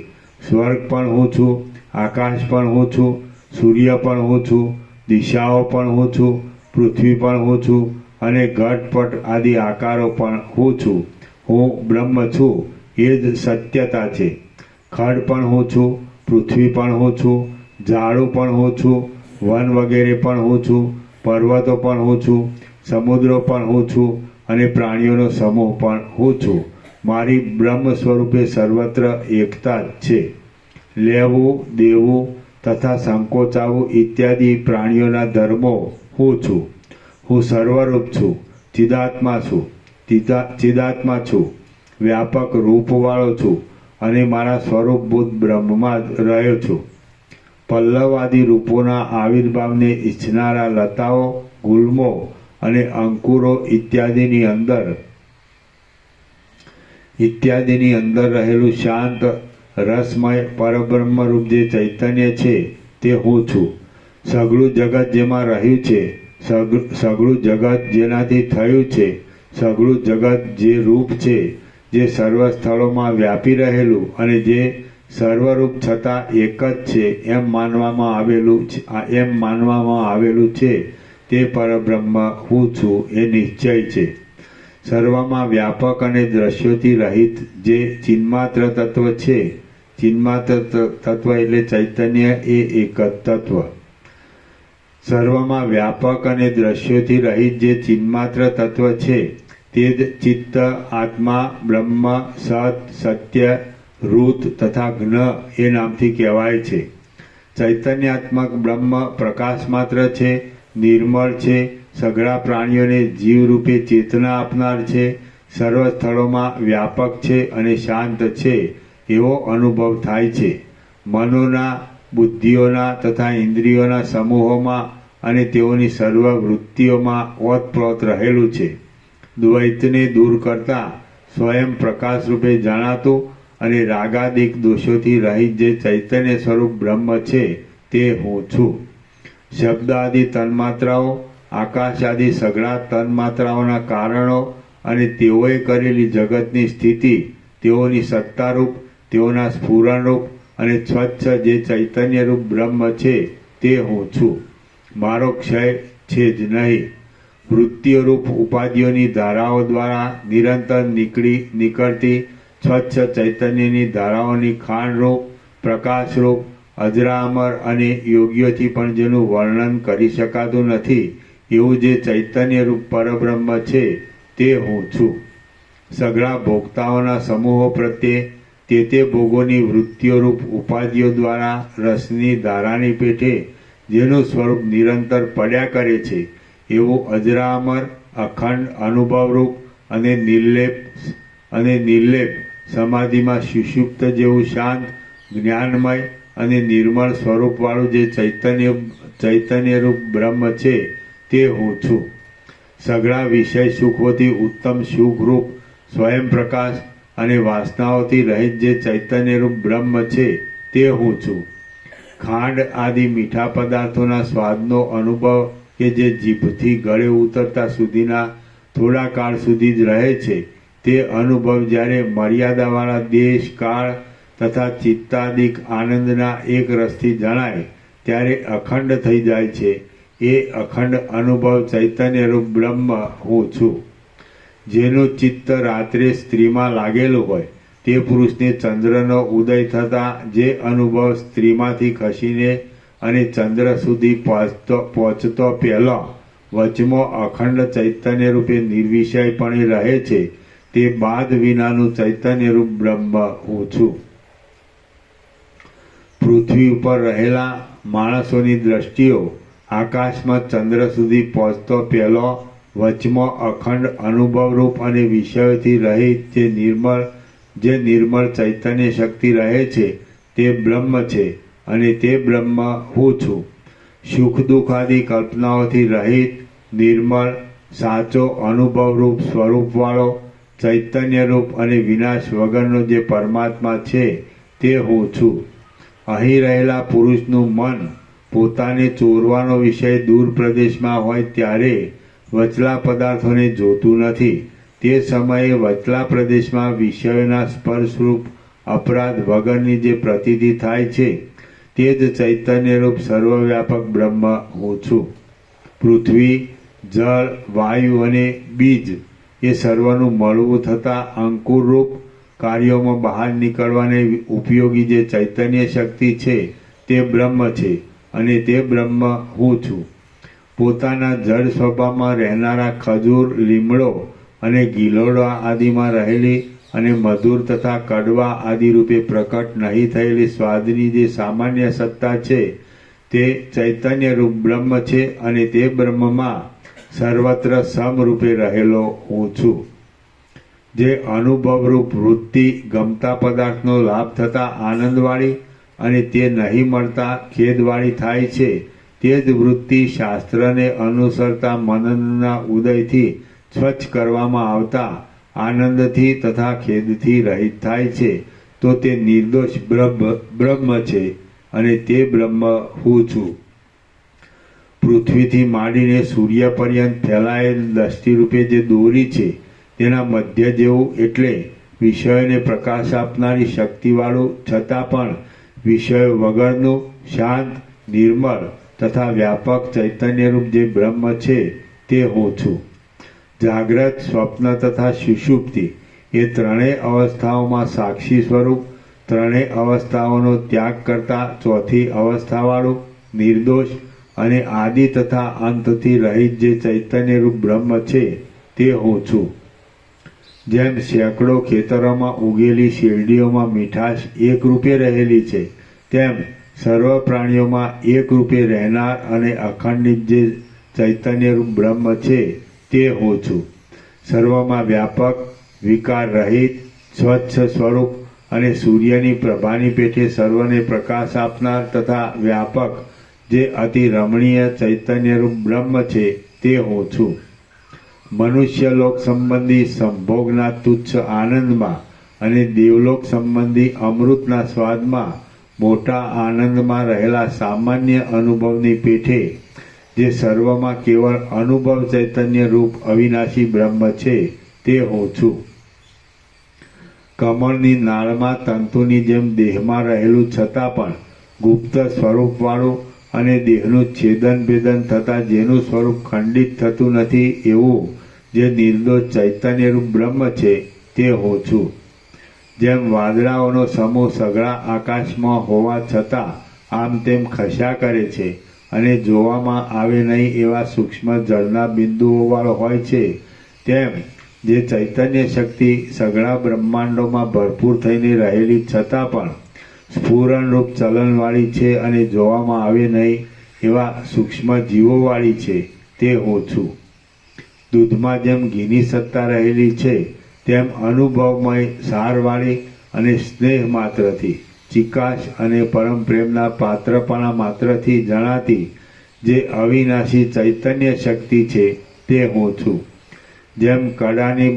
સ્વર્ગ પણ હું છું, આકાશ પણ હું છું, સૂર્ય પણ હું છું, દિશાઓ પણ હું છું, પૃથ્વી પણ હું છું અને ઘટપટ આદિ આકારો પણ હું છું. હું બ્રહ્મ છું એ જ સત્યતા છે. ખડ પણ હું છું, પૃથ્વી પણ હું છું, ઝાડું પણ હું છું, વન વગેરે પણ હું છું, પર્વતો પણ હું છું, સમુદ્રો પણ હું છું અને પ્રાણીઓનો સમૂહ પણ હું છું. મારી બ્રહ્મ સ્વરૂપે સર્વત્ર એકતા જ છે. લેવું, દેવું તથા સંકોચાવું ઇત્યાદિ પ્રાણીઓના ધર્મો હું છું. હું સર્વરૂપ છું, ચિદાત્મા છું, વ્યાપક રૂપવાળો છું અને મારા સ્વરૂપભૂત બ્રહ્મમાં જ રહ્યો છું. પલ્લવાદી રૂપોના આવિર્ભાવને ઈચ્છનારા લતાઓ, ગુલ્મો અને અંકુરો ઇત્યાદિની અંદર રહેલું શાંત રસમય પરબ્રહ્મરૂપ જે ચૈતન્ય છે તે હું છું. સઘળું જગત જેમાં રહ્યું છે, સઘળું જગત જેનાથી થયું છે, સઘળું જગત જે રૂપ છે, જે સર્વ સ્થળોમાં વ્યાપી રહેલું અને જે સર્વરૂપ છતાં એક જ છે એમ માનવામાં આવેલું છે તે પરબ્રહ્મ હું છું એ નિશ્ચય છે. સર્વમાં વ્યાપક અને દ્રશ્યોથી રહિત જે ચિન્માત્ર તત્વ છે, ચિન્માત્ર તત્વ એટલે ચૈતન્ય એ એક જ તત્વ. સર્વમાં વ્યાપક અને દ્રશ્યોથી રહિત જે ચિન્માત્ર તત્વ છે તે જ ચિત્ત, આત્મા, બ્રહ્મ, સત, સત્ય, ઋત તથા જ્ઞ એ નામથી કહેવાય છે. ચૈતન્યાત્મક બ્રહ્મ પ્રકાશ માત્ર છે, નિર્મળ છે, સઘળા પ્રાણીઓને જીવરૂપે ચેતના આપનાર છે, સર્વ સ્થળોમાં વ્યાપક છે અને શાંત છે એવો અનુભવ થાય છે. મનોના, બુદ્ધિઓના તથા ઇન્દ્રિયોના સમૂહોમાં અને તેઓની સર્વ વૃત્તિઓમાં ઓતપ્રોત રહેલું છે. દ્વૈતને દૂર કરતા સ્વયં પ્રકાશ રૂપે જાણાતું અને રાગાદિક દોષોથી રહિત જે ચૈતન્ય સ્વરૂપ બ્રહ્મ છે તે હું છું. શબ્દ આદિ તન્માત્રાઓ, આકાશ આદિ સઘળા તન્માત્રાઓના કારણો અને તેઓએ કરેલી જગતની સ્થિતિ, તેઓની સત્તારૂપ, તેઓના સ્ફુરણરૂપ અને સ્વચ્છ જે ચૈતન્યરૂપ બ્રહ્મ છે તે હું છું. મારો ક્ષય છે જ નહીં. વૃત્તિઓરૂપ ઉપાધિઓની ધારાઓ દ્વારા નિરંતર નીકળતી સ્વચ્છ ચૈતન્યની ધારાઓની ખાણરૂપ, પ્રકાશરૂપ, અજરામર અને યોગ્યોથી પણ જેનું વર્ણન કરી શકાતું નથી એવું જે ચૈતન્યરૂપ પરબ્રહ્મ છે તે હું છું. સઘળા ભોગતાઓના સમૂહો પ્રત્યે તે ભોગોની વૃત્તિઓરૂપ ઉપાધિઓ દ્વારા રસની ધારાની પેઠે જેનું સ્વરૂપ નિરંતર પડ્યા કરે છે એવું અજરામર, અખંડ, અનુભવરૂપ અને નિર્લેપ સમાધિમાં સુષુપ્ત જેવું શાંત, જ્ઞાનમય અને નિર્મળ સ્વરૂપવાળું જે ચૈતન્યરૂપ બ્રહ્મ છે તે હું છું. સઘળા વિષય સુખોથી ઉત્તમ સુખરૂપ સ્વયં પ્રકાશ અને વાસનાઓથી રહિત જે ચૈતન્યરૂપ બ્રહ્મ છે તે હું છું. ખાંડ આદિ મીઠા પદાર્થોના સ્વાદનો અનુભવ કે જે જીભથી ગળે ઉતરતા સુધીના થોડા કાળ સુધી જ રહે છે તે અનુભવ જ્યારે મર્યાદાવાળા દેશ, કાળ તથા ચિત્તાદિક આનંદના એક રસથી જણાય ત્યારે અખંડ થઈ જાય છે. એ અખંડ અનુભવ ચૈતન્યરૂપ બ્રહ્મ હું છું. જેનું ચિત્ત રાત્રે સ્ત્રીમાં લાગેલું હોય તે પુરુષને ચંદ્રનો ઉદય થતાં જે અનુભવ સ્ત્રીમાંથી ખસીને અને ચંદ્ર સુધી પહોંચતો પહેલો વચમાં અખંડ ચૈતન્ય રૂપે નિર્વિષયપણે રહે છે તે બાદ વિનાનું ચૈતન્યરૂપ બ્રહ્મ હું છું. પૃથ્વી ઉપર રહેલા માણસોની દ્રષ્ટિઓ આકાશમાં ચંદ્ર સુધી પહોંચતો પહેલો વચમાં અખંડ અનુભવરૂપ અને વિષયોથી રહિત જે નિર્મળ ચૈતન્ય શક્તિ રહે છે તે બ્રહ્મ છે અને તે બ્રહ્મ હું છું. સુખ દુઃખ આદિ કલ્પનાઓથી રહિત નિર્મળ સાચો અનુભવરૂપ સ્વરૂપવાળો ચૈતન્યરૂપ અને વિનાશ વગરનો જે પરમાત્મા છે તે હું છું. અહીં રહેલા પુરુષનું મન પોતાને ચોરવાનો વિષય દૂર પ્રદેશમાં હોય ત્યારે વચલા પદાર્થોને જોતું નથી. તે સમયે વચલા પ્રદેશમાં વિષયોના સ્પર્શરૂપ અપરાધ વગરની જે પ્રતીતિ થાય છે તે જ ચૈતન્યરૂપ સર્વવ્યાપક બ્રહ્મ હું છું. પૃથ્વી, જળ, વાયુ અને બીજ એ સર્વનું મળવું થતાં અંકુરરૂપ કાર્યોમાં બહાર નીકળવાને ઉપયોગી જે ચૈતન્ય શક્તિ છે તે બ્રહ્મ છે અને તે બ્રહ્મ હું છું. પોતાના જળ સ્વભાવમાં રહેનારા ખજૂર, લીમડો અને ગિલોડા આદિમાં રહેલી અને મધુર તથા કડવા આદિ રૂપે પ્રકટ નહીં થયેલી સ્વાદની જે સામાન્ય સત્તા છે તે ચૈતન્યરૂપ બ્રહ્મ છે અને તે બ્રહ્મમાં સર્વત્ર સમરૂપે રહેલો હું છું. જે અનુભવરૂપ વૃત્તિ ગમતા પદાર્થનો લાભ થતાં આનંદવાળી અને તે નહીં મળતા ખેદવાળી થાય છે તે જ વૃત્તિ શાસ્ત્રને અનુસરતા મનનના ઉદયથી સ્વચ્છ કરવામાં આવતા આનંદથી તથા ખેદથી રહિત થાય છે તો તે નિર્દોષ બ્રહ્મ છે અને તે બ્રહ્મ હું છું. પૃથ્વીથી માંડીને સૂર્ય પર્યંત ફેલાયેલ દ્રષ્ટિરૂપે જે દોરી છે તેના મધ્ય જેવું એટલે વિષયોને પ્રકાશ આપનારી શક્તિવાળું છતાં પણ વિષયો વગરનું શાંત, નિર્મળ તથા વ્યાપક ચૈતન્યરૂપ જે બ્રહ્મ છે તે હું છું. જાગ્રત, સ્વપ્ન તથા સુષુપ્તિ એ ત્રણેય અવસ્થાઓમાં સાક્ષી સ્વરૂપ, ત્રણેય અવસ્થાઓનો ત્યાગ કરતા ચોથી અવસ્થાવાળું નિર્દોષ અને આદિ તથા અંતથી રહિત જે ચૈતન્યરૂપ બ્રહ્મ છે તે હું છું. જેમ સેંકડો ખેતરોમાં ઉગેલી શેરડીઓમાં મીઠાશ એક રૂપે રહેલી છે તેમ સર્વ પ્રાણીઓમાં એક રૂપે રહેનાર અને અખંડિત જે ચૈતન્યરૂપ બ્રહ્મ છે તે હું છું. સર્વમાં વ્યાપક, વિકાર રહિત, સ્વચ્છ સ્વરૂપ અને સૂર્યની પ્રભાની પેઠે સર્વને પ્રકાશ આપનાર તથા વ્યાપક જે અતિ રમણીય ચૈતન્યરૂપ બ્રહ્મ છે તે હું છું. મનુષ્ય લોક સંબંધી સંભોગના તુચ્છ આનંદમાં અને દેવલોક સંબંધી અમૃતના સ્વાદમાં મોટા આનંદમાં રહેલા સામાન્ય અનુભવની પેઠે જે સર્વમાં કેવળ અનુભવ ચૈતન્ય રૂપ અવિનાશી બ્રહ્મ છે તે હું છું. કમળની નાળમાં તંતુની જેમ દેહમાં રહેલું છતાં પણ ગુપ્ત સ્વરૂપવાળું અને દેહનું છેદન ભેદન થતાં જેનું સ્વરૂપ ખંડિત થતું નથી એવું જે નિર્દોષ ચૈતન્યરૂપ બ્રહ્મ છે તે હું છું. જેમ વાદળાઓનો સમૂહ સઘળા આકાશમાં હોવા છતાં આમ તેમ ખસ્યા કરે છે અને જોવામાં આવે નહીં એવા સૂક્ષ્મ જળના બિંદુઓવાળો હોય છે તેમ જે ચૈતન્ય શક્તિ સઘળા બ્રહ્માંડોમાં ભરપૂર થઈને રહેલી છતાં પણ સ્ફુરણરૂપ ચલનવાળી છે અને જોવામાં આવે નહીં એવા સૂક્ષ્મ જીવોવાળી છે તે હું છું. દૂધમાં જેમ ઘીની સત્તા રહેલી છે તેમ અનુભવમય સારવાળી અને સ્નેહ માત્રથી ચિકાશ અને પરમ પ્રેમના પાત્રપણા માત્રથી જણાતી જે અવિનાશી ચૈતન્ય શક્તિ છે તે હું છું. જેમ કડાની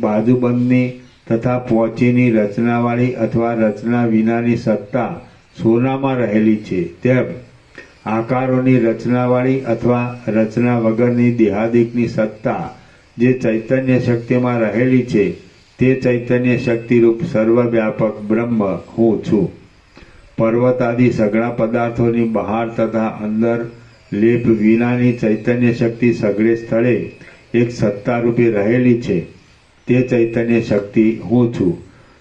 બાજુબંધની તથા પોચીની રચનાવાળી અથવા રચના વિનાની સત્તા સોનામાં રહેલી છે તેમ આકારોની રચનાવાળી અથવા રચના વગરની દેહાદિકની સત્તા જે ચૈતન્ય શક્તિમાં રહેલી છે તે ચૈતન્ય શક્તિરૂપ સર્વવ્યાપક બ્રહ્મ હું છું. પર્વત આદિ સઘળા પદાર્થોની બહાર તથા અંદર લેપ વિનાની ચૈતન્ય શક્તિ સઘળે સ્થળે એક સત્તા રૂપે રહેલી છે. તે ચૈતન્ય શક્તિ હું છું.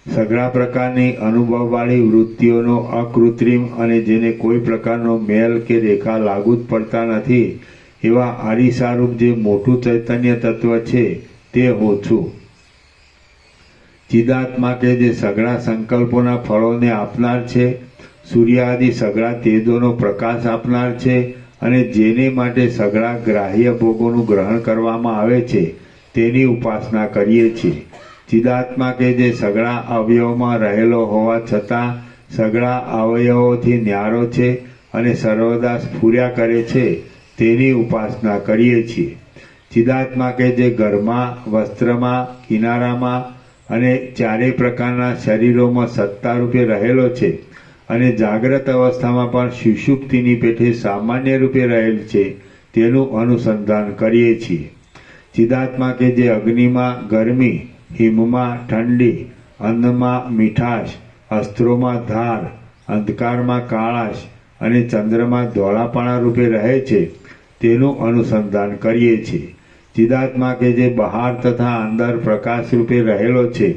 સઘળા પ્રકારની અનુભવવાળી વૃત્તિઓનો અકૃત્રિમ અને જેને કોઈ પ્રકારનો મેલ કે રેખા લાગુ જ પડતા નથી એવા આરિસારૂપ જે મોટું ચૈતન્ય તત્વ છે તે હું છું. ચિદાત્મા કે જે સઘળા સંકલ્પોના ફળોને આપનાર છે, સૂર્ય આદિ સઘળા તેજોનો પ્રકાશ આપનાર છે અને જેને માટે સઘળા ગ્રાહ્ય ભોગોનું ગ્રહણ કરવામાં આવે છે તેની ઉપાસના કરીએ છીએ. ચિદાત્મા કે જે સઘળા અવયવોમાં રહેલો હોવા છતાં સઘળા અવયવોથી ન્યારો છે અને સર્વદા સ્ફુર્યા કરે છે તેની ઉપાસના કરીએ છીએ. ચિદાત્મા કે જે ઘરમાં, વસ્ત્રમાં, કિનારામાં અને ચારેય પ્રકારના શરીરોમાં સત્તા રૂપે રહેલો છે અને જાગ્રત અવસ્થામાં પણ સુષુપ્તિની પેઠે સામાન્ય રૂપે રહેલ છે તેનું અનુસંધાન કરીએ છીએ. ચિદાત્મા કે જે અગ્નિમાં ગરમી, હિમમાં ઠંડી, અન્નમાં મીઠાશ, અસ્ત્રોમાં ધાર, અંધકારમાં કાળાશ અને ચંદ્રમાં ધોળાપણા રૂપે રહે છે તેનું અનુસંધાન કરીએ છીએ. ચિદાત્મા કે જે બહાર તથા અંદર પ્રકાશ રૂપે રહેલો છે,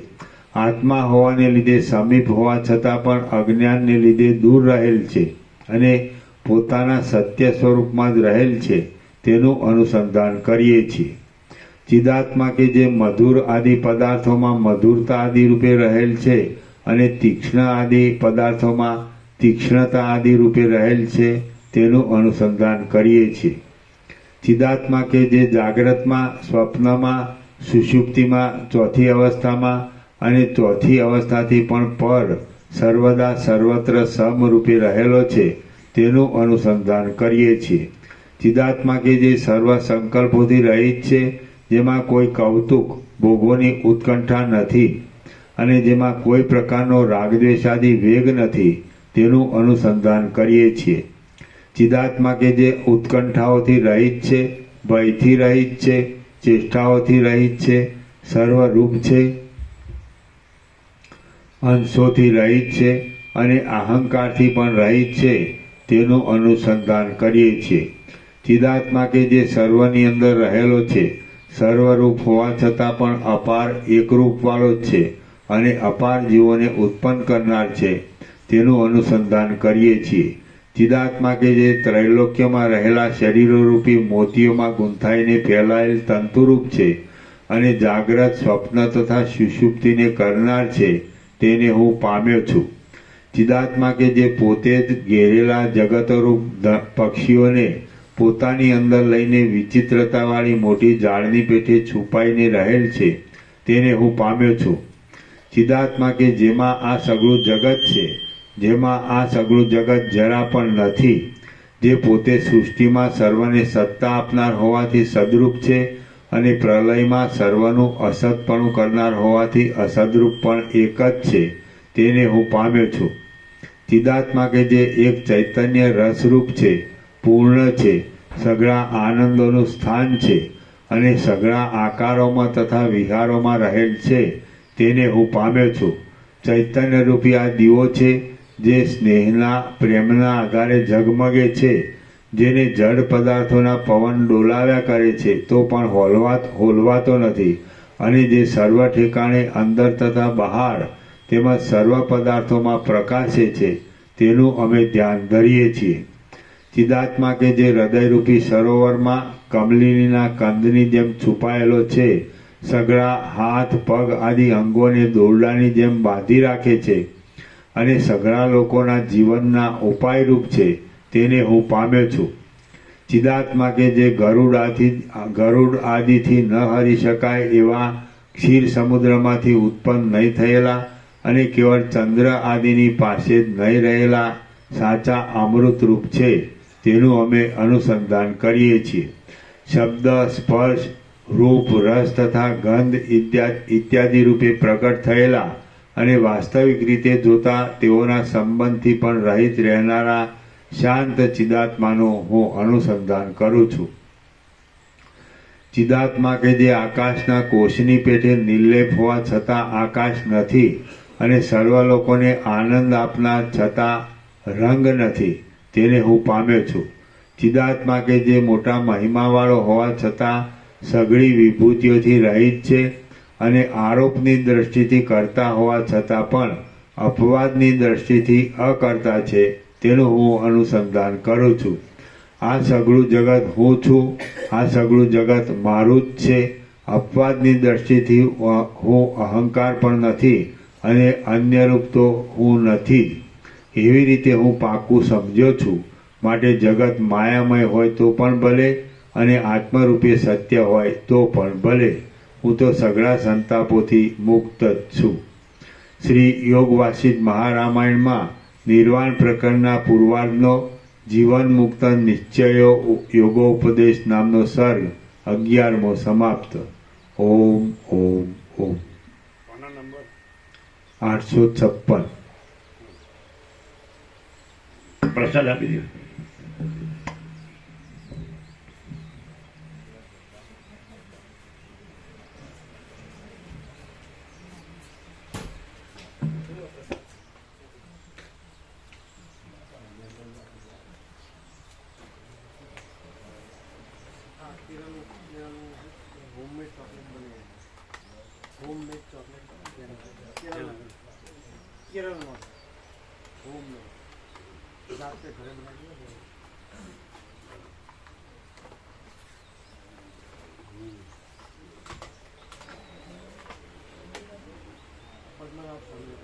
આત્મા હોવાને લીધે સમીપ હોવા છતાં પણ અજ્ઞાનને લીધે દૂર રહેલ છે અને પોતાના સત્ય સ્વરૂપમાં જ રહેલ છે તેનું અનુસંધાન કરીએ છીએ. ચિદાત્મા કે જે મધુર આદિ પદાર્થોમાં મધુરતા આદિ રૂપે રહેલ છે અને તીક્ષ્ણ આદિ પદાર્થોમાં તીક્ષ્ણતા આદિ રૂપે રહેલ છે તેનું અનુસંધાન કરીએ છીએ. ચિદાત્મા કે જે જાગ્રતમાં, સ્વપ્નમાં, સુષુપ્તિમાં, ચોથી અવસ્થામાં અને ચોથી અવસ્થાથી પણ પર સર્વદા સર્વત્ર સમરૂપે રહેલો છે તેનું અનુસંધાન કરીએ છીએ. ચિદાત્મા કે જે સર્વ સંકલ્પોથી રહિત છે, જેમાં કોઈ કૌતુક, ભોગોની ઉત્કંઠા નથી અને જેમાં કોઈ પ્રકારનો રાગદ્વેષાદિ વેગ નથી તેનું અનુસંધાન કરીએ છીએ. ચિદાત્મા કે જે ઉત્કંઠાઓથી રહિત છે, ભયથી રહિત છે, ચેષ્ટાઓથી રહિત છે, સર્વરૂપ છે, અંશોથી રહિત છે અને અહંકારથી પણ રહિત છે તેનું અનુસંધાન કરીએ છીએ. ચિદાત્મા કે જે સર્વની અંદર રહેલો છે, સર્વરૂપ હોવા છતાં પણ અપાર એકરૂપવાળો જ છે અને અપાર જીવોને ઉત્પન્ન કરનાર છે તેનું અનુસંધાન કરીએ છીએ. ચિદાત્મા કે જે ત્રૈલોક્યમાં રહેલા શરીરોરૂપી મોતીઓમાં ગૂંથાઈને ફેલાયેલ તંતુરૂપ છે અને જાગ્રત, સ્વપ્ન તથા સુષુપ્તિને કરનાર છે તેને હું પામ્યો છું. ચિદાત્મા કે જે પોતે જ ઘેરેલા જગતરૂપ પક્ષીઓને પોતાની અંદર લઈને વિચિત્રતાવાળી મોટી ઝાડની પેઠે છુપાઈને રહેલ છે તેને હું પામ્યો છું. ચિદાત્મા કે જેમાં આ સઘળું જગત છે, જેમાં આ સઘળું જગત જરા પણ નથી, જે પોતે સૃષ્ટિમાં સર્વને સત્તા આપનાર હોવાથી સદરૂપ છે અને પ્રલયમાં સર્વનું અસતપણું કરનાર હોવાથી અસદરૂપ પણ એક જ છે તેને હું પામ્યો છું. ચિદાત્મા કે જે એક ચૈતન્ય રસરૂપ છે, પૂર્ણ છે, સઘળા આનંદોનું સ્થાન છે અને સઘળા આકારોમાં તથા વિહારોમાં રહેલ છે તેને હું પામ્યો છું. ચૈતન્ય રૂપી આ દીવો છે જે સ્નેહના, પ્રેમના આધારે ઝગમગે છે, જેને જડ પદાર્થોના પવન ડોલાવ્યા કરે છે તો પણ હોલવાતો નથી અને જે સર્વ ઠેકાણે અંદર તથા બહાર તેમજ સર્વ પદાર્થોમાં પ્રકાશે છે તેનું અમે ધ્યાન ધરીએ છીએ. ચિદાત્મા કે જે હૃદયરૂપી સરોવરમાં કમલિનીના કંદની જેમ છુપાયેલો છે, સઘળા હાથ, પગ આદિ અંગોને દોરડાની જેમ બાંધી રાખે છે અને સઘળા લોકોના જીવનના ઉપાયરૂપ છે તેને હું પામ્યો છું. ચિદાત્મા કે જે ગરુડ આદિથી ન હરી શકાય એવા ક્ષીર સમુદ્રમાંથી ઉત્પન્ન નહીં થયેલા અને કેવળ ચંદ્ર આદિની પાસે જ નહીં રહેલા સાચા અમૃત રૂપ છે તેનું અમે અનુસંધાન કરીએ છીએ. શબ્દ, સ્પર્શ, રૂપ, રસ તથા ગંધ ઇત્યાદિ રૂપે પ્રગટ થયેલા અને વાસ્તવિક રીતે જોતા તેઓના સંબંધથી પણ રહિત રહેનારા શાંત ચિદાત્માનું હું અનુસંધાન કરું છું. ચિદાત્મા કે જે આકાશના કોષની પેટે નિર્લેપ હોવા છતાં આકાશ નથી અને સર્વ લોકોને આનંદ આપનાર છતાં રંગ નથી, તેને હું પામ્યો છું. ચિદાત્મા કે જે મોટા મહિમાવાળો હોવા છતાં સઘળી વિભૂતિઓથી રહિત છે અને આરોપની દ્રષ્ટિથી કરતા હોવા છતાં પણ અપવાદની દ્રષ્ટિથી અકર્તા છે, તેનું હું અનુસંધાન કરું છું. આ સઘળું જગત હું છું, આ સઘળું જગત મારું જ છે. અપવાદની દ્રષ્ટિથી હું અહંકાર પણ નથી અને અન્યરૂપ તો હું નથી જ. એવી રીતે હું પાકું સમજ્યો છું. માટે જગત માયામય હોય તો પણ ભલે અને આત્મરૂપે સત્ય હોય તો પણ ભલે, હું તો સઘળા સંતાપોથી મુક્ત જ છું. શ્રી યોગ વાસિષ્ઠ મહારામાયણમાં નિર્વાણ પ્રકરણના પૂર્વાર્ધનો જીવન મુક્ત નિશ્ચયો યોગોપદેશ નામનો સર્ગ 11મો સમાપ્ત. ઓમ ઓમ ઓમ. કોના નંબર? 856. प्रसाद आपी दो. હા કેરળનું હોમમેડ ચોકલેટ બને, હોમમેડ ચોકલેટ કેરળનો હોમમેડ જાતે ઘરે બનાવી પદ્મનાભ સ્વામી.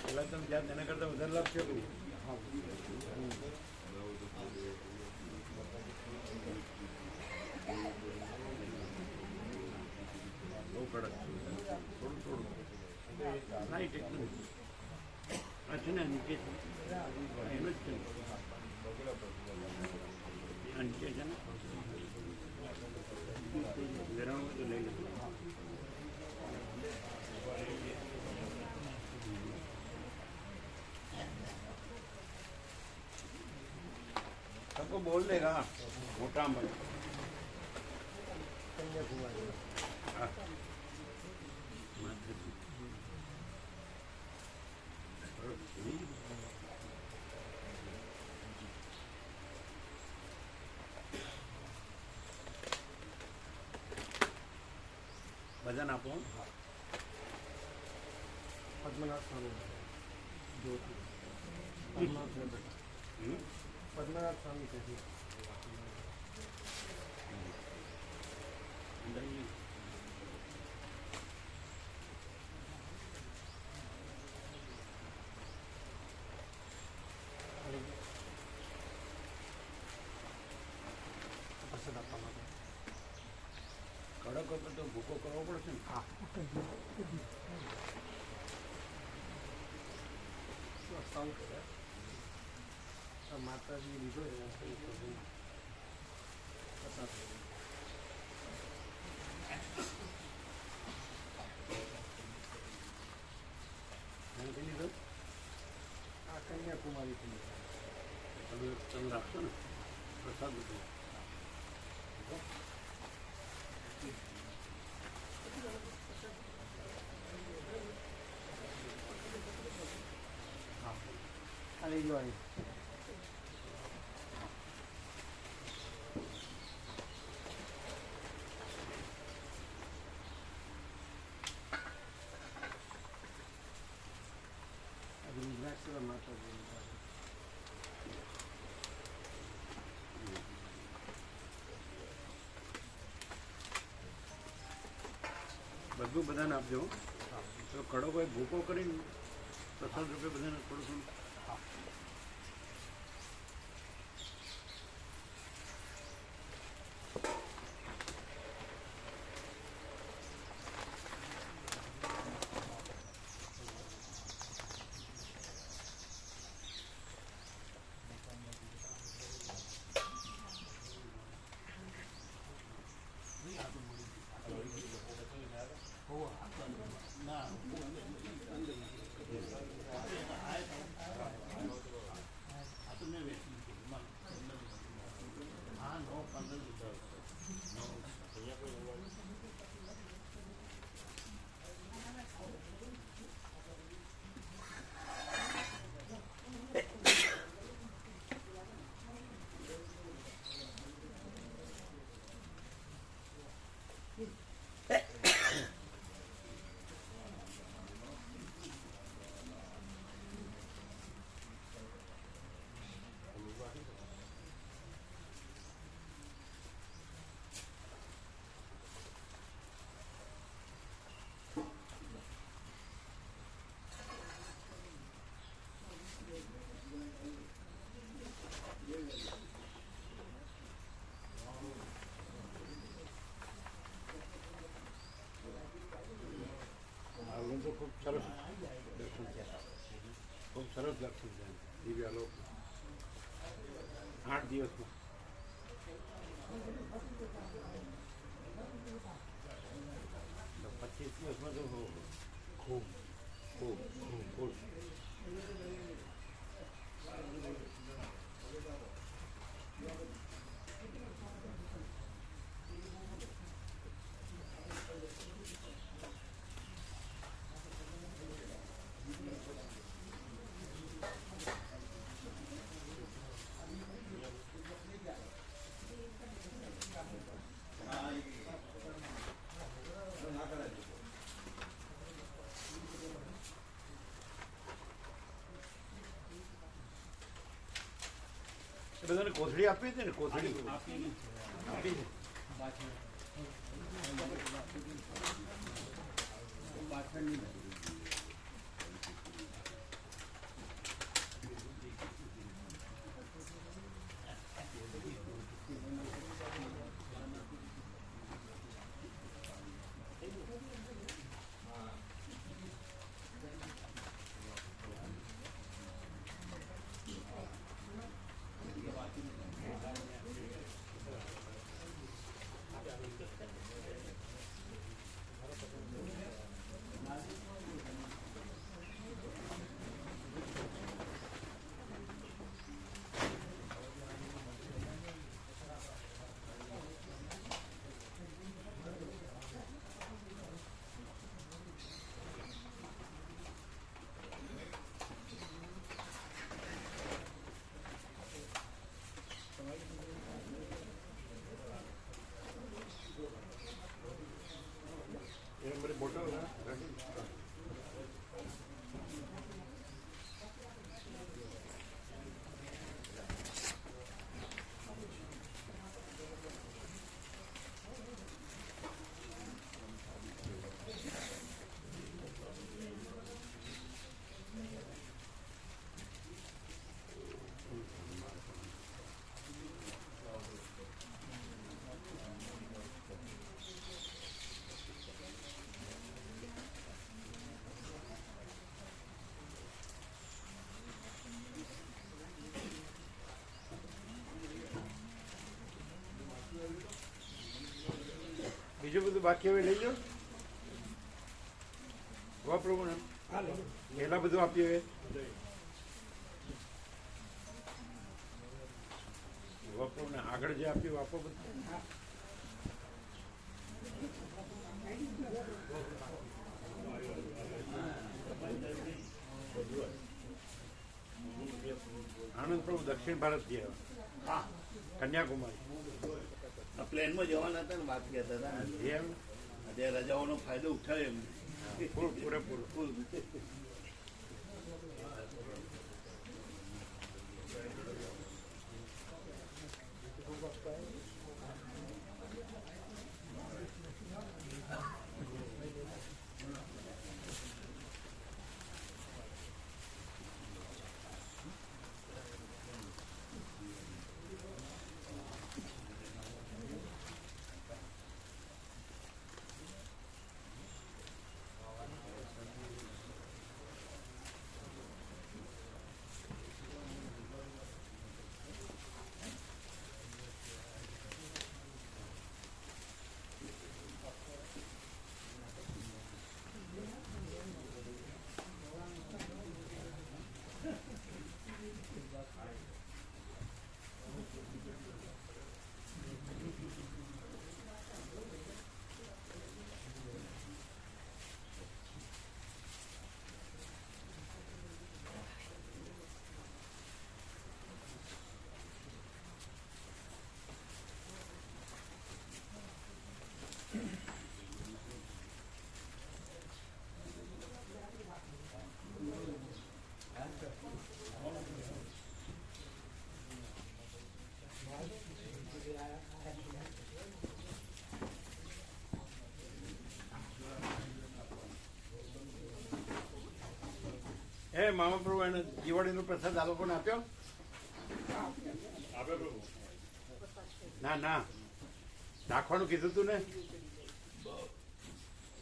પેલા તમે જ્યાં તેના કરતાં વધારે લાભ છે. બહુ કડક થોડું થોડું ના એ ટેકનિક આ છે ને નીચે એનું જ છે આ નીચે છે ને વેરાણું તો લઈ લે. सबको बोल देगा मोटा मत. કન્યાકુમારી બધાને આપો. પદ્મનાભ સ્વામી જ્યોતિ પદ્મનાભ સ્વામી છે. કડક હતો તો ભૂકો કરવો પડશે ને. હા સાઉન્ડ કરે માતાજી લીધો આ કન્યાકુમારીથી તમે રાખશો ને પ્રસાદ હતો. આ લઈ લો અહીં. રુદ્રાક્ષર માતાજી બધું બધાને આપજો. તો કડો કોઈ ભૂકો કરીને પ્રસાદ રૂપે બધાને થોડું થોડું. દિવસમાં? તો 25 દિવસમાં તો ખૂબ ખૂબ ખૂબ ખૂબ એ બધાને કોથળી આપી હતી ને? કોથળી આપી છે. એ નંબરે બોટલ રાખી. બીજું બધું બાકી હવે લઈ લો. વાપરો ને પહેલા બધું આપ્યું હવે વાપરો ને આગળ જે આપ્યું વાપરો બધું. આનંદ પ્રભુ દક્ષિણ ભારતથી આવ્યા, કન્યાકુમારી. પ્લેનમાં જવાના હતા ને વાત કહેતા હતા ને એમ અત્યારે રજાઓનો ફાયદો ઉઠાવ્યો એમને. પૂરેપૂરો. હે મામા પ્રભુ એને દિવાળીનો પ્રસાદ આ લોકોને આપ્યો? ના ના, નાખવાનું કીધું તું ને,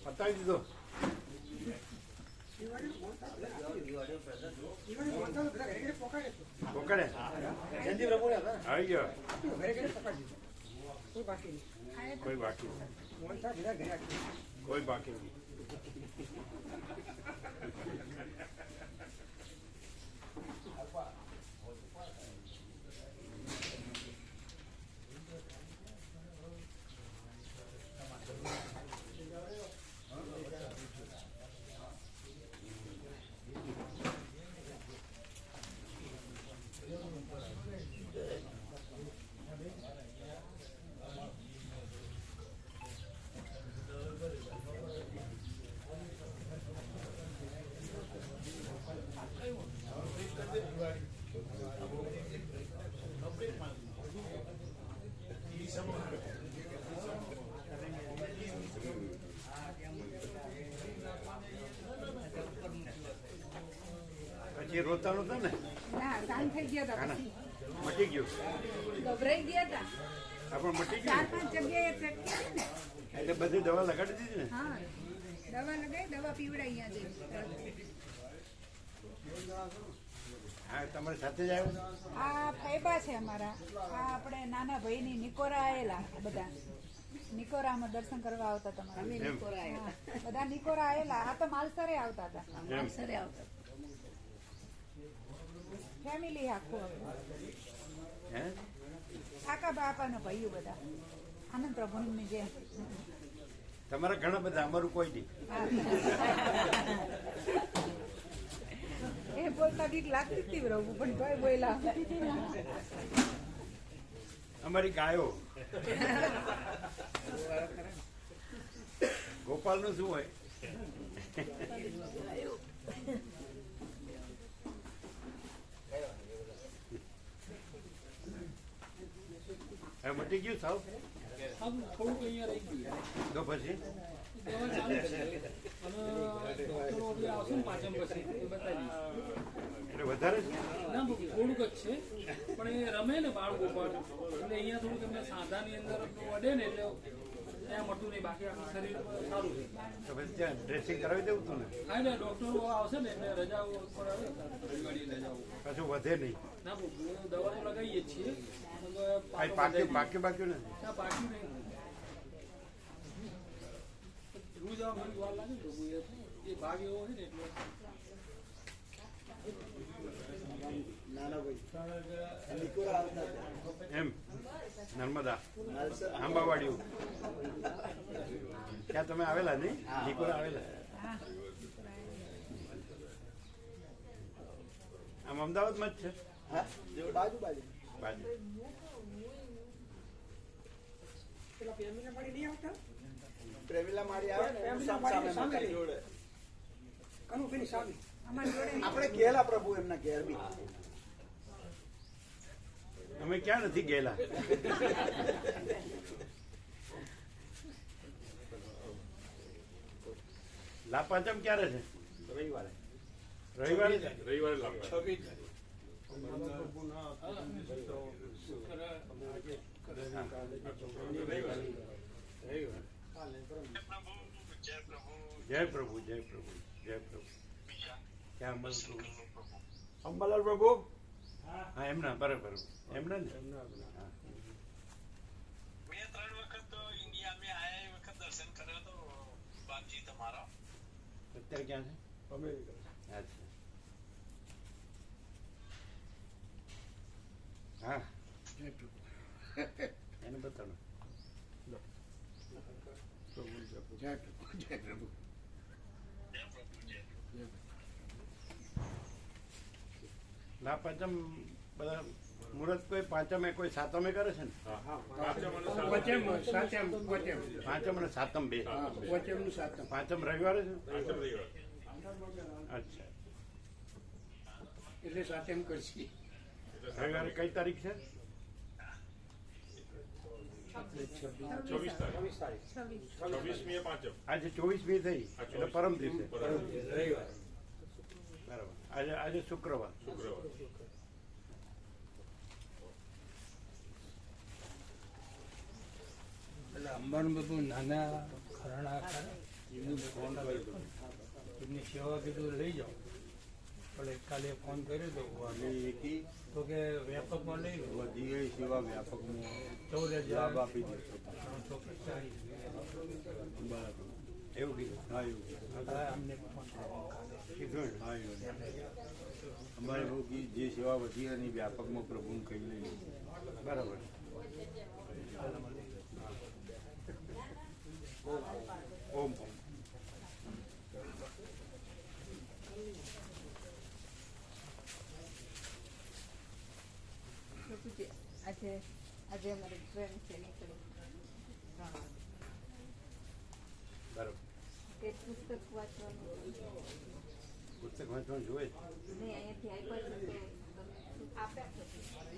પતાવી દીધો. દિવાળીનો બોલતા બધા આપી. દિવાળીનો બોલતા બધા ઘરે ઘરે પોકાડે છે. પકડે જયંતિ પ્રભુ ને હતા. આવી ગયો ઘરે ઘરે પકડી દીધો. કોઈ બાકી નહીં. કોઈ બાકી નહીં. મોહન સાહેબ બધા ઘરે આપી દીધો. કોઈ બાકી નહીં. પછી રોતા નહોતા ને ના શાંત થઈ ગયા હતા કાના પછી મટી ગયું ગભરાઈ ગયા હતા આપણે મટી 4-5 ગયું જગ્યાએ ફ્રેક્ચર ને એટલે બધી દવા લગાડી દીધી ને હા દવા લગાવી દવા પીવડાઈ અહીંયા જઈ હા તમારી સાથે જ આવ્યો આ ફાયબા છે અમારા આ આપણે નાના ભાઈની નિકોરા આવેલા બધા નિકોરામાં દર્શન કરવા આવતા તમારા એમ હા, બધા નિકોરા આવેલા આ તો માલસરે આવતા હતા એમ ફેમિલી આખું હતું. હે કાકા બાપાના ભાઈઓ બધા આનંદ પ્રભુની જેમ તમારા ઘણા બધા અમારું કોઈ નહીં એ બોલતા બીક લાગતી હતી પ્રભુ પણ તોય બોલ્યા અમારી ગાયો ગોપાલ નું શું હોય હવે મટી ગયું સાવ થોડુંક અહીંયા રહી ગયું. તો પછી દવા ચાલુ છે. અને ડોક્ટરો બી આવશે ને પાંચમ પછી એ બતાવી એટલે વધારે છે ના થોડુંક જ છે પણ એ રમે ને બાળ ગોપાળ એટલે અહીંયા થોડુંક એમને સાંધાની અંદર વડે ને એટલે ત્યાં મળતું નહીં બાકી આખું શરીર સારું છે. તો પછી ત્યાં ડ્રેસિંગ કરાવી દેવું તું ને હા એટલે ડોક્ટરો આવશે ને એટલે રજાઓ પર આવે રવિવારની રજાઓ પાછું વધે નહીં ના દવા તો લગાવીએ જ છીએ કાંઈ પાક્યું પાક્યું બાક્યું નથી ના પાકી નહીં રોજ આવા ઘણી વાર લાગે ને પ્રભુ એ ભાગ એવો છે ને એટલે નાના ભાઈ નિકોરા આવતા હતા. એમ નર્મદા આંબાવાડિયું ત્યાં તમે આવેલા નહીં નિકોરા આવેલા આમ અમદાવાદમાં જ છે હા બાજુ બાજુ બાજુ પેલા ફેમિલી મળી નહીં આવતા પ્રેમીલા મારી આવે ને એનું સામે સામે મારી જોડે કનું પેલી સામે અમારી જોડે આપણે ગયેલા પ્રભુ એમના ઘેર બી અમે ક્યાં નથી ગયેલા લાપાચમ ક્યારે છે રવિવારે રવિવારે જય પ્રભુ જય પ્રભુ જય પ્રભુ ક્યાં મળતું અંબાલાલ પ્રભુ હા એમના બરાબર એમના ને હા. મેં 3 વખત તો ઇન્ડિયા में आया એ વખત દર્શન કર્યો તો બાપજી તમારા અત્યારે ક્યાં છે અચ્છા હા એને બતાવો જય પ્રભુ જય પ્રભુ લા પાંચમ બધા મુહૂર્ત કોઈ પાંચમે કોઈ સાતમે કરે છે ને પાંચમ અને સાતમ બે પાંચમ રવિવારે છે અચ્છા એટલે સાથે એમ કરશી રવિવારે કઈ તારીખ છે 26 આજે 24મી થઈ એટલે પરમ દિવસે બરાબર આજે શુક્રવાર એટલે અંબાનું બધું નાના ખરણા એમનું ફોન કર્યો એમની સેવા કીધું લઈ જાઓ એટલે કાલે ફોન કર્યો હતો અમે તો તો કે વ્યાપકમાં નહીં વધીએ સેવા વ્યાપકમાં 14,000 લાભ આપી દેશો. 340. બરાબર એવું કીધું. હા એવું હા, અમને પણ કીધું ને? હા એવું અમારે એવું કે જે સેવા વધી એની વ્યાપકમાં પ્રભુને કહી લઈએ. બરાબર. ઓમ ઓમ. આજે આજે અમારી ટ્રેન છે નીકળી 3 વાગે. બરાબર. એક પુસ્તક વાંચવાનું પુસ્તક વાંચવાનું જોઈએ જ. નહીં અહીંયાથી આપ્યા છે તો આપ્યા છે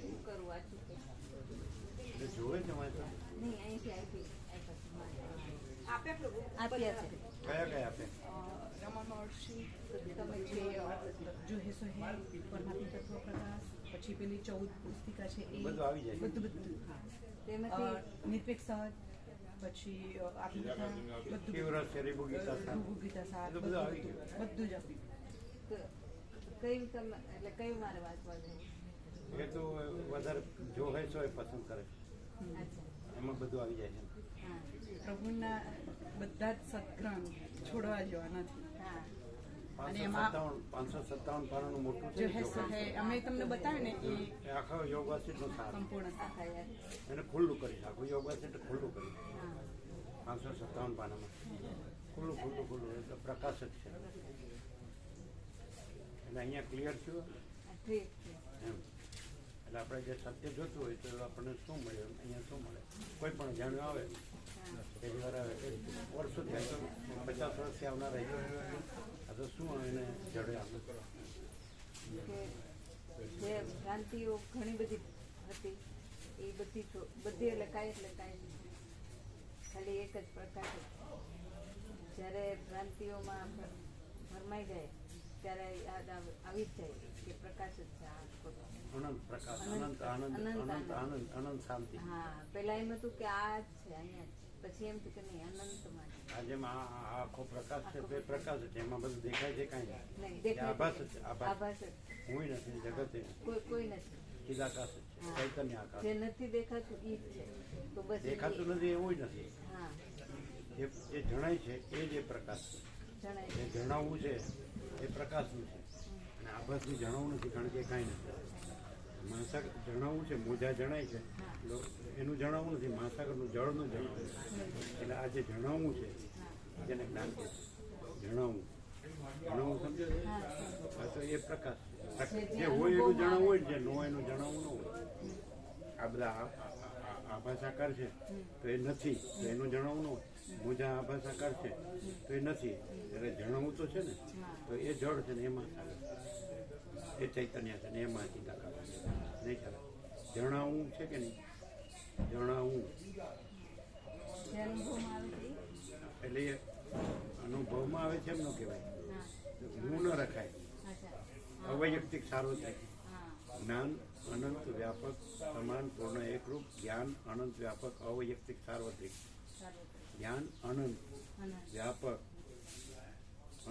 શું કરું વાંચું કે એટલે જોવે છે વાંચવા. નહીં અહીંયાથી આપ્યા છે કયા કયા આપે? રમણ મહર્ષિ તમે જે જો હે સો હે પરમાત્મા તત્વ પ્રકાશ પછી પેલી 14 પુસ્તિકા છે એ બધું આવી જાય. બધું હા તેમાંથી નિર્ભેક સાર પછી આત્મકથા બધું કેવું રસ છે રીબુ ગીતા સાહેબ? ગીતા સાર એ તો બધું આવી ગયું. બધું જ આપ્યું. કયું તમે એટલે કયું મારે વાંચવા જોઈએ? એ તો વધારે જો હોય તો એ પસંદ કરે. અચ્છા એમાં બધું આવી જાય છે. હા પ્રભુના બધા જ સત્ગ્રંથ છોડવા જેવા નથી. હા 557 પાનાનું મોટું છે જો ને હે સો હે અમે તમને બતાવે ને એ એ આખા યોગાસીટનું સાર. સંપૂર્ણ છે. આખા યાદ એને ખુલ્લું કરી આખું યોગાસીટ ખુલ્લું કરી હા 557 પાનામાં ખુલ્લું ખુલ્લું ખુલ્લું એટલે પ્રકાશ જ છે. એટલે અહીંયા ક્લિયર થયું ઠીક છે એમ. એટલે આપણે જે સત્ય જોતું હોય તો આપણને શું મળે અહીંયા શું મળે કોઈ પણ જાણ્યું આવે પહેલી વાર આવે વર્ષો થાય તો 50 વર્ષથી આવનાર રહી આ તો શું એને જડે આપણે. કે જે ભ્રાંતિઓ ઘણી બધી હતી એ બધી બધી એટલે કાંઈ ખાલી એક જ પ્રકાશ જ. જ્યારે ભ્રાંતિઓમાં ભરમાઈ જાય ત્યારે યાદ આવી જ જાય કે પ્રકાશ જ છે આ ખોટો. અનંત પ્રકાશ અનંત આનંદ અનંત આનંદ અનંત શાંતિ. હા પેલા એમ હતું કે આ જ છે અહીંયા જ પછી એમ થયું કે નહીં અનંતમાં છે. આ જેમ આ આખો પ્રકાશ છે તો એ પ્રકાશ છે એમાં બધું દેખાય છે કાંઈ નહીં નહીં. દેખાય આભાસ જ છે આભાસ. આભાસ જ હું નથી જગત કોઈ નથી ચિદાકાશ જ છે ચૈતન્ય આકાશ. જે નથી દેખાતું એ જ છે તો બસ દેખાતું નથી એવું નથી. હા જે જણાય છે એ જ એ પ્રકાશ છે. જણાય જે જણાવવું છે એ પ્રકાશનું છે અને આભાસનું જણાવવું નથી કારણ કે કાંઈ નથી. મહાસાગર જણાવવું છે મોજા જણાય છે એનું જણાવવું નથી મહાસાગરનું જળનું જણાવવું છે. એટલે આ જે જણાવવું છે જેને જ્ઞાન કહે છે જણાવવું સમજો હા તો એ પ્રકાશ જે હોય એનું જણાવવું હોય જે ન હોય એનું જણાવવું ન હોય. આ બધા આભાસ આકાર છે તો એ નથી તો એનું જણાવવું ન હોય. મોજા આભાસ આકાર છે તો એ નથી એટલે જણાવવું તો છે ને તો એ જળ છે ને એમાં એ ચૈતન્ય છે ને એમાં ચિદાકાર નહીં ચાલે. જણાવવું છે કે નહીં જણાવવું જે અનુભવમાં આવે છે એટલે એ અનુભવમાં આવે છે એમ ન કહેવાય. હું ન રખાય. અચ્છા અવૈયક્તિક સાર્વત્રિક હા જ્ઞાન અનંત વ્યાપક સમાન પૂર્ણ એકરૂપ જ્ઞાન અનંત વ્યાપક અવૈયક્તિક સાર્વત્રિક સારું જ્ઞાન અનંત વ્યાપક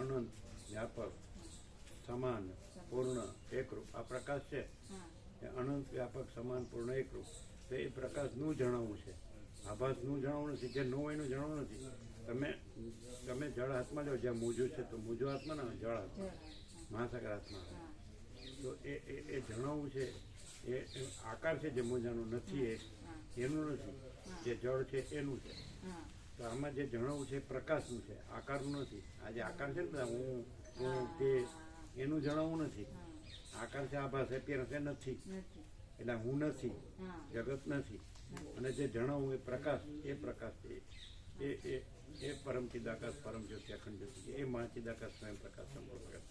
અનંત વ્યાપક સમાન પૂર્ણ એકરૂપ આ પ્રકાશ છે એ અનંત વ્યાપક સમાન પૂર્ણ એકરૂપ તો એ પ્રકાશનું જણાવવું છે. આભાસનું જણાવવું નથી જે ન હોય એનું જણાવવું નથી. તમે જળ હાથમાં લો જ્યાં મોજું છે તો મોજું હાથમાં ના જળ હાથમાં મહાસાગર હાથમાં તો એ જણાવવું છે એ આકાર છે જે મોજાનો નથી એનું નથી જે જળ છે એનું છે. તો આમાં જે જણાવવું છે પ્રકાશનું છે આકારનું નથી. આ જે આકાર છે ને બધા હું તે એનું જણાવવું નથી. આકાર છે આભાસ અપિયરન્સ એ નથી એટલે હું નથી જગત નથી અને જે જણાવવું એ પ્રકાશ છે એ પરમ ચિદાકાશ પરમ જ્યોતિ અખંડ જ્યોતિ એ મહાચિદાકાશ સ્વયં પ્રકાશ સંપૂર્ણ પ્રકાશ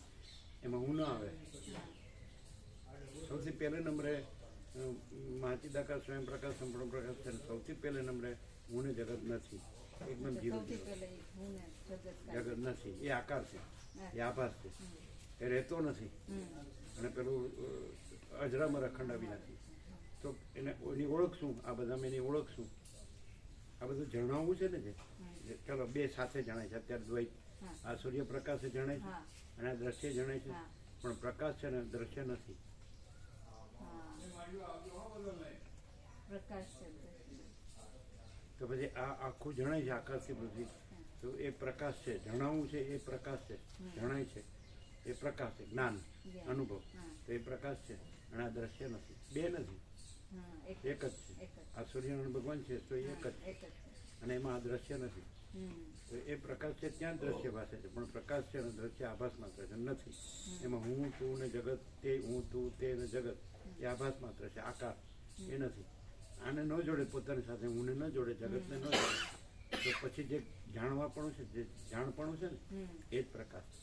એમાં હું ના આવે. સૌથી પહેલે નંબરે મહાચિદાકાશ સ્વયં પ્રકાશ સંપૂર્ણ પ્રકાશ છે સૌથી પહેલે નંબરે હું ને જગત નથી એકદમ જીરો જગત નથી એ આકાર છે એ આભાસ છે એ રહેતો નથી અને પેલું અજરામર અખંડ અવિનાશી તો એને એની ઓળખ શું આ બધામાં એની ઓળખ શું આ બધું જણાવવું છે ને જે ચાલો બે સાથે જણાય છે અત્યારે દ્વૈત આ સૂર્યપ્રકાશે જણાય છે અને આ દ્રશ્ય જણાય છે પણ પ્રકાશ છે ને દ્રશ્ય નથી. પ્રકાશ છે તો પછી આ આખું જણાય છે આકાશથી પૃથ્વી, તો એ પ્રકાશ છે. જણાવવું છે એ પ્રકાશ છે, જણાય છે એ પ્રકાશ છે, જ્ઞાન અનુભવ, તો એ પ્રકાશ છે. અને આ દ્રશ્ય નથી, બે નથી, એક જ છે. આ સૂર્યનારાયણ ભગવાન છે તો એક જ છે, અને એમાં આ દ્રશ્ય નથી. તો એ પ્રકાશ છે ત્યાં દ્રશ્ય ભાષે છે, પણ પ્રકાશ છે અને દ્રશ્ય આભાસ માત્ર છે, નથી. એમાં હું તું ને જગત, તે હું તું તે ને જગત એ આભાસ માત્ર છે, આકાર એ નથી. આને ન જોડે પોતાની સાથે, હું ન જોડે, જગતને ન જોડે, તો પછી જે જાણવાપણું છે, જે જાણપણું છે ને એ જ પ્રકાશ છે.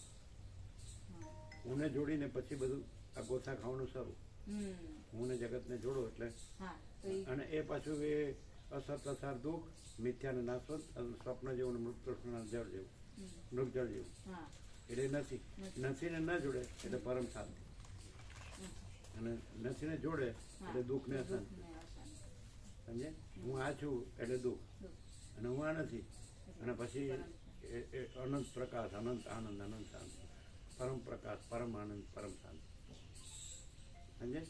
હુંને જોડીને પછી બધું આ ગોથા ખાવાનું શરૂ. હું ને જગતને જોડો એટલે, અને એ પાછું એ અસત અસાર દુઃખ, મિથ્યાને નાશવંત, સ્વપ્ન જેવું, મૃતૃષ્ણના જળ જેવું, મૃગજળ જેવું. એટલે નથી ને ન જોડે એટલે પરમ શાંતિ, અને નથી ને જોડે એટલે દુઃખ ને અશાંતિ. સમજે? હું આ છું એટલે દુઃખ, અને હું આ નથી, અને પછી અનંત પ્રકાશ, અનંત આનંદ, અનંત શાંતિ, પરમ પ્રકાશ, પરમ આનંદ, પરમ શાંતિ. સમજે?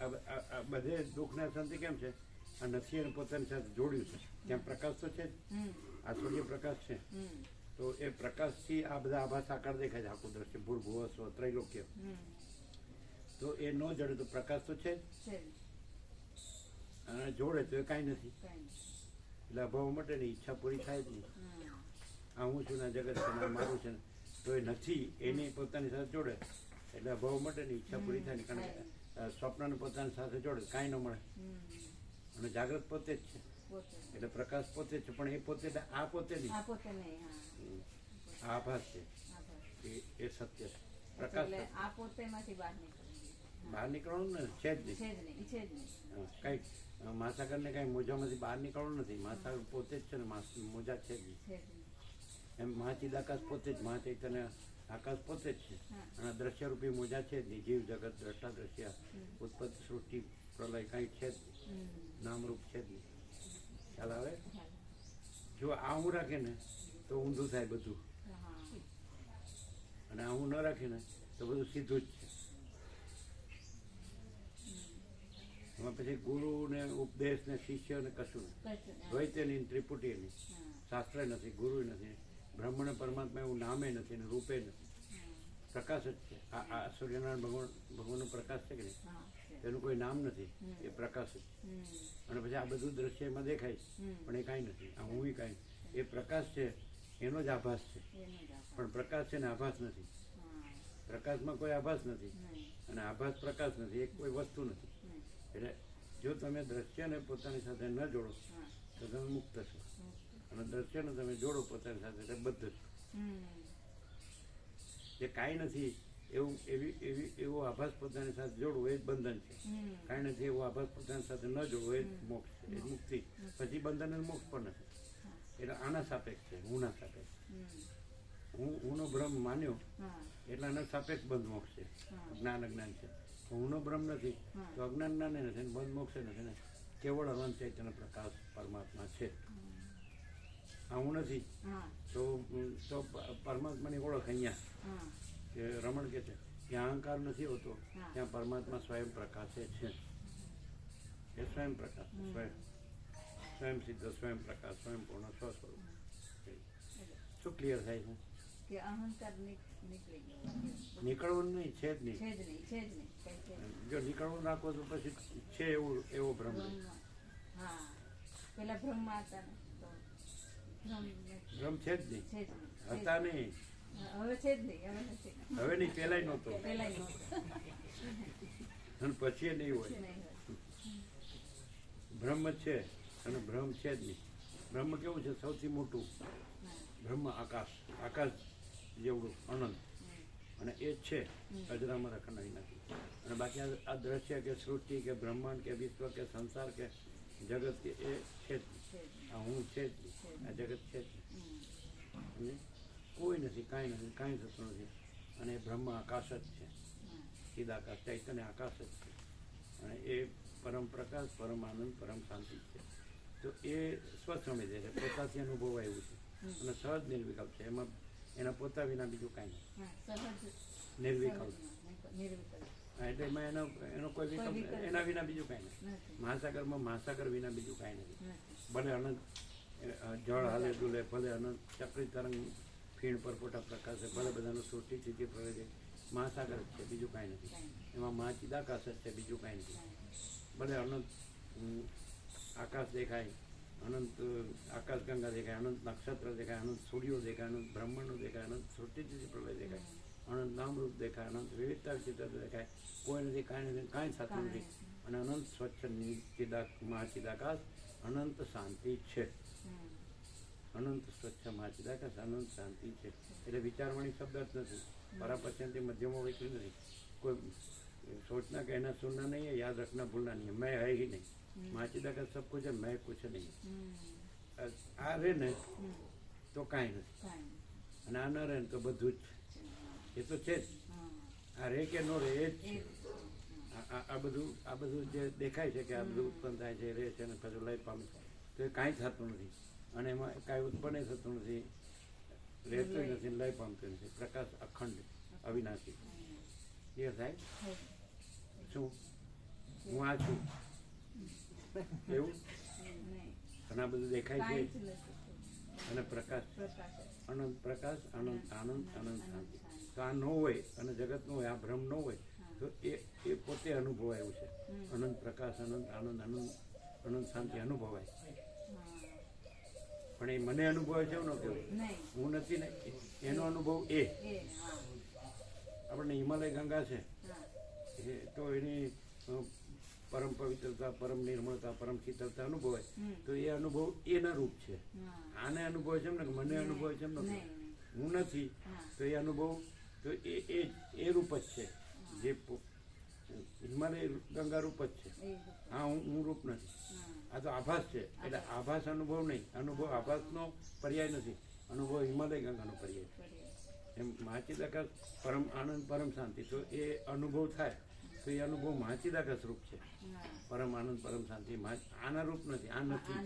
આ બધે દુઃખ ને અશાંતિ કેમ છે? આ નથી એને પોતાની સાથે જોડ્યું છે. ત્યાં પ્રકાશ તો છે જ, આ સૂર્ય પ્રકાશ છે, તો એ પ્રકાશથી આ બધા આભાસ આકાર દેખાય છે, આખું દ્રશ્ય, ભૂર ભુવસ્વ ત્રૈલોક્ય. તો એ ન જડે તો પ્રકાશ તો છે જ, અને જોડે તો એ કાંઈ નથી. એટલે અભાવ માટે ને ઈચ્છા પૂરી થાય જ નહીં. આ હું છું ને જગત છે ને મારું છે ને, તો એ નથી એને પોતાની સાથે જોડે એટલે અભાવ માટે ને ઈચ્છા પૂરી થાય ને. કારણ કે સ્વપ્નને પોતાની સાથે જોડે કાંઈ ન મળે, અને જાગ્રત પોતે જ છે એટલે પ્રકાશ પોતે જ છે, પણ એ પોતે આ પોતે નહીં, આ આભાસ છે, એ સત્ય છે. પ્રકાશ બહાર નીકળવાનું ને છે જ નહીં. કઈ મહાસાગરને કઈ મોજામાંથી બહાર નીકળવાનું નથી. મહાસાગર પોતે જ છે ને, મોજા છે જ નહીં. એમ મહાચિદાકાશ પોતે જ, મહાચૈતન્ય આકાશ પોતે જ છે, અને દ્રશ્યરૂપી મોજા છે જ નહીં. જીવ જગત દ્રષ્ટા દ્રશ્ય, ઉત્પત્તિ સૃષ્ટિ પ્રલય કાંઈ છે જ નહીં, નામરૂપ છે જ નહીં. ખ્યાલ આવે? જો આ હું રાખે ને તો ઊંધું થાય બધું, અને આ હું ન રાખીને તો બધું સીધું જ છે. એમાં પછી ગુરુ ને ઉપદેશ ને શિષ્ય ને કશું નહીં. દ્વૈતે નહીં, ત્રિપુટી નહીં, શાસ્ત્ર નથી, ગુરુ નથી, બ્રહ્મ ને પરમાત્મા એવું નામે નથી ને રૂપે નથી. પ્રકાશ જ છે. આ સૂર્યનારાયણ ભગવાનનો પ્રકાશ છે કે નહીં, એનું કોઈ નામ નથી, એ પ્રકાશ જ. અને પછી આ બધું દ્રશ્ય એમાં દેખાય પણ એ કાંઈ નથી. આ હું કાંઈ, એ પ્રકાશ છે એનો જ આભાસ છે, પણ પ્રકાશ છે ને આભાસ નથી. પ્રકાશમાં કોઈ આભાસ નથી, અને આભાસ પ્રકાશ નથી, એક કોઈ વસ્તુ નથી. એટલે જો તમે દ્રશ્યને પોતાની સાથે ન જોડો તો તમે મુક્ત છો, અને દ્રશ્યને તમે જોડો પોતાની સાથે એટલે બદ્ધ છો. જે કાંઈ નથી એવું એવો આભાસ પોતાની સાથે જોડવું એ જ બંધન છે. કાંઈ નથી એવો આભાસ પોતાની સાથે ન જોડવું એ જ મોક્ષ છે, એ જ મુક્તિ. પછી બંધન અને મોક્ષ પણ નથી. એટલે આના સાપેક્ષ છે, હુંના સાપેક્ષ. હુંનો ભ્રમ માન્યો એટલે આના સાપેક્ષ બંધ મોક્ષ છે. જ્ઞાન અજ્ઞાન છે, હુંનો ભ્રમ નથી તો અજ્ઞાન જ્ઞાને નથી, બંધ મોક્ષે નથી ને. કેવળ અનંત ચૈતન્ય પ્રકાશ પરમાત્મા છે. આ હું નથી તો પરમાત્માની ઓળખ અહીંયા કે રમણ કે છે ત્યાં અહંકાર નથી હોતો, ત્યાં પરમાત્મા સ્વયં પ્રકાશે છે. એ સ્વયં પ્રકાશ, સ્વયં સિદ્ધ, સ્વયં પ્રકાશ, સ્વયં પૂર્ણ, સ્વસ્વરૂપ. શું ક્લિયર થાય છે? કે અહંકાર નીકળવું નહીં, છે જ નહીં. જો નીકળવું નાખો તો પછી છે એવો ભ્રમ. પેલા ભ્રમમાં હતા ને તો ભ્રમ છે જ નહીં, હતા નહીં, હવે છે જ નહીં, હવે નહીં, પેલાય નહોતો, અને પછી એ નહીં હોય. બ્રહ્મ છે અને ભ્રમ છે જ નહીં. બ્રહ્મ કેવું છે? સૌથી મોટું બ્રહ્મ આકાશ, આકાશ જેવડું અનંત, અને એ જ છે, અજરામર અખંડ નથી. અને બાકી આ દ્રશ્ય કે સૃષ્ટિ કે બ્રહ્માંડ કે વિશ્વ કે સંસાર કે જગત કે એ છે જ. આ હું છે જ, આ જગત છે જ, કોઈ નથી, કાંઈ નથી, કાંઈ થતું નથી. અને એ બ્રહ્મ આકાશ જ છે, ચિદાકાશ, ચૈતન્ય આકાશ જ છે. અને એ પરમ પ્રકાશ, પરમ આનંદ, પરમ શાંતિ છે. તો એ સ્વસમય છે, પોતાથી અનુભવાય એવું છે, અને સહજ નિર્વિકલ્પ છે. એમાં એના પોતા વિના બીજું કાંઈ નથી, નિર્વિકલ્પ. એટલે એમાં એનો કોઈ વિકલ્પ વિકલ્પ એના વિના બીજું કાંઈ નથી. નથી. મહાસાગરમાં મહાસાગર વિના બીજું કાંઈ નથી. નથી. ભલે અનંત જળ હાલે ડુલે, ભલે અનંત ચક્રી તરંગ ફીણ પરપોટા પ્રકાશે, ભલે બધાનું સૃષ્ટિ સ્થિતિ પ્રવે છે, મહાસાગર જ છે, બીજું કાંઈ નથી. એમાં મહાચિદાકાશ જ છે, બીજું કાંઈ નથી. ભલે અનંત આકાશ દેખાય, અનંત આકાશગંગા દેખાય, અનંત નક્ષત્ર દેખાય, અનંત સૂર્યો દેખાય, અનંત બ્રહ્માંડો દેખાય, અનંત સૃષ્ટિ સ્થિતિ પ્રલય દેખાય, અનંત નામરૂપ દેખાય, અનંત વિવિધતા ચિત્ર દેખાય, કોઈ નથી, કાંઈ નથી, કાંઈ થતું નથી. અને અનંત સ્વચ્છ મહાચિદાકાશ, અનંત શાંતિ છે. અનંત સ્વચ્છ મહાચિદાકાશ, અનંત શાંતિ છે. એટલે વિચારવાણી શબ્દ જ નથી. પરાપશ્યંતિ મધ્યમો વૈકલ્ય નથી. કોઈ सोचना कहना सुनना नहीं है, याद रखना भूलना नहीं है. मैं है ही नहीं. महाचिदाकाश सब कुछ है, मैं कुछ नहीं. आ रे ने તો કાંઈ નથી, અને આ ન રહે ને તો બધું જ એ તો છે જ. આ રે કે નો રે એ જ છે. આ બધું જે દેખાય છે કે આ બધું ઉત્પન્ન થાય છે, રહે છે ને પછી લય પામે છે, તો એ કાંઈ થતું નથી. અને એમાં કાંઈ ઉત્પન્ન થતું નથી, રહેતું નથી, લય પામતું નથી. પ્રકાશ અખંડ અવિનાશી. ક્લિયર થાય? શું હું આ છું એવું? અને આ બધું દેખાય છે અને પ્રકાશ, અનંત પ્રકાશ, અનંત આનંદ, અનંત શાંતિ. તો આ ન હોય અને જગત ન હોય, આ ભ્રમ ન હોય, તો એ પોતે અનુભવાય એવું છે. અનંત પ્રકાશ, અનંત આનંદ, અનંત શાંતિ અનુભવાય. પણ એ મને અનુભવાય છે એવું ન કહેવાય. હું નથી ને, એનો અનુભવ એ. આપણને હિમાલય ગંગા છે તો એની પરમ પવિત્રતા, પરમ નિર્મળતા, પરમ શીતળતા અનુભવાય, તો એ અનુભવ એના રૂપ છે. આને અનુભવ છે એમ ને, મને અનુભવ છે એમ ને, હું નથી, તો એ અનુભવ તો એ રૂપ જ છે, જે હિમાલય ગંગા રૂપ જ છે. હા, હું રૂપ નથી. આ તો આભાસ છે. એટલે આભાસ અનુભવ નહીં. અનુભવ આભાસનો પર્યાય નથી, અનુભવ હિમાલય ગંગાનો પર્યાય છે. એમ મહાચિદાકાશ પરમ આનંદ, પરમ શાંતિ, તો એ અનુભવ થાય તો એ અનુભવ મહાચિદાકાશ રૂપ છે. પરમ આનંદ, પરમ શાંતિ આના રૂપ નથી, આ નથી.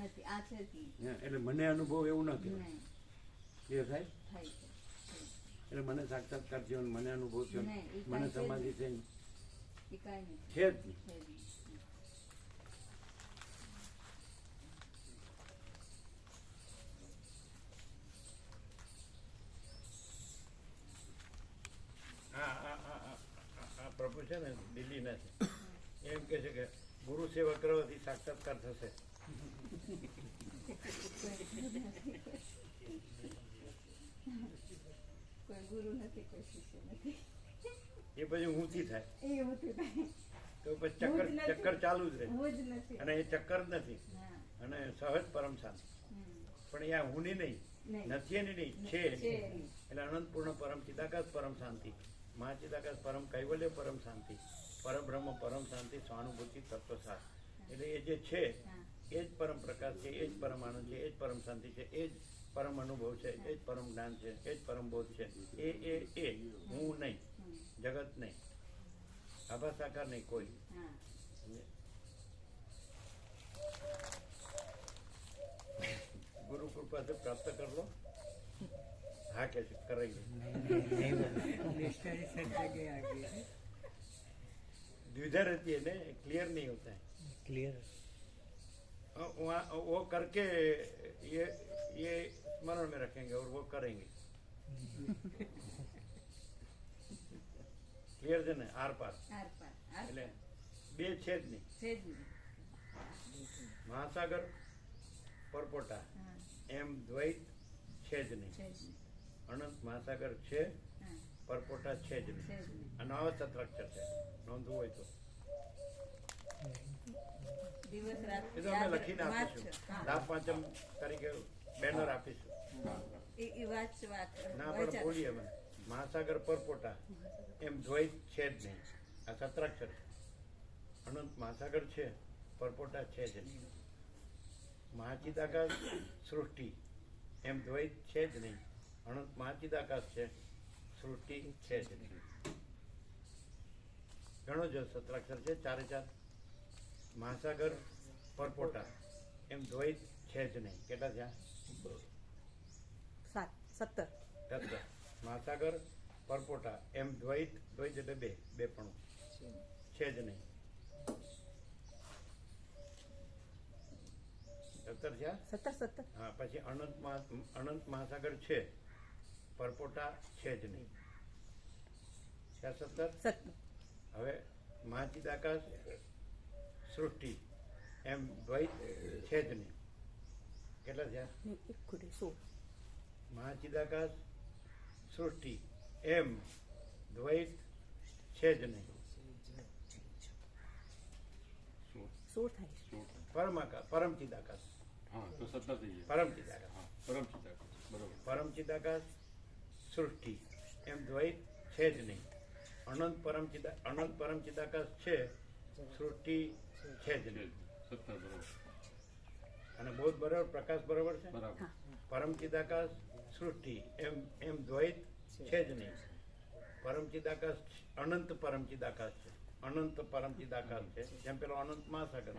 એટલે મને અનુભવ એવું ન કહેવાય. ક્લિયર થાય? એટલે મને સાક્ષાત્કાર થયો, મને અનુભવ થયો, મને સમાધિ થઈ છે જ નહીં. પ્રભુ છે ને દિલ્હીના છે, એમ કે છે કે ગુરુ સેવા કરવાથી સાક્ષાત્કાર થશે. એ પછી ઊંચી થાય તો પછી ચક્કર ચાલુ જ રહે, અને એ ચક્કર જ નથી, અને સહજ પરમ શાંતિ. પણ એ હુંની નહીં, નથી એની નહીં, છે. એટલે અનંતપૂર્ણ પરમ ચિદાકાશ પરમ શાંતિ, મહાચિદાકાશ પરમ કૈવલ્ય પરમ શાંતિ, પરબ્રહ્મ પરમ શાંતિ, સ્વાનુભૂતિ તત્વસાર. એટલે એ જે છે એ જ પરમ પ્રકાશ છે, એ જ પરમ આનંદ છે, એ જ પરમ શાંતિ છે, એ જ પરમ અનુભવ છે, એ જ પરમ જ્ઞાન છે, એ જ પરમ બોધ છે. એ હું નહીં, જગત નહીં, આભાસ સાકાર નહીં, કોઈ. गुरु कृपा से प्राप्त कर लो. हाँ, कैसे करेंगे? द्विधा रहती है ना, क्लियर नहीं होता है. क्लियर वो करके ये स्मरण में रखेंगे और वो करेंगे. क्लियर છે ને? આર પાર. એટલે બે છે જ નહીં. મહાસાગર પરપોટા એમ દ્વૈત છે જ નહીં. અનંત મહાસાગર છે, પરપોટા છે જ નહીં. અને અસત્રાક્ષર છે, નોંધવું હોય તો. એ તો અમે લખીને આપીશું, લાભ પાંચમ તરીકે બેનર આપીશું. ના પણ બોલીએ અમે, મહાસાગર પરપોટા એમ દ્વૈત છે જ નહીં. આ સત્રાક્ષર છે. અનંત મહાસાગર છે, પરપોટા છે જ નહીં. મહાચિદાકાશ સૃષ્ટિ એમ દ્વૈત છે જ નહીં. અનંત મહાચિદાકાશ છે, સૃષ્ટિ છે જ નહીં. ઘણો જ સત્રાક્ષર છે, ચારે ચાર. મહાસાગર પરપોટા એમ દ્વૈત છે જ નહીં. કેટલા થયા? 17. મહાસાગર પરપોટા એમ દ્વૈત એટલે બે પણ છે જ નહીં. 17 છે. 17 હા, પછી અનંત મહાસાગર છે, પરપોટા છે જ નહીં. 17. હવે મહાચિદાકાશ સૃષ્ટિ એમ દ્વૈત છે જ નહીં. કેટલા થયા? મહાચિદાકાશ સૃષ્ટિ એમ દ્વૈત છે જ નહીં. 16 થાય. પરમચિદાકાશ પરમચિદાકાશ સૃષ્ટિ એમ દ્વૈત છે જ નહીં. અનંત પરમચિદાકાશ છે, સૃષ્ટિ છે જ નહીં. અને બહુ બરાબર, પ્રકાશ બરાબર છે. પરમચિદાકાશ સૃષ્ટિ એમ દ્વૈત છે જ નહીં. પરમચિદાકાશ અનંત પરમચિદાકાશ છે, અનંત પરમચિદાકાશ છે. જેમ પેલો અનંત મહાસાગર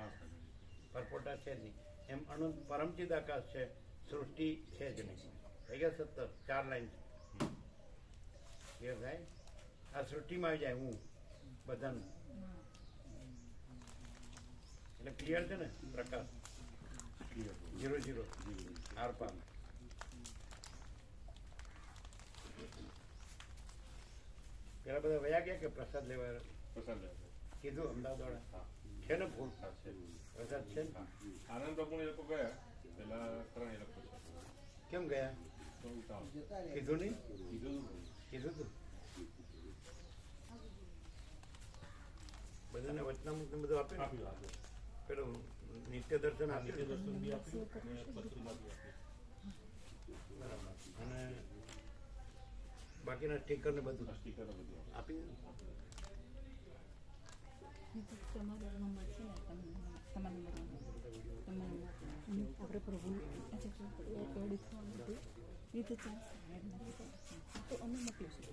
પરપોટા છે જ નહીં, એમ અનંત પરમચિદાકાશ છે, સૃષ્ટિ છે જ નહીં. થઈ ગયા 17. 4 લાઈન ક્લિયર થાય. આ સૃષ્ટિમાં આવી જાય હું બધાનું, એટલે ક્લિયર છે ને. પ્રકાશ 0 આરપાર. પેલા બધા વયા ગયા કે પ્રસાદ લેવા કીધું અમદાવાદ વાળા છે ને? ફૂલ પ્રસાદ છે. આનંદ બાપુ એ લોકો ગયા પેલા 3 એ લોકો કેમ ગયા? કીધું નહીં? કીધું તું બધાને વચનામૃત બધું આપ્યું. પેલું નિત્ય દર્શન આપ્યું. બરાબર. અને બાકીના સ્ટીકર ને બધું આપી તમારો નંબર છે ને, તમારો નંબર આપણે પ્રભુ એડ થવાનું હતું એ તો ચાલશે. તો અમે મોકલીશું.